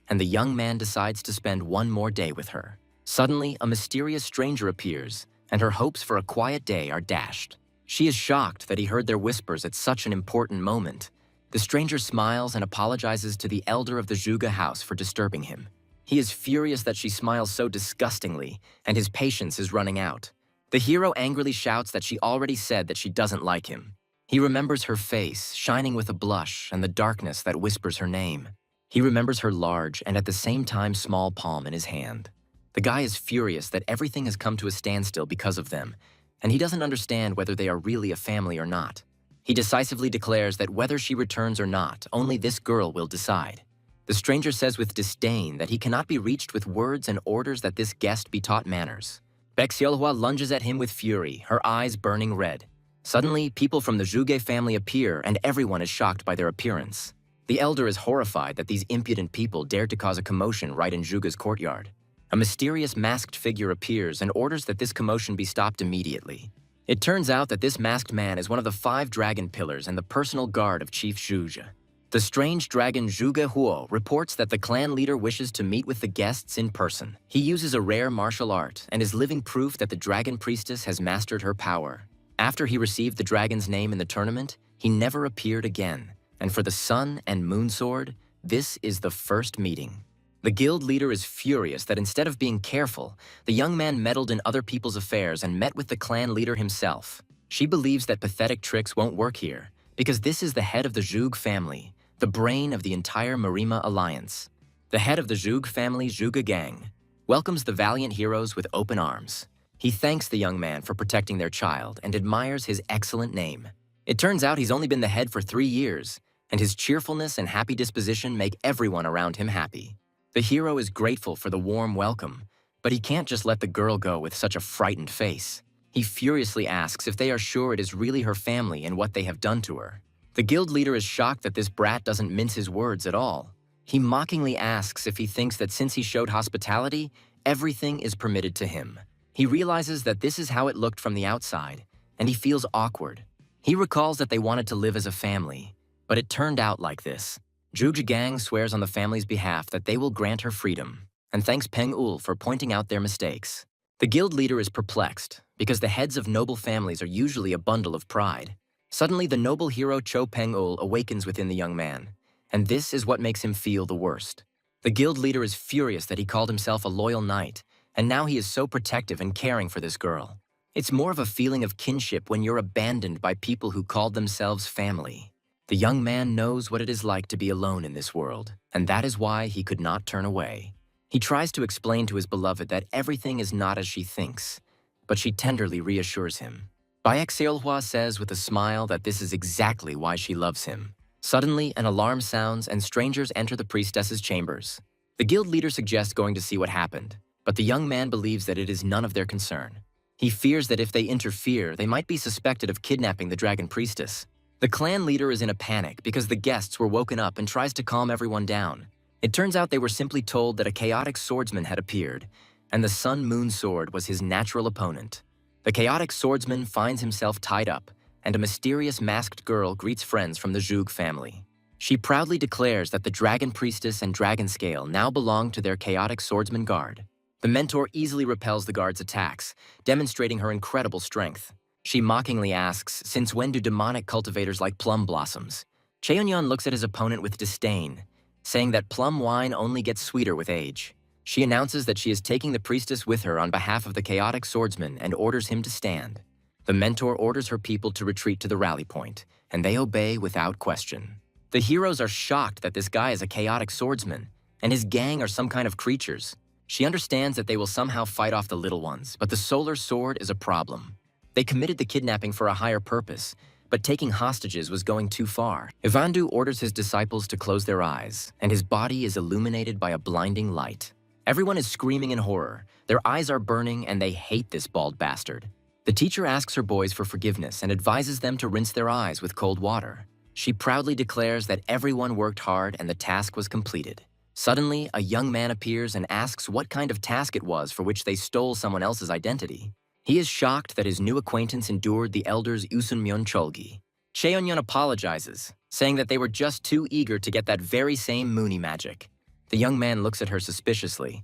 and the young man decides to spend one more day with her. Suddenly, a mysterious stranger appears, and her hopes for a quiet day are dashed. She is shocked that he heard their whispers at such an important moment. The stranger smiles and apologizes to the elder of the Zhuge house for disturbing him. He is furious that she smiles so disgustingly, and his patience is running out. The hero angrily shouts that she already said that she doesn't like him. He remembers her face, shining with a blush, and the darkness that whispers her name. He remembers her large and at the same time small palm in his hand. The guy is furious that everything has come to a standstill because of them, and he doesn't understand whether they are really a family or not. He decisively declares that whether she returns or not, only this girl will decide. The stranger says with disdain that he cannot be reached with words and orders that this guest be taught manners. Baek Seolhwa lunges at him with fury, her eyes burning red. Suddenly, people from the Zhuge family appear, and everyone is shocked by their appearance. The elder is horrified that these impudent people dared to cause a commotion right in Zhuge's courtyard. A mysterious masked figure appears and orders that this commotion be stopped immediately. It turns out that this masked man is one of the 5 dragon pillars and the personal guard of Chief Zhuge. The strange dragon Zhuge Huo reports that the clan leader wishes to meet with the guests in person. He uses a rare martial art and is living proof that the dragon priestess has mastered her power. After he received the dragon's name in the tournament, he never appeared again. And for the Sun and Moon Sword, this is the first meeting. The guild leader is furious that instead of being careful, the young man meddled in other people's affairs and met with the clan leader himself. She believes that pathetic tricks won't work here, because this is the head of the Zhuge family, the brain of the entire Marima alliance. The head of the Zhuge family, Zhuge Gang, welcomes the valiant heroes with open arms. He thanks the young man for protecting their child and admires his excellent name. It turns out he's only been the head for 3 years, and his cheerfulness and happy disposition make everyone around him happy. The hero is grateful for the warm welcome, but he can't just let the girl go with such a frightened face. He furiously asks if they are sure it is really her family and what they have done to her. The guild leader is shocked that this brat doesn't mince his words at all. He mockingly asks if he thinks that since he showed hospitality, everything is permitted to him. He realizes that this is how it looked from the outside, and he feels awkward. He recalls that they wanted to live as a family, but it turned out like this. Zhuge Gang swears on the family's behalf that they will grant her freedom, and thanks Peng Ul for pointing out their mistakes. The guild leader is perplexed, because the heads of noble families are usually a bundle of pride. Suddenly, the noble hero Cho Peng Ul awakens within the young man, and this is what makes him feel the worst. The guild leader is furious that he called himself a loyal knight, and now he is so protective and caring for this girl. It's more of a feeling of kinship when you're abandoned by people who called themselves family. The young man knows what it is like to be alone in this world, and that is why he could not turn away. He tries to explain to his beloved that everything is not as she thinks, but she tenderly reassures him. Yahello says with a smile that this is exactly why she loves him. Suddenly, an alarm sounds and strangers enter the priestess's chambers. The guild leader suggests going to see what happened, but the young man believes that it is none of their concern. He fears that if they interfere, they might be suspected of kidnapping the dragon priestess. The clan leader is in a panic because the guests were woken up and tries to calm everyone down. It turns out they were simply told that a chaotic swordsman had appeared, and the Sun-Moon sword was his natural opponent. The chaotic swordsman finds himself tied up, and a mysterious masked girl greets friends from the Zhuge family. She proudly declares that the dragon priestess and dragon scale now belong to their chaotic swordsman guard. The mentor easily repels the guard's attacks, demonstrating her incredible strength. She mockingly asks, since when do demonic cultivators like plum blossoms? Cheonyeon looks at his opponent with disdain, saying that plum wine only gets sweeter with age. She announces that she is taking the priestess with her on behalf of the chaotic swordsman and orders him to stand. The mentor orders her people to retreat to the rally point, and they obey without question. The heroes are shocked that this guy is a chaotic swordsman, and his gang are some kind of creatures. She understands that they will somehow fight off the little ones, but the solar sword is a problem. They committed the kidnapping for a higher purpose, but taking hostages was going too far. Ivandu orders his disciples to close their eyes, and his body is illuminated by a blinding light. Everyone is screaming in horror. Their eyes are burning, and they hate this bald bastard. The teacher asks her boys for forgiveness and advises them to rinse their eyes with cold water. She proudly declares that everyone worked hard and the task was completed. Suddenly, a young man appears and asks what kind of task it was for which they stole someone else's identity. He is shocked that his new acquaintance endured the elders' Usunmyeon Cholgi. Cheonyeon apologizes, saying that they were just too eager to get that very same Moony magic. The young man looks at her suspiciously,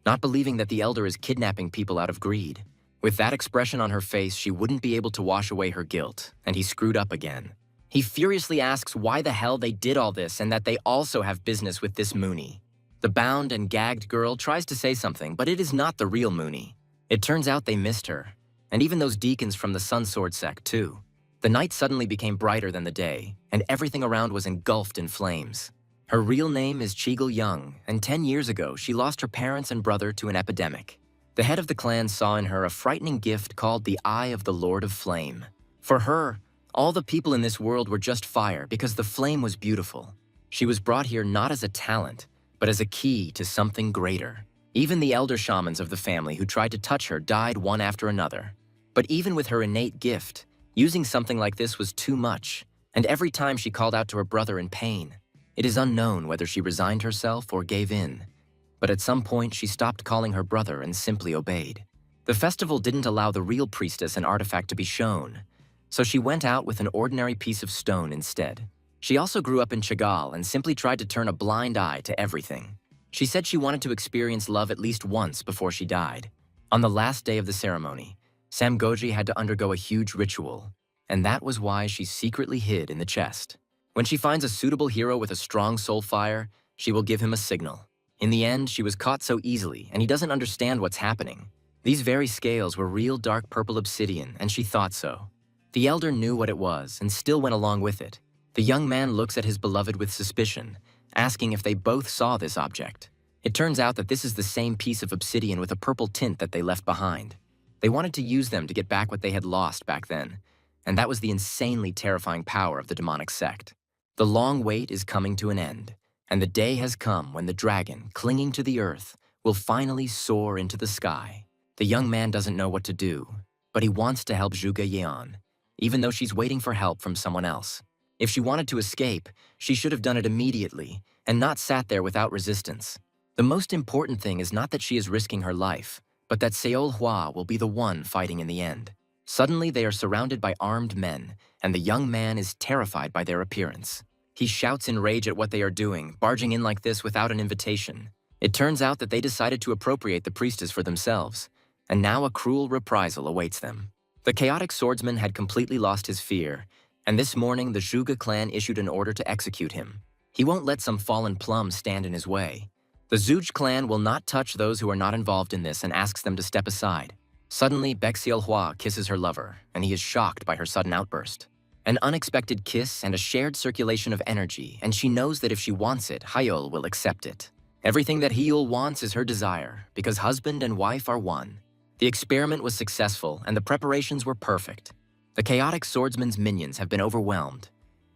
not believing that the elder is kidnapping people out of greed. With that expression on her face, she wouldn't be able to wash away her guilt, and he screwed up again. He furiously asks why the hell they did all this and that they also have business with this Moony. The bound and gagged girl tries to say something, but it is not the real Moony. It turns out they missed her, and even those deacons from the Sun Sword sect too. The night suddenly became brighter than the day, and everything around was engulfed in flames. Her real name is Chigil Young, and 10 years ago she lost her parents and brother to an epidemic. The head of the clan saw in her a frightening gift called the Eye of the Lord of Flame. For her, all the people in this world were just fire because the flame was beautiful. She was brought here not as a talent, but as a key to something greater. Even the elder shamans of the family who tried to touch her died one after another. But even with her innate gift, using something like this was too much, and every time she called out to her brother in pain. It is unknown whether she resigned herself or gave in, but at some point she stopped calling her brother and simply obeyed. The festival didn't allow the real priestess and artifact to be shown, so she went out with an ordinary piece of stone instead. She also grew up in Chagall and simply tried to turn a blind eye to everything. She said she wanted to experience love at least once before she died. On the last day of the ceremony, Samgoji had to undergo a huge ritual, and that was why she secretly hid in the chest. When she finds a suitable hero with a strong soul fire, she will give him a signal. In the end, she was caught so easily, and he doesn't understand what's happening. These very scales were real dark purple obsidian, and she thought so. The elder knew what it was and still went along with it. The young man looks at his beloved with suspicion, asking if they both saw this object. It turns out that this is the same piece of obsidian with a purple tint that they left behind. They wanted to use them to get back what they had lost back then, and that was the insanely terrifying power of the demonic sect. The long wait is coming to an end, and the day has come when the dragon, clinging to the earth, will finally soar into the sky. The young man doesn't know what to do, but he wants to help Zhuge Yeon, even though she's waiting for help from someone else. If she wanted to escape, she should have done it immediately and not sat there without resistance. The most important thing is not that she is risking her life, but that Seol Hua will be the one fighting in the end. Suddenly, they are surrounded by armed men, and the young man is terrified by their appearance. He shouts in rage at what they are doing, barging in like this without an invitation. It turns out that they decided to appropriate the priestess for themselves, and now a cruel reprisal awaits them. The chaotic swordsman had completely lost his fear, and this morning the Zhuge clan issued an order to execute him. He won't let some fallen plum stand in his way. The Zhuge clan will not touch those who are not involved in this and asks them to step aside. Suddenly, Baek Hua kisses her lover, and he is shocked by her sudden outburst. An unexpected kiss and a shared circulation of energy, and she knows that if she wants it, Hyul will accept it. Everything that Hyul wants is her desire, because husband and wife are one. The experiment was successful, and the preparations were perfect. The chaotic swordsman's minions have been overwhelmed,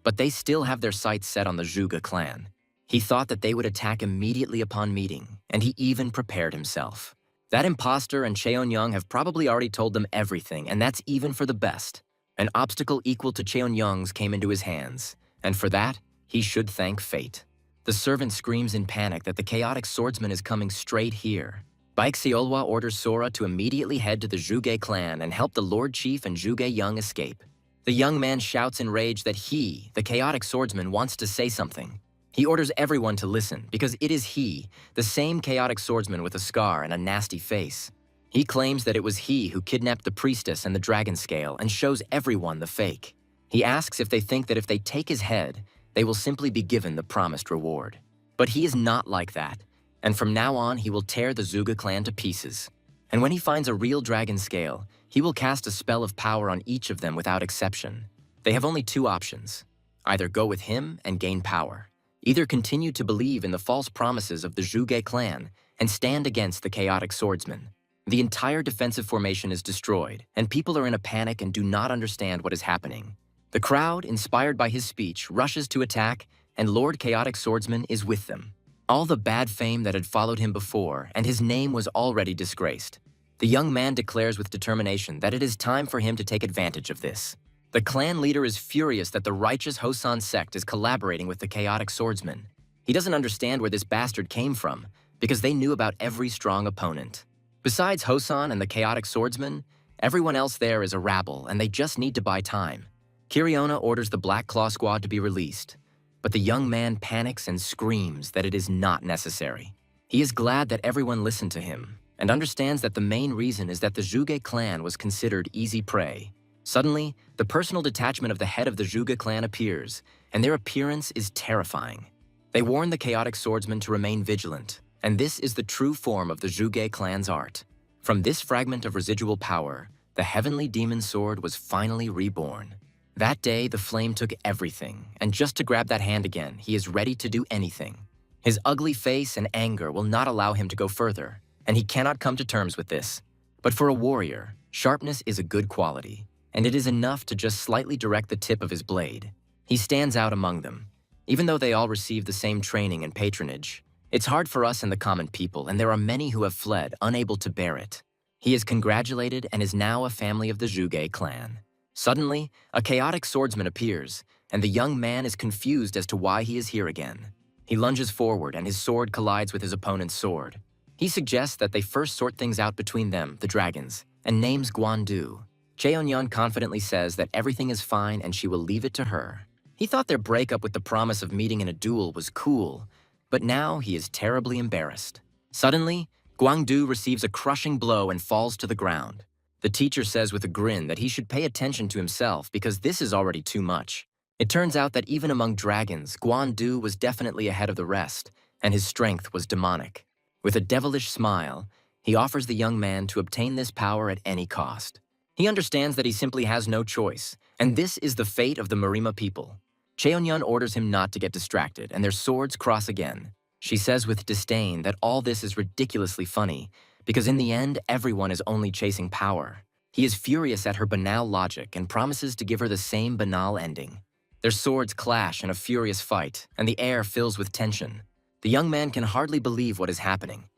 but they still have their sights set on the Zhuge clan. He thought that they would attack immediately upon meeting, and he even prepared himself. That imposter and Cheon-young have probably already told them everything, and that's even for the best. An obstacle equal to Cheon-young's came into his hands, and for that, he should thank fate. The servant screams in panic that the chaotic swordsman is coming straight here. Baek Seolhwa orders Sora to immediately head to the Zhuge clan and help the Lord Chief and Zhuge Young escape. The young man shouts in rage that he, the chaotic swordsman, wants to say something. He orders everyone to listen because it is he, the same chaotic swordsman with a scar and a nasty face. He claims that it was he who kidnapped the priestess and the dragon scale and shows everyone the fake. He asks if they think that if they take his head, they will simply be given the promised reward. But he is not like that, and from now on he will tear the Zhuge clan to pieces. And when he finds a real dragon scale, he will cast a spell of power on each of them without exception. They have only two options: either go with him and gain power, either continue to believe in the false promises of the Zhuge clan and stand against the chaotic swordsman. The entire defensive formation is destroyed, and people are in a panic and do not understand what is happening. The crowd, inspired by his speech, rushes to attack, and Lord Chaotic Swordsman is with them. All the bad fame that had followed him before, and his name was already disgraced. The young man declares with determination that it is time for him to take advantage of this. The clan leader is furious that the righteous Hosan sect is collaborating with the Chaotic Swordsman. He doesn't understand where this bastard came from, because they knew about every strong opponent. Besides Hosan and the Chaotic Swordsman, everyone else there is a rabble, and they just need to buy time. Kiriona orders the Black Claw Squad to be released, but the young man panics and screams that it is not necessary. He is glad that everyone listened to him, and understands that the main reason is that the Zhuge clan was considered easy prey. Suddenly, the personal detachment of the head of the Zhuge clan appears, and their appearance is terrifying. They warn the Chaotic Swordsman to remain vigilant, and this is the true form of the Zhuge clan's art. From this fragment of residual power, the heavenly demon sword was finally reborn. That day, the flame took everything, and just to grab that hand again, he is ready to do anything. His ugly face and anger will not allow him to go further, and he cannot come to terms with this. But for a warrior, sharpness is a good quality, and it is enough to just slightly direct the tip of his blade. He stands out among them. Even though they all receive the same training and patronage, it's hard for us and the common people, and there are many who have fled, unable to bear it. He is congratulated and is now a family of the Zhuge clan. Suddenly, a chaotic swordsman appears, and the young man is confused as to why he is here again. He lunges forward, and his sword collides with his opponent's sword. He suggests that they first sort things out between them, the dragons, and names Guandu. Cheonyeon confidently says that everything is fine and she will leave it to her. He thought their breakup with the promise of meeting in a duel was cool, but now he is terribly embarrassed. Suddenly, Guangdu receives a crushing blow and falls to the ground. The teacher says with a grin that he should pay attention to himself because this is already too much. It turns out that even among dragons, Guandu was definitely ahead of the rest, and his strength was demonic. With a devilish smile, he offers the young man to obtain this power at any cost. He understands that he simply has no choice, and this is the fate of the Marima people. Cheonyeon orders him not to get distracted, and their swords cross again. She says with disdain that all this is ridiculously funny, because in the end, everyone is only chasing power. He is furious at her banal logic and promises to give her the same banal ending. Their swords clash in a furious fight, and the air fills with tension. The young man can hardly believe what is happening,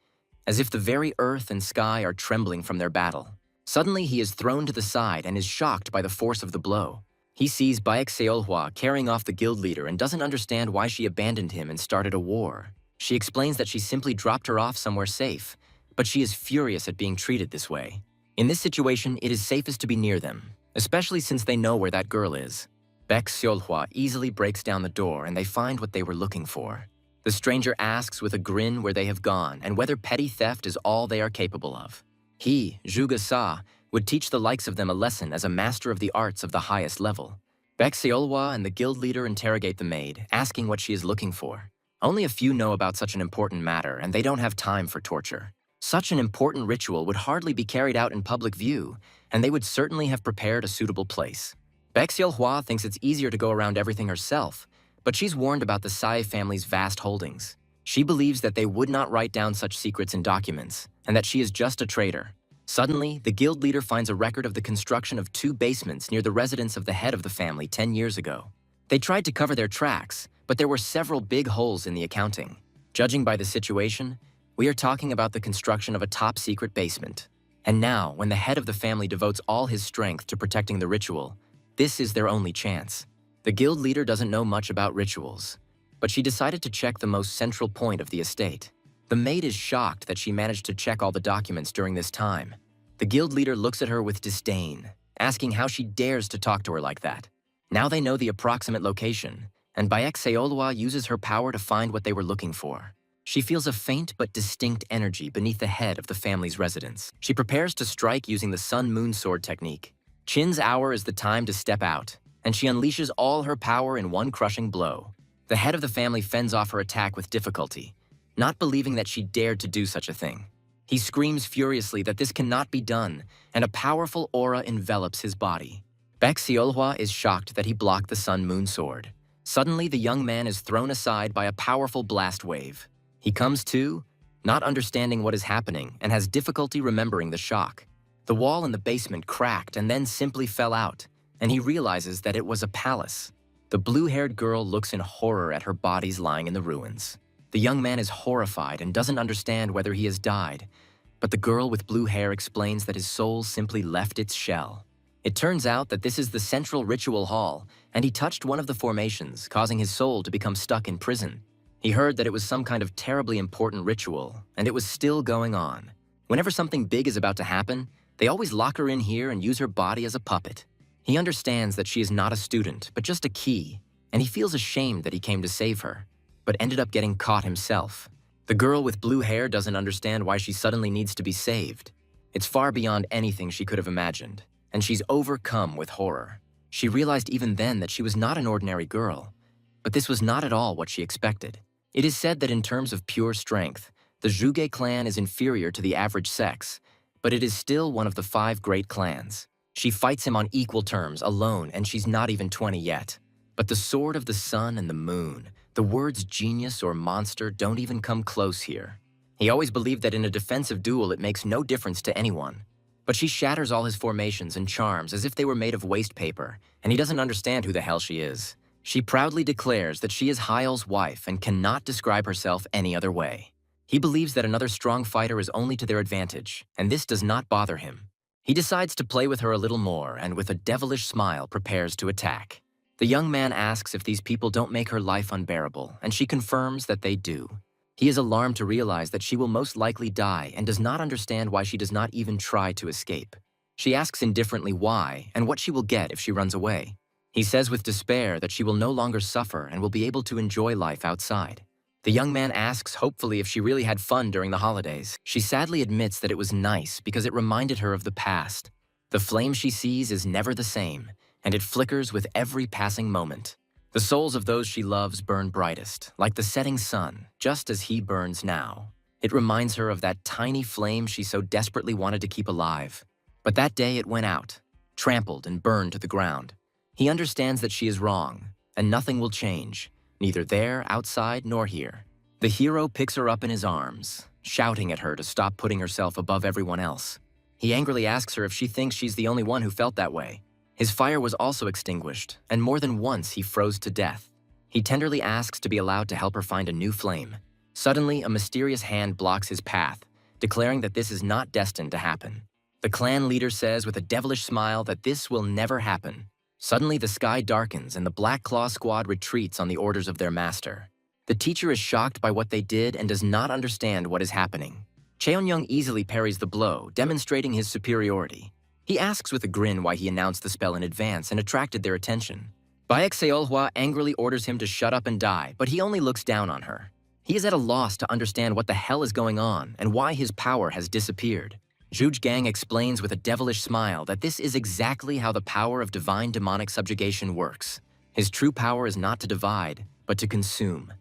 as if the very earth and sky are trembling from their battle. Suddenly, he is thrown to the side and is shocked by the force of the blow. He sees Baek Seolhwa carrying off the guild leader and doesn't understand why she abandoned him and started a war. She explains that she simply dropped her off somewhere safe, but she is furious at being treated this way. In this situation, it is safest to be near them, especially since they know where that girl is. Baek Seolhwa easily breaks down the door and they find what they were looking for. The stranger asks with a grin where they have gone and whether petty theft is all they are capable of. He, Zhuge Sa, would teach the likes of them a lesson as a master of the arts of the highest level. Baek Seolhwa and the guild leader interrogate the maid, asking what she is looking for. Only a few know about such an important matter, and they don't have time for torture. Such an important ritual would hardly be carried out in public view, and they would certainly have prepared a suitable place. Baek Seolhwa thinks it's easier to go around everything herself, but she's warned about the Sai family's vast holdings. She believes that they would not write down such secrets in documents, and that she is just a traitor. Suddenly, the guild leader finds a record of the construction of 2 basements near the residence of the head of the family 10 years ago. They tried to cover their tracks, but there were several big holes in the accounting. Judging by the situation, we are talking about the construction of a top-secret basement. And now, when the head of the family devotes all his strength to protecting the ritual, this is their only chance. The guild leader doesn't know much about rituals, but she decided to check the most central point of the estate. The maid is shocked that she managed to check all the documents during this time. The guild leader looks at her with disdain, asking how she dares to talk to her like that. Now they know the approximate location, and Baek Seolhwa uses her power to find what they were looking for. She feels a faint but distinct energy beneath the head of the family's residence. She prepares to strike using the sun-moon sword technique. Chin's hour is the time to step out, and she unleashes all her power in one crushing blow. The head of the family fends off her attack with difficulty, not believing that she dared to do such a thing. He screams furiously that this cannot be done, and a powerful aura envelops his body. Baek Seolhwa is shocked that he blocked the sun-moon sword. Suddenly, the young man is thrown aside by a powerful blast wave. He comes to, not understanding what is happening, and has difficulty remembering the shock. The wall in the basement cracked and then simply fell out, and he realizes that it was a palace. The blue-haired girl looks in horror at her bodies lying in the ruins. The young man is horrified and doesn't understand whether he has died, but the girl with blue hair explains that his soul simply left its shell. It turns out that this is the central ritual hall, and he touched one of the formations, causing his soul to become stuck in prison. He heard that it was some kind of terribly important ritual, and it was still going on. Whenever something big is about to happen, they always lock her in here and use her body as a puppet. He understands that she is not a student, but just a key, and he feels ashamed that he came to save her, but ended up getting caught himself. The girl with blue hair doesn't understand why she suddenly needs to be saved. It's far beyond anything she could have imagined, and she's overcome with horror. She realized even then that she was not an ordinary girl, but this was not at all what she expected. It is said that in terms of pure strength, the Zhuge clan is inferior to the average sex, but it is still one of the 5 great clans. She fights him on equal terms, alone, and she's not even 20 yet. But the sword of the sun and the moon, the words genius or monster don't even come close here. He always believed that in a defensive duel it makes no difference to anyone. But she shatters all his formations and charms as if they were made of waste paper, and he doesn't understand who the hell she is. She proudly declares that she is Hyle's wife and cannot describe herself any other way. He believes that another strong fighter is only to their advantage, and this does not bother him. He decides to play with her a little more and with a devilish smile prepares to attack. The young man asks if these people don't make her life unbearable, and she confirms that they do. He is alarmed to realize that she will most likely die and does not understand why she does not even try to escape. She asks indifferently why and what she will get if she runs away. He says with despair that she will no longer suffer and will be able to enjoy life outside. The young man asks hopefully if she really had fun during the holidays. She sadly admits that it was nice because it reminded her of the past. The flame she sees is never the same, and it flickers with every passing moment. The souls of those she loves burn brightest, like the setting sun, just as he burns now. It reminds her of that tiny flame she so desperately wanted to keep alive. But that day it went out, trampled and burned to the ground. He understands that she is wrong, and nothing will change, neither there, outside, nor here. The hero picks her up in his arms, shouting at her to stop putting herself above everyone else. He angrily asks her if she thinks she's the only one who felt that way. His fire was also extinguished, and more than once he froze to death. He tenderly asks to be allowed to help her find a new flame. Suddenly, a mysterious hand blocks his path, declaring that this is not destined to happen. The clan leader says with a devilish smile that this will never happen. Suddenly, the sky darkens and the Black Claw squad retreats on the orders of their master. The teacher is shocked by what they did and does not understand what is happening. Cheonyoung easily parries the blow, demonstrating his superiority. He asks with a grin why he announced the spell in advance and attracted their attention. Baek Seolhwa angrily orders him to shut up and die, but he only looks down on her. He is at a loss to understand what the hell is going on and why his power has disappeared. Zhuge explains with a devilish smile that this is exactly how the power of divine demonic subjugation works. His true power is not to divide, but to consume.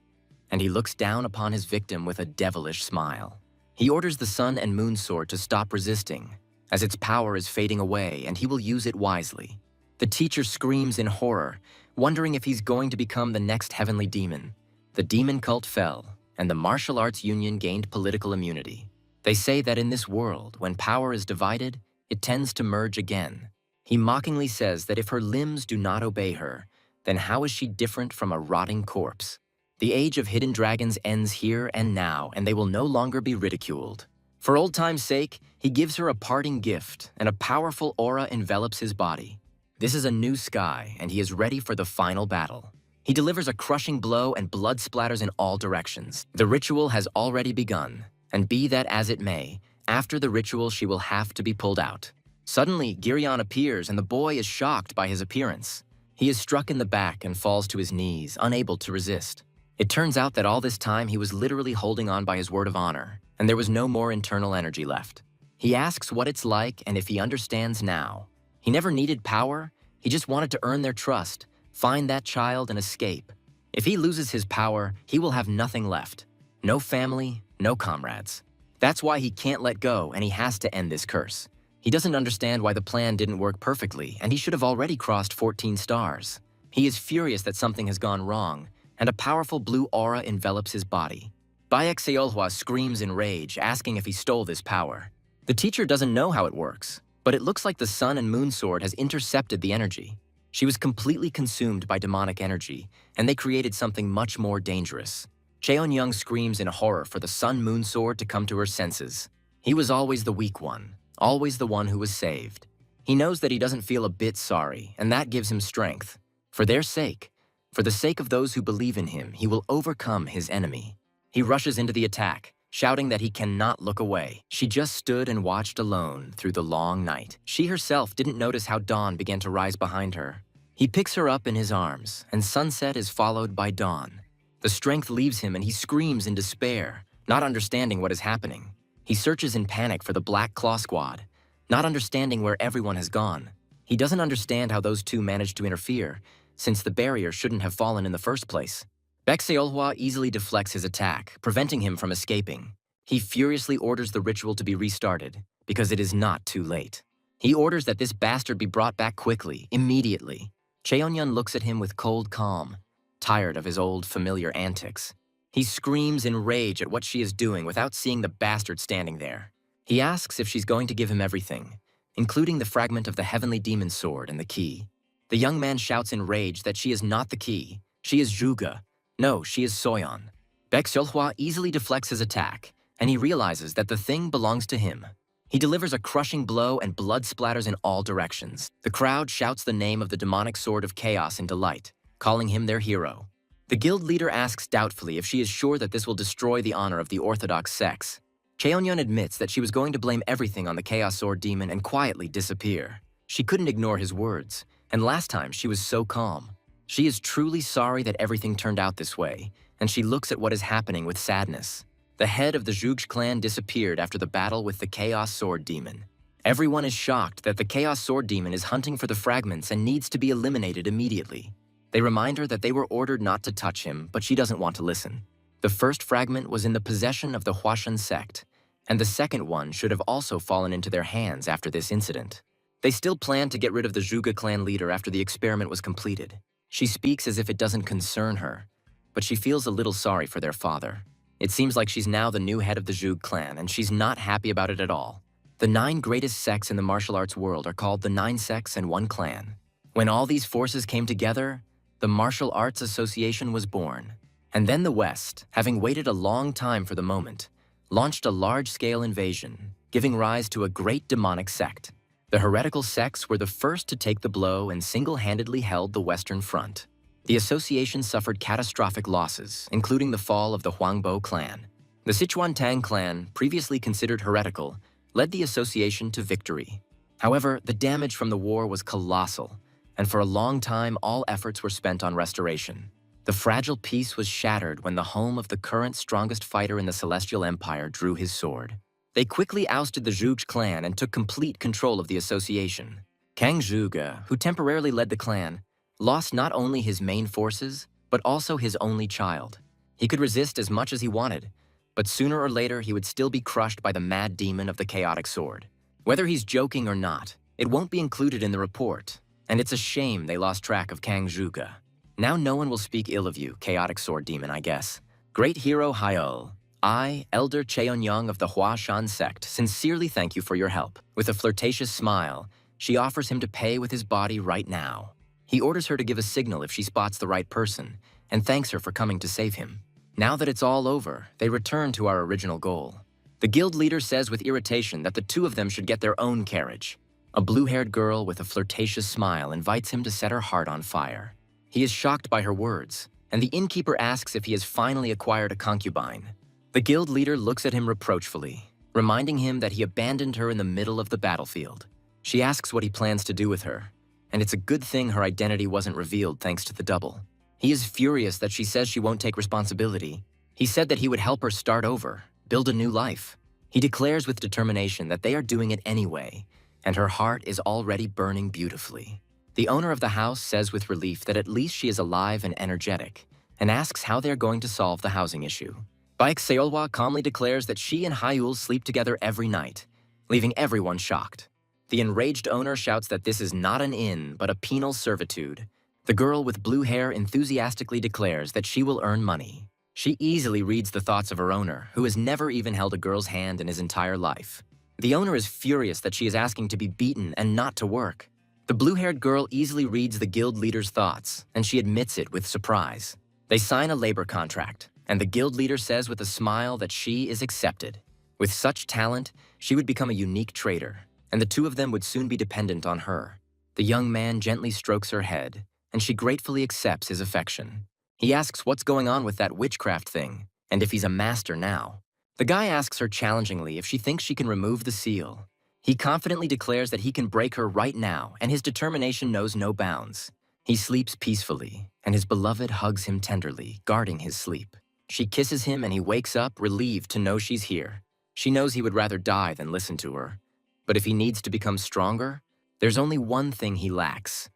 And he looks down upon his victim with a devilish smile. He orders the Sun and Moon Sword to stop resisting, as its power is fading away and he will use it wisely. The teacher screams in horror, wondering if he's going to become the next heavenly demon. The demon cult fell, and the martial arts union gained political immunity. They say that in this world, when power is divided, it tends to merge again. He mockingly says that if her limbs do not obey her, then how is she different from a rotting corpse? The age of hidden dragons ends here and now, and they will no longer be ridiculed. For old time's sake, he gives her a parting gift, and a powerful aura envelops his body. This is a new sky, and he is ready for the final battle. He delivers a crushing blow and blood splatters in all directions. The ritual has already begun. And be that as it may, after the ritual she will have to be pulled out. Suddenly, Giryon appears and the boy is shocked by his appearance. He is struck in the back and falls to his knees, unable to resist. It turns out that all this time he was literally holding on by his word of honor, and there was no more internal energy left. He asks what it's like and if he understands now. He never needed power, he just wanted to earn their trust, find that child and escape. If he loses his power, he will have nothing left. No family, no comrades. That's why he can't let go and he has to end this curse. He doesn't understand why the plan didn't work perfectly and he should have already crossed 14 stars. He is furious that something has gone wrong and a powerful blue aura envelops his body. Baek Seolhwa screams in rage, asking if he stole this power. The teacher doesn't know how it works, but it looks like the Sun and Moon Sword has intercepted the energy. She was completely consumed by demonic energy and they created something much more dangerous. Cheonyoung screams in horror for the Sun-Moon Sword to come to her senses. He was always the weak one, always the one who was saved. He knows that he doesn't feel a bit sorry, and that gives him strength. For their sake, for the sake of those who believe in him, he will overcome his enemy. He rushes into the attack, shouting that he cannot look away. She just stood and watched alone through the long night. She herself didn't notice how dawn began to rise behind her. He picks her up in his arms, and sunset is followed by dawn. The strength leaves him and he screams in despair, not understanding what is happening. He searches in panic for the Black Claw squad, not understanding where everyone has gone. He doesn't understand how those two managed to interfere, since the barrier shouldn't have fallen in the first place. Baek Seolhwa easily deflects his attack, preventing him from escaping. He furiously orders the ritual to be restarted, because it is not too late. He orders that this bastard be brought back quickly, immediately. Cheonyeon looks at him with cold calm, tired of his old familiar antics. He screams in rage at what she is doing without seeing the bastard standing there. He asks if she's going to give him everything, including the fragment of the heavenly demon sword and the key. The young man shouts in rage that she is not the key. She is Zhuge. No, she is Soyeon. Baek Seolhwa easily deflects his attack, and he realizes that the thing belongs to him. He delivers a crushing blow and blood splatters in all directions. The crowd shouts the name of the demonic sword of chaos in delight, calling him their hero. The The guild leader asks doubtfully if she is sure that this will destroy the honor of the orthodox sex. Cheonyeon admits that she was going to blame everything on the Chaos Sword Demon and quietly disappear. She couldn't ignore his words, and last time she was so calm. She is truly sorry that everything turned out this way, and she looks at what is happening with sadness. The head of the Zhuge clan disappeared after the battle with the Chaos Sword Demon. Everyone is shocked that the Chaos Sword Demon is hunting for the fragments and needs to be eliminated immediately. They remind her that they were ordered not to touch him, but she doesn't want to listen. The first fragment was in the possession of the Huashan sect, and the second one should have also fallen into their hands after this incident. They still plan to get rid of the Zhuge clan leader after the experiment was completed. She speaks as if it doesn't concern her, but she feels a little sorry for their father. It seems like she's now the new head of the Zhuge clan, and she's not happy about it at all. The 9 greatest sects in the martial arts world are called the 9 sects and 1 clan. When all these forces came together, the Martial Arts Association was born. And then the West, having waited a long time for the moment, launched a large-scale invasion, giving rise to a great demonic sect. The heretical sects were the first to take the blow and single-handedly held the Western Front. The association suffered catastrophic losses, including the fall of the Huangbo clan. The Sichuan Tang clan, previously considered heretical, led the association to victory. However, the damage from the war was colossal, and for a long time all efforts were spent on restoration. The fragile peace was shattered when the home of the current strongest fighter in the Celestial Empire drew his sword. They quickly ousted the Zhuge clan and took complete control of the association. Kang Zhuge, who temporarily led the clan, lost not only his main forces, but also his only child. He could resist as much as he wanted, but sooner or later he would still be crushed by the mad demon of the chaotic sword. Whether he's joking or not, it won't be included in the report, and it's a shame they lost track of Kang Zhuge. Now no one will speak ill of you, chaotic sword demon, I guess. Great hero Yahello, I, Elder Cheonyang of the Huashan sect, sincerely thank you for your help. With a flirtatious smile, she offers him to pay with his body right now. He orders her to give a signal if she spots the right person, and thanks her for coming to save him. Now that it's all over, they return to our original goal. The guild leader says with irritation that the 2 of them should get their own carriage. A blue-haired girl with a flirtatious smile invites him to set her heart on fire. He is shocked by her words, and the innkeeper asks if he has finally acquired a concubine. The guild leader looks at him reproachfully, reminding him that he abandoned her in the middle of the battlefield. She asks what he plans to do with her, and it's a good thing her identity wasn't revealed thanks to the double. He is furious that she says she won't take responsibility. He said that he would help her start over, build a new life. He declares with determination that they are doing it anyway, and her heart is already burning beautifully. The owner of the house says with relief that at least she is alive and energetic, and asks how they are going to solve the housing issue. Baek Seolhwa calmly declares that she and Hyul sleep together every night, leaving everyone shocked. The enraged owner shouts that this is not an inn, but a penal servitude. The girl with blue hair enthusiastically declares that she will earn money. She easily reads the thoughts of her owner, who has never even held a girl's hand in his entire life. The owner is furious that she is asking to be beaten and not to work. The blue-haired girl easily reads the guild leader's thoughts, and she admits it with surprise. They sign a labor contract, and the guild leader says with a smile that she is accepted. With such talent, she would become a unique trader, and the 2 of them would soon be dependent on her. The young man gently strokes her head, and she gratefully accepts his affection. He asks what's going on with that witchcraft thing, and if he's a master now. The guy asks her challengingly if she thinks she can remove the seal. He confidently declares that he can break her right now, and his determination knows no bounds. He sleeps peacefully, and his beloved hugs him tenderly, guarding his sleep. She kisses him and he wakes up, relieved to know she's here. She knows he would rather die than listen to her. But if he needs to become stronger, there's only one thing he lacks: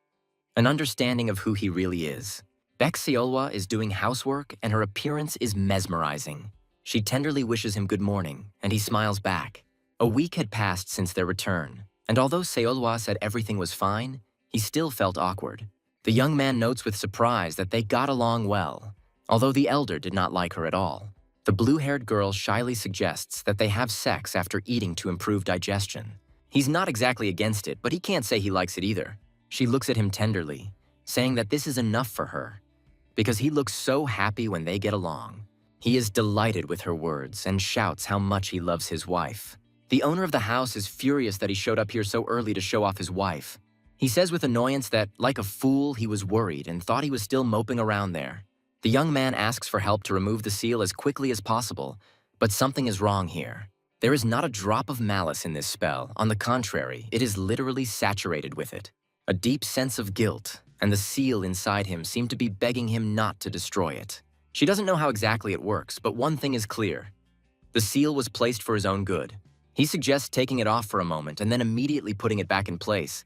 an understanding of who he really is. Baek Seolhwa is doing housework, and her appearance is mesmerizing. She tenderly wishes him good morning, and he smiles back. A week had passed since their return, and although Seolhwa said everything was fine, he still felt awkward. The young man notes with surprise that they got along well, although the elder did not like her at all. The blue-haired girl shyly suggests that they have sex after eating to improve digestion. He's not exactly against it, but he can't say he likes it either. She looks at him tenderly, saying that this is enough for her, because he looks so happy when they get along. He is delighted with her words and shouts how much he loves his wife. The owner of the house is furious that he showed up here so early to show off his wife. He says with annoyance that, like a fool, he was worried and thought he was still moping around there. The young man asks for help to remove the seal as quickly as possible, but something is wrong here. There is not a drop of malice in this spell. On the contrary, it is literally saturated with it. A deep sense of guilt, and the seal inside him seem to be begging him not to destroy it. She doesn't know how exactly it works, but one thing is clear. The seal was placed for his own good. He suggests taking it off for a moment and then immediately putting it back in place.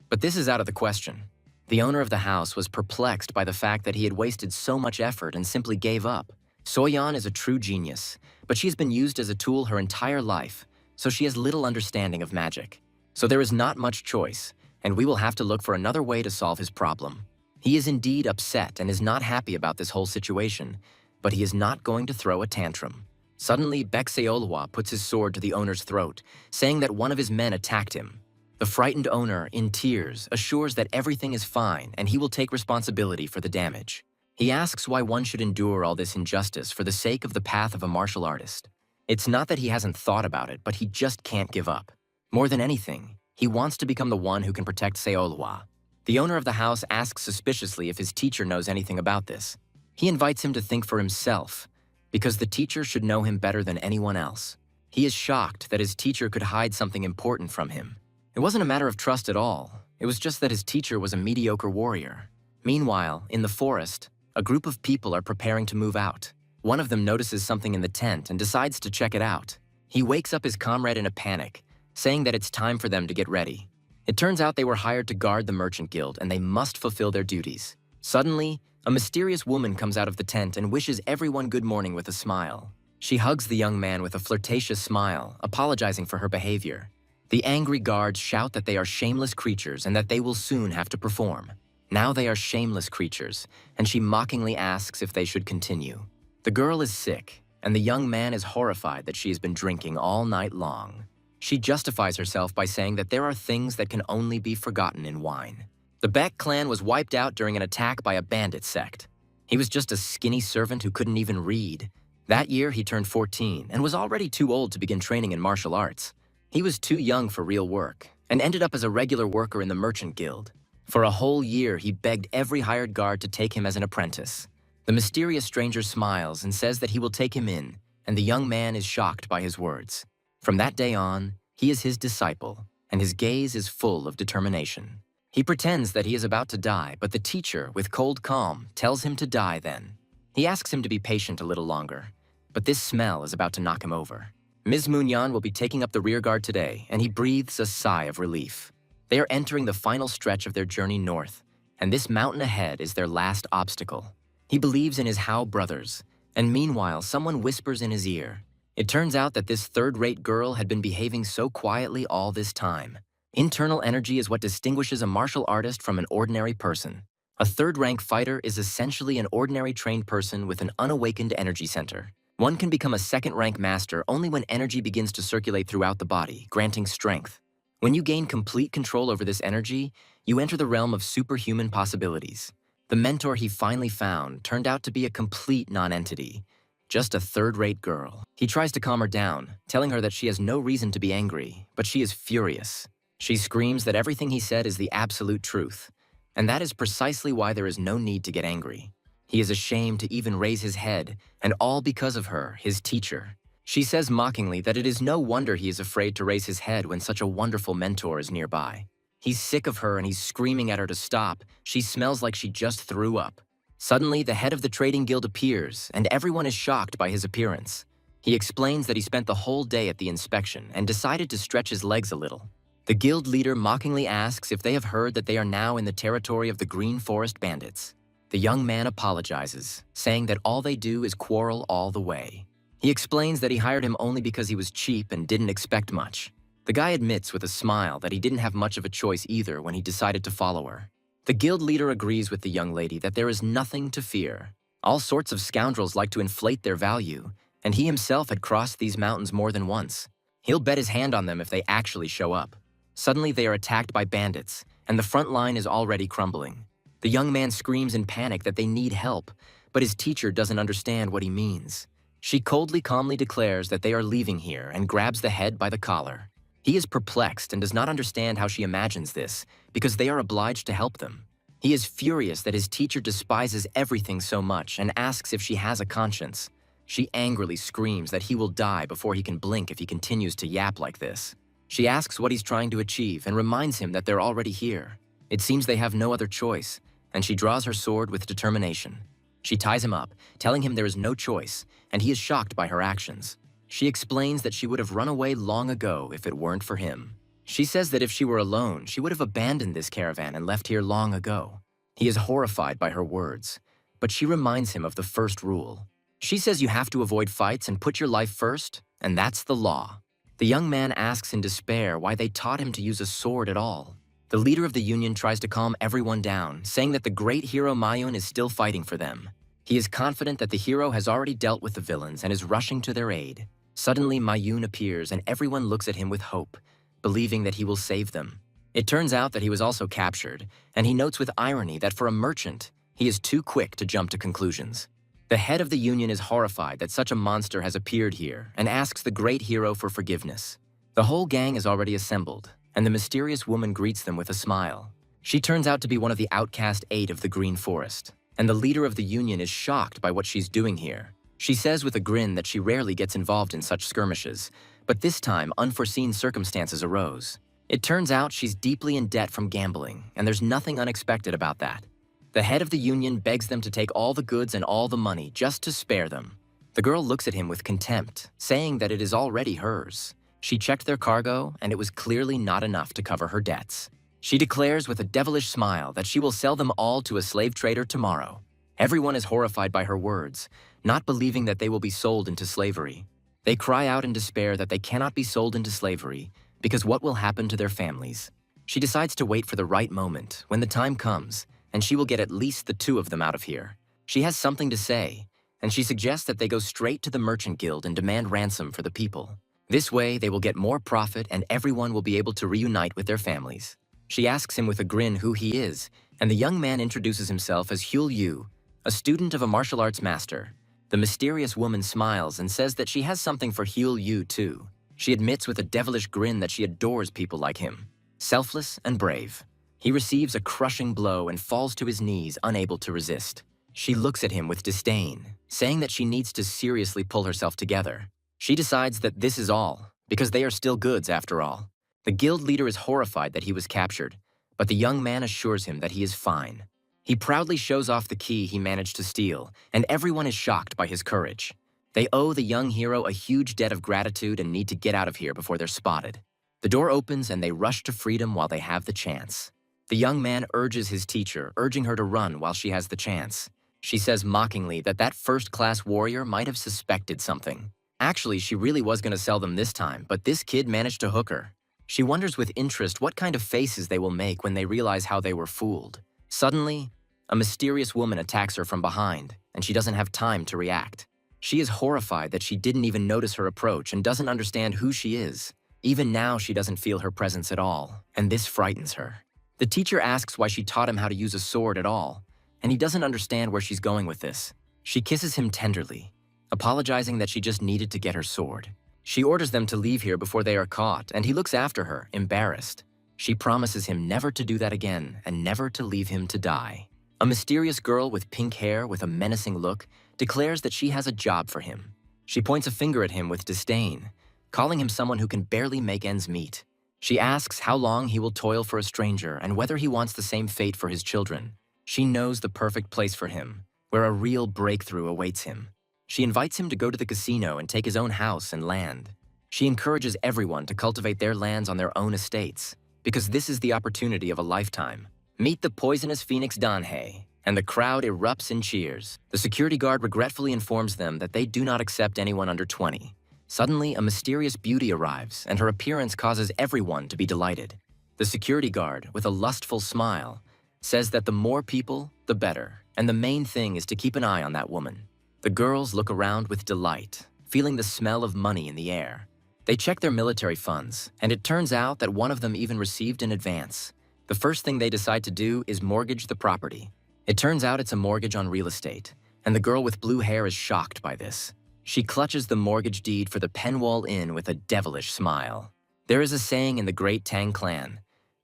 But this is out of the question. The owner of the house was perplexed by the fact that he had wasted so much effort and simply gave up. Soyeon is a true genius, but she's been used as a tool her entire life, so she has little understanding of magic. So there is not much choice, and we will have to look for another way to solve his problem. He is indeed upset and is not happy about this whole situation, but he is not going to throw a tantrum. Suddenly, Baekseolwa puts his sword to the owner's throat, saying that one of his men attacked him. The frightened owner, in tears, assures that everything is fine and he will take responsibility for the damage. He asks why one should endure all this injustice for the sake of the path of a martial artist. It's not that he hasn't thought about it, but he just can't give up. More than anything, he wants to become the one who can protect Seolwa. The owner of the house asks suspiciously if his teacher knows anything about this. He invites him to think for himself, because the teacher should know him better than anyone else. He is shocked that his teacher could hide something important from him. It wasn't a matter of trust at all. It was just that his teacher was a mediocre warrior. Meanwhile, in the forest, a group of people are preparing to move out. One of them notices something in the tent and decides to check it out. He wakes up his comrade in a panic, saying that it's time for them to get ready. It turns out they were hired to guard the merchant guild and they must fulfill their duties. Suddenly, a mysterious woman comes out of the tent and wishes everyone good morning with a smile. She hugs the young man with a flirtatious smile, apologizing for her behavior. The angry guards shout that they are shameless creatures and that they will soon have to perform. Now they are shameless creatures, and she mockingly asks if they should continue. The girl is sick, and the young man is horrified that she has been drinking all night long. She justifies herself by saying that there are things that can only be forgotten in wine. The Baek clan was wiped out during an attack by a bandit sect. He was just a skinny servant who couldn't even read. That year he turned 14 and was already too old to begin training in martial arts. He was too young for real work and ended up as a regular worker in the merchant guild. For a whole year, he begged every hired guard to take him as an apprentice. The mysterious stranger smiles and says that he will take him in, and the young man is shocked by his words. From that day on, he is his disciple, and his gaze is full of determination. He pretends that he is about to die, but the teacher, with cold calm, tells him to die then. He asks him to be patient a little longer, but this smell is about to knock him over. Ms. Moonyan will be taking up the rear guard today, and he breathes a sigh of relief. They are entering the final stretch of their journey north, and this mountain ahead is their last obstacle. He believes in his Hao brothers, and meanwhile someone whispers in his ear. It turns out that this third-rate girl had been behaving so quietly all this time. Internal energy is what distinguishes a martial artist from an ordinary person. A third-rank fighter is essentially an ordinary trained person with an unawakened energy center. One can become a second-rank master only when energy begins to circulate throughout the body, granting strength. When you gain complete control over this energy, you enter the realm of superhuman possibilities. The mentor he finally found turned out to be a complete non-entity, just a third-rate girl. He tries to calm her down, telling her that she has no reason to be angry, but she is furious. She screams that everything he said is the absolute truth, and that is precisely why there is no need to get angry. He is ashamed to even raise his head, and all because of her, his teacher. She says mockingly that it is no wonder he is afraid to raise his head when such a wonderful mentor is nearby. He's sick of her and he's screaming at her to stop. She smells like she just threw up. Suddenly, the head of the trading guild appears, and everyone is shocked by his appearance. He explains that he spent the whole day at the inspection and decided to stretch his legs a little. The guild leader mockingly asks if they have heard that they are now in the territory of the Green Forest Bandits. The young man apologizes, saying that all they do is quarrel all the way. He explains that he hired him only because he was cheap and didn't expect much. The guy admits with a smile that he didn't have much of a choice either when he decided to follow her. The guild leader agrees with the young lady that there is nothing to fear. All sorts of scoundrels like to inflate their value, and he himself had crossed these mountains more than once. He'll bet his hand on them if they actually show up. Suddenly they are attacked by bandits, and the front line is already crumbling. The young man screams in panic that they need help, but his teacher doesn't understand what he means. She coldly calmly declares that they are leaving here and grabs the head by the collar. He is perplexed and does not understand how she imagines this, because they are obliged to help them. He is furious that his teacher despises everything so much and asks if she has a conscience. She angrily screams that he will die before he can blink if he continues to yap like this. She asks what he's trying to achieve and reminds him that they're already here. It seems they have no other choice, and she draws her sword with determination. She ties him up, telling him there is no choice, and he is shocked by her actions. She explains that she would have run away long ago if it weren't for him. She says that if she were alone, she would have abandoned this caravan and left here long ago. He is horrified by her words, but she reminds him of the first rule. She says you have to avoid fights and put your life first, and that's the law. The young man asks in despair why they taught him to use a sword at all. The leader of the Union tries to calm everyone down, saying that the great hero Mayun is still fighting for them. He is confident that the hero has already dealt with the villains and is rushing to their aid. Suddenly, Mayun appears and everyone looks at him with hope, believing that he will save them. It turns out that he was also captured, and he notes with irony that for a merchant, he is too quick to jump to conclusions. The head of the Union is horrified that such a monster has appeared here and asks the great hero for forgiveness. The whole gang is already assembled, and the mysterious woman greets them with a smile. She turns out to be one of the outcast 8 of the Green Forest, and the leader of the Union is shocked by what she's doing here. She says with a grin that she rarely gets involved in such skirmishes, but this time unforeseen circumstances arose. It turns out she's deeply in debt from gambling, and there's nothing unexpected about that. The head of the Union begs them to take all the goods and all the money just to spare them. The girl looks at him with contempt, saying that it is already hers. She checked their cargo, and it was clearly not enough to cover her debts. She declares with a devilish smile that she will sell them all to a slave trader tomorrow. Everyone is horrified by her words, not believing that they will be sold into slavery. They cry out in despair that they cannot be sold into slavery because what will happen to their families? She decides to wait for the right moment, when the time comes, and she will get at least the 2 of them out of here. She has something to say, and she suggests that they go straight to the Merchant Guild and demand ransom for the people. This way, they will get more profit and everyone will be able to reunite with their families. She asks him with a grin who he is, and the young man introduces himself as Hyul Yu, a student of a martial arts master. The mysterious woman smiles and says that she has something for Hyul Yu too. She admits with a devilish grin that she adores people like him, selfless and brave. He receives a crushing blow and falls to his knees, unable to resist. She looks at him with disdain, saying that she needs to seriously pull herself together. She decides that this is all, because they are still goods after all. The guild leader is horrified that he was captured, but the young man assures him that he is fine. He proudly shows off the key he managed to steal, and everyone is shocked by his courage. They owe the young hero a huge debt of gratitude and need to get out of here before they're spotted. The door opens and they rush to freedom while they have the chance. The young man urges his teacher, urging her to run while she has the chance. She says mockingly that that first-class warrior might have suspected something. Actually, she really was going to sell them this time, but this kid managed to hook her. She wonders with interest what kind of faces they will make when they realize how they were fooled. Suddenly, a mysterious woman attacks her from behind, and she doesn't have time to react. She is horrified that she didn't even notice her approach and doesn't understand who she is. Even now, she doesn't feel her presence at all, and this frightens her. The teacher asks why she taught him how to use a sword at all, and he doesn't understand where she's going with this. She kisses him tenderly, apologizing that she just needed to get her sword. She orders them to leave here before they are caught, and he looks after her, embarrassed. She promises him never to do that again and never to leave him to die. A mysterious girl with pink hair with a menacing look declares that she has a job for him. She points a finger at him with disdain, calling him someone who can barely make ends meet. She asks how long he will toil for a stranger and whether he wants the same fate for his children. She knows the perfect place for him, where a real breakthrough awaits him. She invites him to go to the casino and take his own house and land. She encourages everyone to cultivate their lands on their own estates, because this is the opportunity of a lifetime. Meet the poisonous phoenix Danhei, and the crowd erupts in cheers. The security guard regretfully informs them that they do not accept anyone under 20. Suddenly, a mysterious beauty arrives, and her appearance causes everyone to be delighted. The security guard, with a lustful smile, says that the more people, the better, and the main thing is to keep an eye on that woman. The girls look around with delight, feeling the smell of money in the air. They check their military funds, and it turns out that one of them even received an advance. The first thing they decide to do is mortgage the property. It turns out it's a mortgage on real estate, and the girl with blue hair is shocked by this. She clutches the mortgage deed for the Penwall Inn with a devilish smile. There is a saying in the Great Tang clan,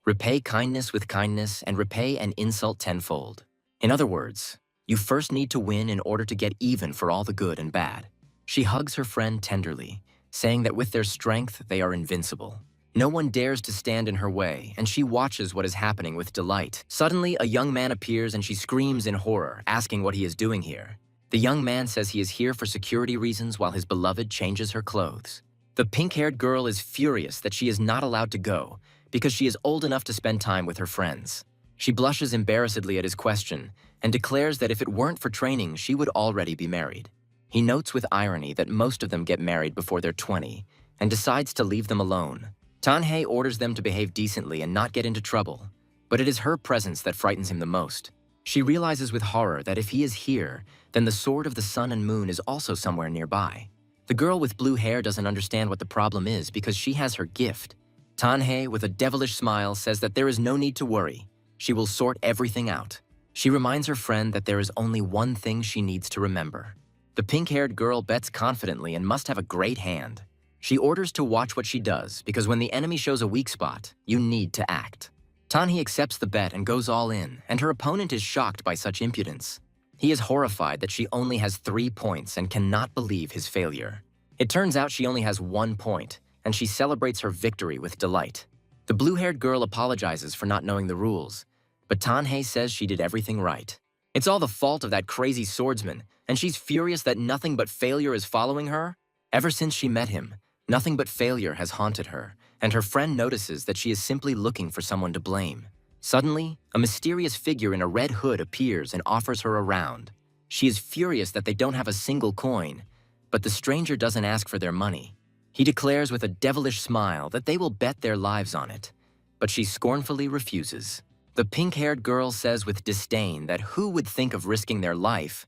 Repay kindness with kindness and repay an insult tenfold. In other words, you first need to win in order to get even for all the good and bad. She hugs her friend tenderly, saying that with their strength, they are invincible. No one dares to stand in her way, and she watches what is happening with delight. Suddenly, a young man appears and she screams in horror, asking what he is doing here. The young man says he is here for security reasons while his beloved changes her clothes. The pink-haired girl is furious that she is not allowed to go because she is old enough to spend time with her friends. She blushes embarrassedly at his question and declares that if it weren't for training, she would already be married. He notes with irony that most of them get married before they're 20 and decides to leave them alone. Tanhei orders them to behave decently and not get into trouble, but it is her presence that frightens him the most. She realizes with horror that if he is here, then the sword of the sun and moon is also somewhere nearby. The girl with blue hair doesn't understand what the problem is because she has her gift. Tanhei, with a devilish smile, says that there is no need to worry. She will sort everything out. She reminds her friend that there is only one thing she needs to remember. The pink-haired girl bets confidently and must have a great hand. She orders to watch what she does because when the enemy shows a weak spot, you need to act. Tanhei accepts the bet and goes all in, and her opponent is shocked by such impudence. He is horrified that she only has 3 points and cannot believe his failure. It turns out she only has 1 point, and she celebrates her victory with delight. The blue-haired girl apologizes for not knowing the rules, but Tanhei says she did everything right. It's all the fault of that crazy swordsman, and she's furious that nothing but failure is following her. Ever since she met him, nothing but failure has haunted her, and her friend notices that she is simply looking for someone to blame. Suddenly, a mysterious figure in a red hood appears and offers her a round. She is furious that they don't have a single coin, but the stranger doesn't ask for their money. He declares with a devilish smile that they will bet their lives on it, but she scornfully refuses. The pink-haired girl says with disdain that who would think of risking their life?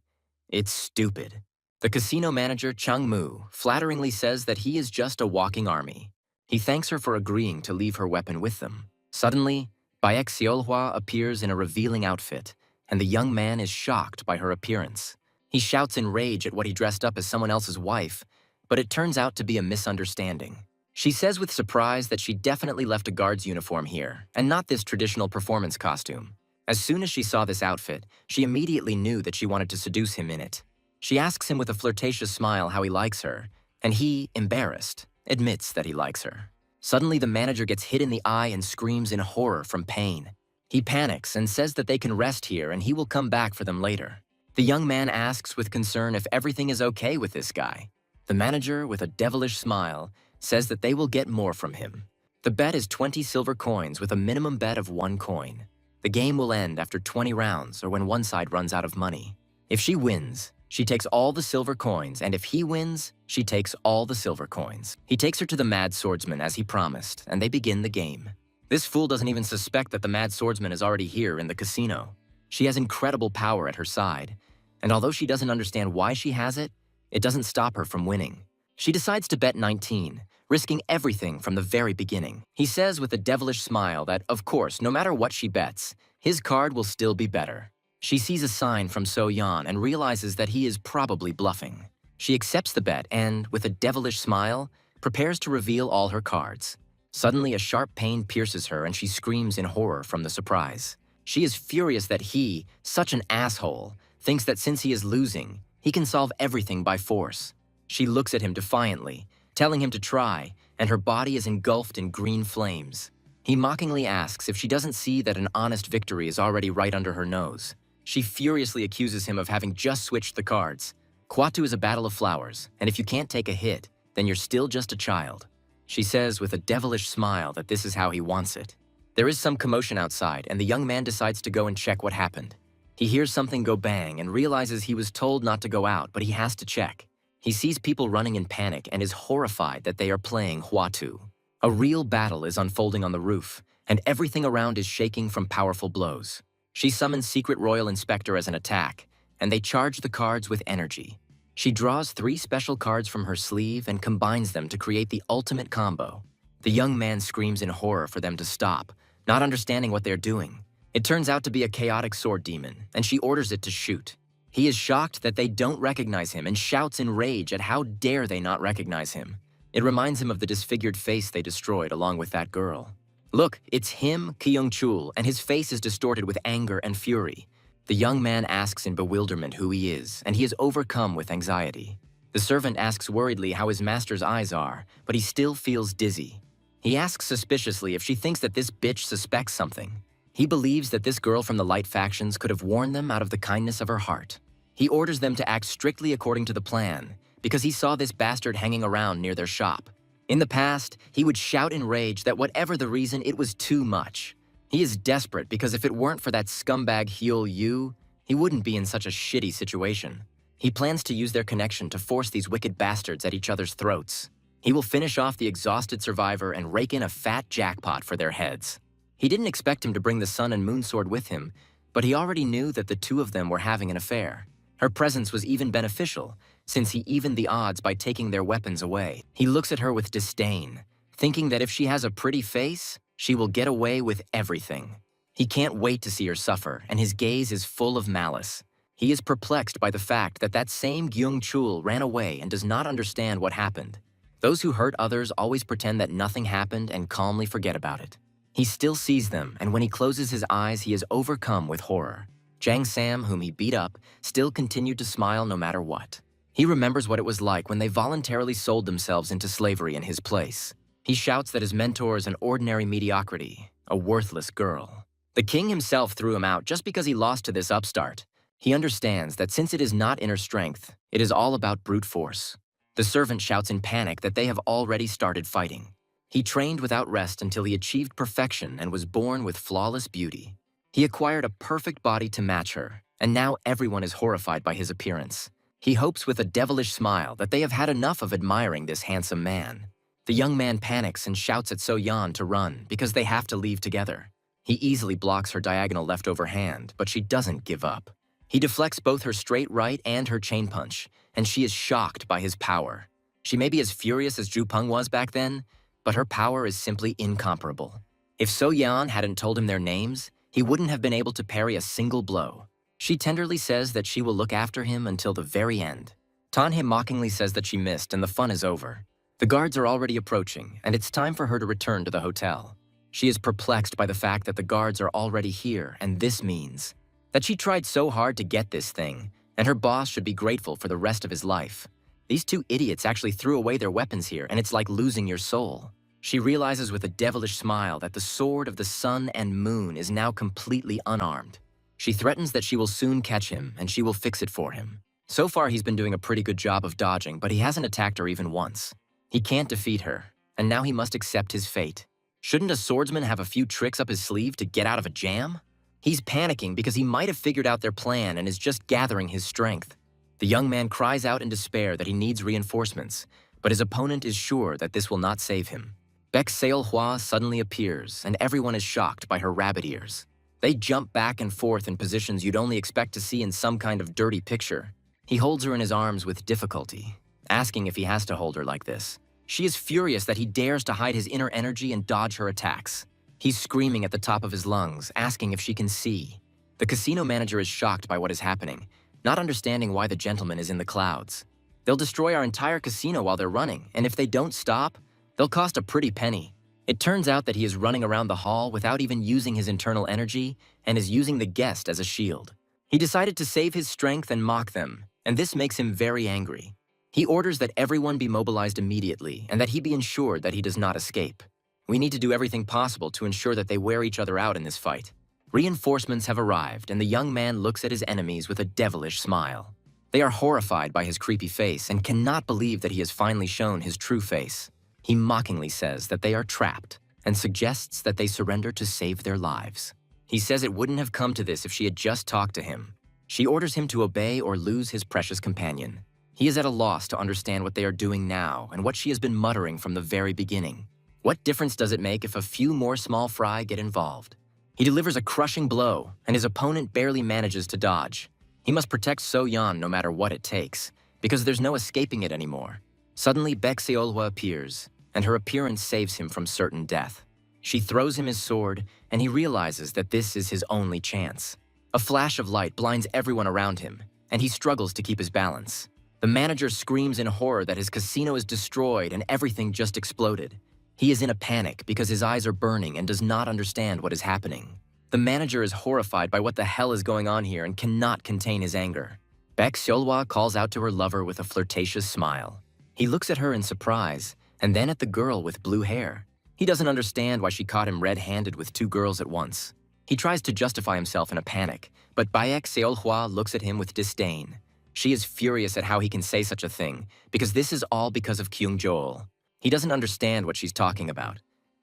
It's stupid. The casino manager, Chang Mu, flatteringly says that he is just a walking army. He thanks her for agreeing to leave her weapon with them. Suddenly, Baek Seolhwa appears in a revealing outfit, and the young man is shocked by her appearance. He shouts in rage at what he dressed up as someone else's wife, but it turns out to be a misunderstanding. She says with surprise that she definitely left a guard's uniform here, and not this traditional performance costume. As soon as she saw this outfit, she immediately knew that she wanted to seduce him in it. She asks him with a flirtatious smile how he likes her, and he, embarrassed, admits that he likes her. Suddenly, the manager gets hit in the eye and screams in horror from pain. He panics and says that they can rest here and he will come back for them later. The young man asks with concern if everything is okay with this guy. The manager, with a devilish smile, says that they will get more from him. The bet is 20 silver coins with a minimum bet of 1 coin. The game will end after 20 rounds or when one side runs out of money. If she wins, she takes all the silver coins, and if he wins, she takes all the silver coins. He takes her to the mad swordsman as he promised, and they begin the game. This fool doesn't even suspect that the mad swordsman is already here in the casino. She has incredible power at her side, and although she doesn't understand why she has it, it doesn't stop her from winning. She decides to bet 19, risking everything from the very beginning. He says with a devilish smile that, of course, no matter what she bets, his card will still be better. She sees a sign from So-yeon and realizes that he is probably bluffing. She accepts the bet and, with a devilish smile, prepares to reveal all her cards. Suddenly, a sharp pain pierces her and she screams in horror from the surprise. She is furious that he, such an asshole, thinks that since he is losing, he can solve everything by force. She looks at him defiantly, telling him to try, and her body is engulfed in green flames. He mockingly asks if she doesn't see that an honest victory is already right under her nose. She furiously accuses him of having just switched the cards. Kwatu is a battle of flowers, and if you can't take a hit, then you're still just a child. She says with a devilish smile that this is how he wants it. There is some commotion outside, and the young man decides to go and check what happened. He hears something go bang and realizes he was told not to go out, but he has to check. He sees people running in panic and is horrified that they are playing Hwatu. A real battle is unfolding on the roof, and everything around is shaking from powerful blows. She summons Secret Royal Inspector as an attack, and they charge the cards with energy. She draws 3 special cards from her sleeve and combines them to create the ultimate combo. The young man screams in horror for them to stop, not understanding what they're doing. It turns out to be a chaotic sword demon, and she orders it to shoot. He is shocked that they don't recognize him and shouts in rage at how dare they not recognize him. It reminds him of the disfigured face they destroyed along with that girl. Look, it's him, Kyung-chul, and his face is distorted with anger and fury. The young man asks in bewilderment who he is, and he is overcome with anxiety. The servant asks worriedly how his master's eyes are, but he still feels dizzy. He asks suspiciously if she thinks that this bitch suspects something. He believes that this girl from the light factions could have warned them out of the kindness of her heart. He orders them to act strictly according to the plan, because he saw this bastard hanging around near their shop. In the past, he would shout in rage that whatever the reason, it was too much. He is desperate because if it weren't for that scumbag Hyul Yu, he wouldn't be in such a shitty situation. He plans to use their connection to force these wicked bastards at each other's throats. He will finish off the exhausted survivor and rake in a fat jackpot for their heads. He didn't expect him to bring the Sun and Moon Sword with him, but he already knew that the two of them were having an affair. Her presence was even beneficial, since he evened the odds by taking their weapons away. He looks at her with disdain, thinking that if she has a pretty face, she will get away with everything. He can't wait to see her suffer, and his gaze is full of malice. He is perplexed by the fact that that same Kyung-chul ran away and does not understand what happened. Those who hurt others always pretend that nothing happened and calmly forget about it. He still sees them, and when he closes his eyes, he is overcome with horror. Jang Sam, whom he beat up, still continued to smile no matter what. He remembers what it was like when they voluntarily sold themselves into slavery in his place. He shouts that his mentor is an ordinary mediocrity, a worthless girl. The king himself threw him out just because he lost to this upstart. He understands that since it is not inner strength, it is all about brute force. The servant shouts in panic that they have already started fighting. He trained without rest until he achieved perfection and was born with flawless beauty. He acquired a perfect body to match her, and now everyone is horrified by his appearance. He hopes with a devilish smile that they have had enough of admiring this handsome man. The young man panics and shouts at So Yan to run because they have to leave together. He easily blocks her diagonal leftover hand, but she doesn't give up. He deflects both her straight right and her chain punch, and she is shocked by his power. She may be as furious as Zhu Peng was back then, but her power is simply incomparable. If So Yan hadn't told him their names, he wouldn't have been able to parry a single blow. She tenderly says that she will look after him until the very end. Tanhe mockingly says that she missed and the fun is over. The guards are already approaching, and it's time for her to return to the hotel. She is perplexed by the fact that the guards are already here, and this means that she tried so hard to get this thing, and her boss should be grateful for the rest of his life. These two idiots actually threw away their weapons here, and it's like losing your soul. She realizes with a devilish smile that the sword of the sun and moon is now completely unarmed. She threatens that she will soon catch him, and she will fix it for him. So far, he's been doing a pretty good job of dodging, but he hasn't attacked her even once. He can't defeat her, and now he must accept his fate. Shouldn't a swordsman have a few tricks up his sleeve to get out of a jam? He's panicking because he might have figured out their plan and is just gathering his strength. The young man cries out in despair that he needs reinforcements, but his opponent is sure that this will not save him. Baek Seol-hwa suddenly appears, and everyone is shocked by her rabbit ears. They jump back and forth in positions you'd only expect to see in some kind of dirty picture. He holds her in his arms with difficulty, asking if he has to hold her like this. She is furious that he dares to hide his inner energy and dodge her attacks. He's screaming at the top of his lungs, asking if she can see. The casino manager is shocked by what is happening, not understanding why the gentleman is in the clouds. They'll destroy our entire casino while they're running, and if they don't stop, they'll cost a pretty penny. It turns out that he is running around the hall without even using his internal energy and is using the guest as a shield. He decided to save his strength and mock them, and this makes him very angry. He orders that everyone be mobilized immediately and that he be ensured that he does not escape. We need to do everything possible to ensure that they wear each other out in this fight. Reinforcements have arrived, and the young man looks at his enemies with a devilish smile. They are horrified by his creepy face and cannot believe that he has finally shown his true face. He mockingly says that they are trapped and suggests that they surrender to save their lives. He says it wouldn't have come to this if she had just talked to him. She orders him to obey or lose his precious companion. He is at a loss to understand what they are doing now and what she has been muttering from the very beginning. What difference does it make if a few more small fry get involved? He delivers a crushing blow, and his opponent barely manages to dodge. He must protect So Yan no matter what it takes, because there's no escaping it anymore. Suddenly, Baek Seol-hwa appears, and her appearance saves him from certain death. She throws him his sword, and he realizes that this is his only chance. A flash of light blinds everyone around him, and he struggles to keep his balance. The manager screams in horror that his casino is destroyed and everything just exploded. He is in a panic because his eyes are burning and does not understand what is happening. The manager is horrified by what the hell is going on here and cannot contain his anger. Baek Seolhwa calls out to her lover with a flirtatious smile. He looks at her in surprise, and then at the girl with blue hair. He doesn't understand why she caught him red-handed with two girls at once. He tries to justify himself in a panic, but Baek Seolhwa looks at him with disdain. She is furious at how he can say such a thing, because this is all because of Kyung-joel. He doesn't understand what she's talking about,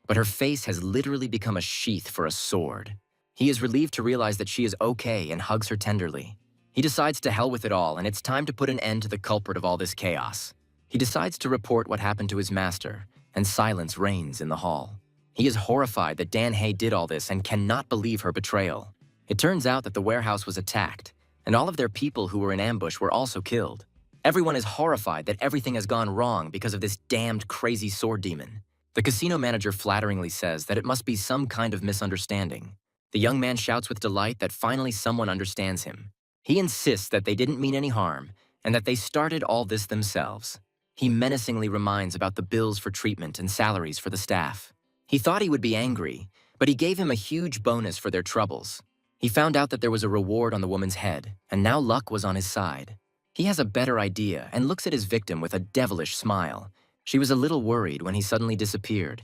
but her face has literally become a sheath for a sword. He is relieved to realize that she is okay and hugs her tenderly. He decides to hell with it all, and it's time to put an end to the culprit of all this chaos. He decides to report what happened to his master, and silence reigns in the hall. He is horrified that Dan-hae did all this and cannot believe her betrayal. It turns out that the warehouse was attacked, and all of their people who were in ambush were also killed. Everyone is horrified that everything has gone wrong because of this damned crazy sword demon. The casino manager flatteringly says that it must be some kind of misunderstanding. The young man shouts with delight that finally someone understands him. He insists that they didn't mean any harm and that they started all this themselves. He menacingly reminds about the bills for treatment and salaries for the staff. He thought he would be angry, but he gave him a huge bonus for their troubles. He found out that there was a reward on the woman's head, and now luck was on his side. He has a better idea and looks at his victim with a devilish smile. She was a little worried when he suddenly disappeared.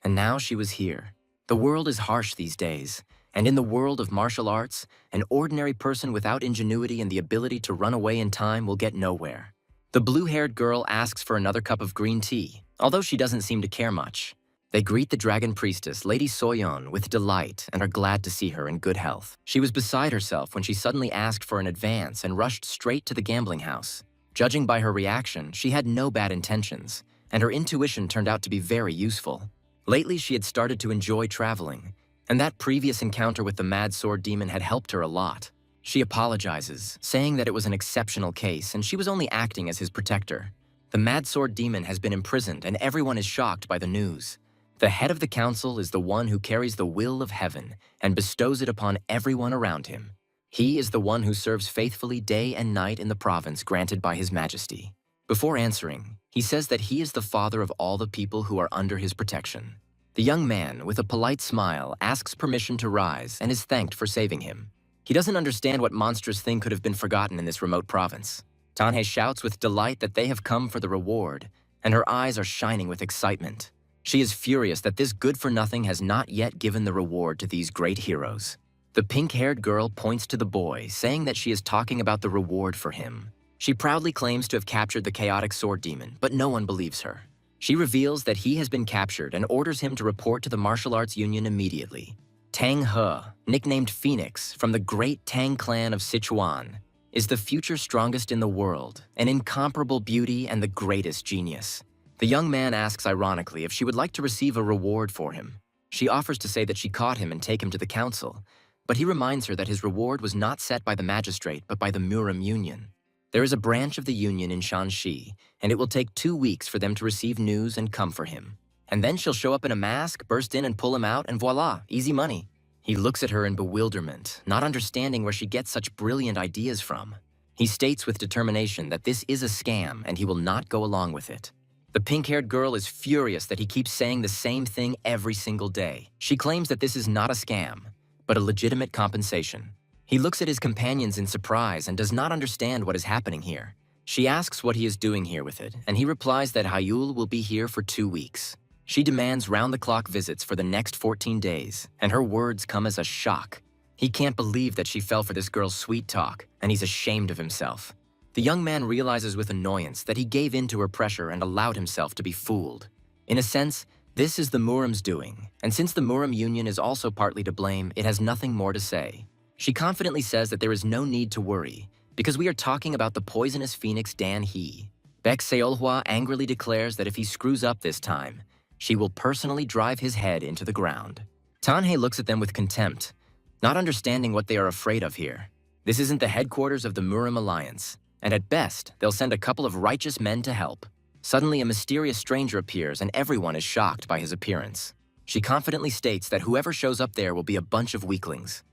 And now she was here. The world is harsh these days, and in the world of martial arts, an ordinary person without ingenuity and the ability to run away in time will get nowhere. The blue-haired girl asks for another cup of green tea, although she doesn't seem to care much. They greet the dragon priestess, Lady Soyeon, with delight and are glad to see her in good health. She was beside herself when she suddenly asked for an advance and rushed straight to the gambling house. Judging by her reaction, she had no bad intentions, and her intuition turned out to be very useful. Lately, she had started to enjoy traveling, and that previous encounter with the mad sword demon had helped her a lot. She apologizes, saying that it was an exceptional case and she was only acting as his protector. The mad sword demon has been imprisoned and everyone is shocked by the news. The head of the council is the one who carries the will of heaven and bestows it upon everyone around him. He is the one who serves faithfully day and night in the province granted by His Majesty. Before answering, he says that he is the father of all the people who are under his protection. The young man, with a polite smile, asks permission to rise and is thanked for saving him. He doesn't understand what monstrous thing could have been forgotten in this remote province. Dan-hae shouts with delight that they have come for the reward, and her eyes are shining with excitement. She is furious that this good-for-nothing has not yet given the reward to these great heroes. The pink-haired girl points to the boy, saying that she is talking about the reward for him. She proudly claims to have captured the chaotic sword demon, but no one believes her. She reveals that he has been captured and orders him to report to the Martial Arts Union immediately. Tang He, nicknamed Phoenix, from the great Tang clan of Sichuan, is the future strongest in the world, an incomparable beauty and the greatest genius. The young man asks ironically if she would like to receive a reward for him. She offers to say that she caught him and take him to the council, but he reminds her that his reward was not set by the magistrate but by the Murim Union. There is a branch of the union in Shanxi, and it will take 2 weeks for them to receive news and come for him. And then she'll show up in a mask, burst in and pull him out, and voila, easy money. He looks at her in bewilderment, not understanding where she gets such brilliant ideas from. He states with determination that this is a scam and he will not go along with it. The pink-haired girl is furious that he keeps saying the same thing every single day. She claims that this is not a scam, but a legitimate compensation. He looks at his companions in surprise and does not understand what is happening here. She asks what he is doing here with it, and he replies that Hyul will be here for 2 weeks. She demands round-the-clock visits for the next 14 days, and her words come as a shock. He can't believe that she fell for this girl's sweet talk, and he's ashamed of himself. The young man realizes with annoyance that he gave in to her pressure and allowed himself to be fooled. In a sense, this is the Murim's doing, and since the Murim Union is also partly to blame, it has nothing more to say. She confidently says that there is no need to worry, because we are talking about the poisonous phoenix Dan-hae. Baek Seolhwa angrily declares that if he screws up this time, she will personally drive his head into the ground. Dan-hae looks at them with contempt, not understanding what they are afraid of here. This isn't the headquarters of the Murim Alliance, and at best, they'll send a couple of righteous men to help. Suddenly, a mysterious stranger appears and everyone is shocked by his appearance. She confidently states that whoever shows up there will be a bunch of weaklings.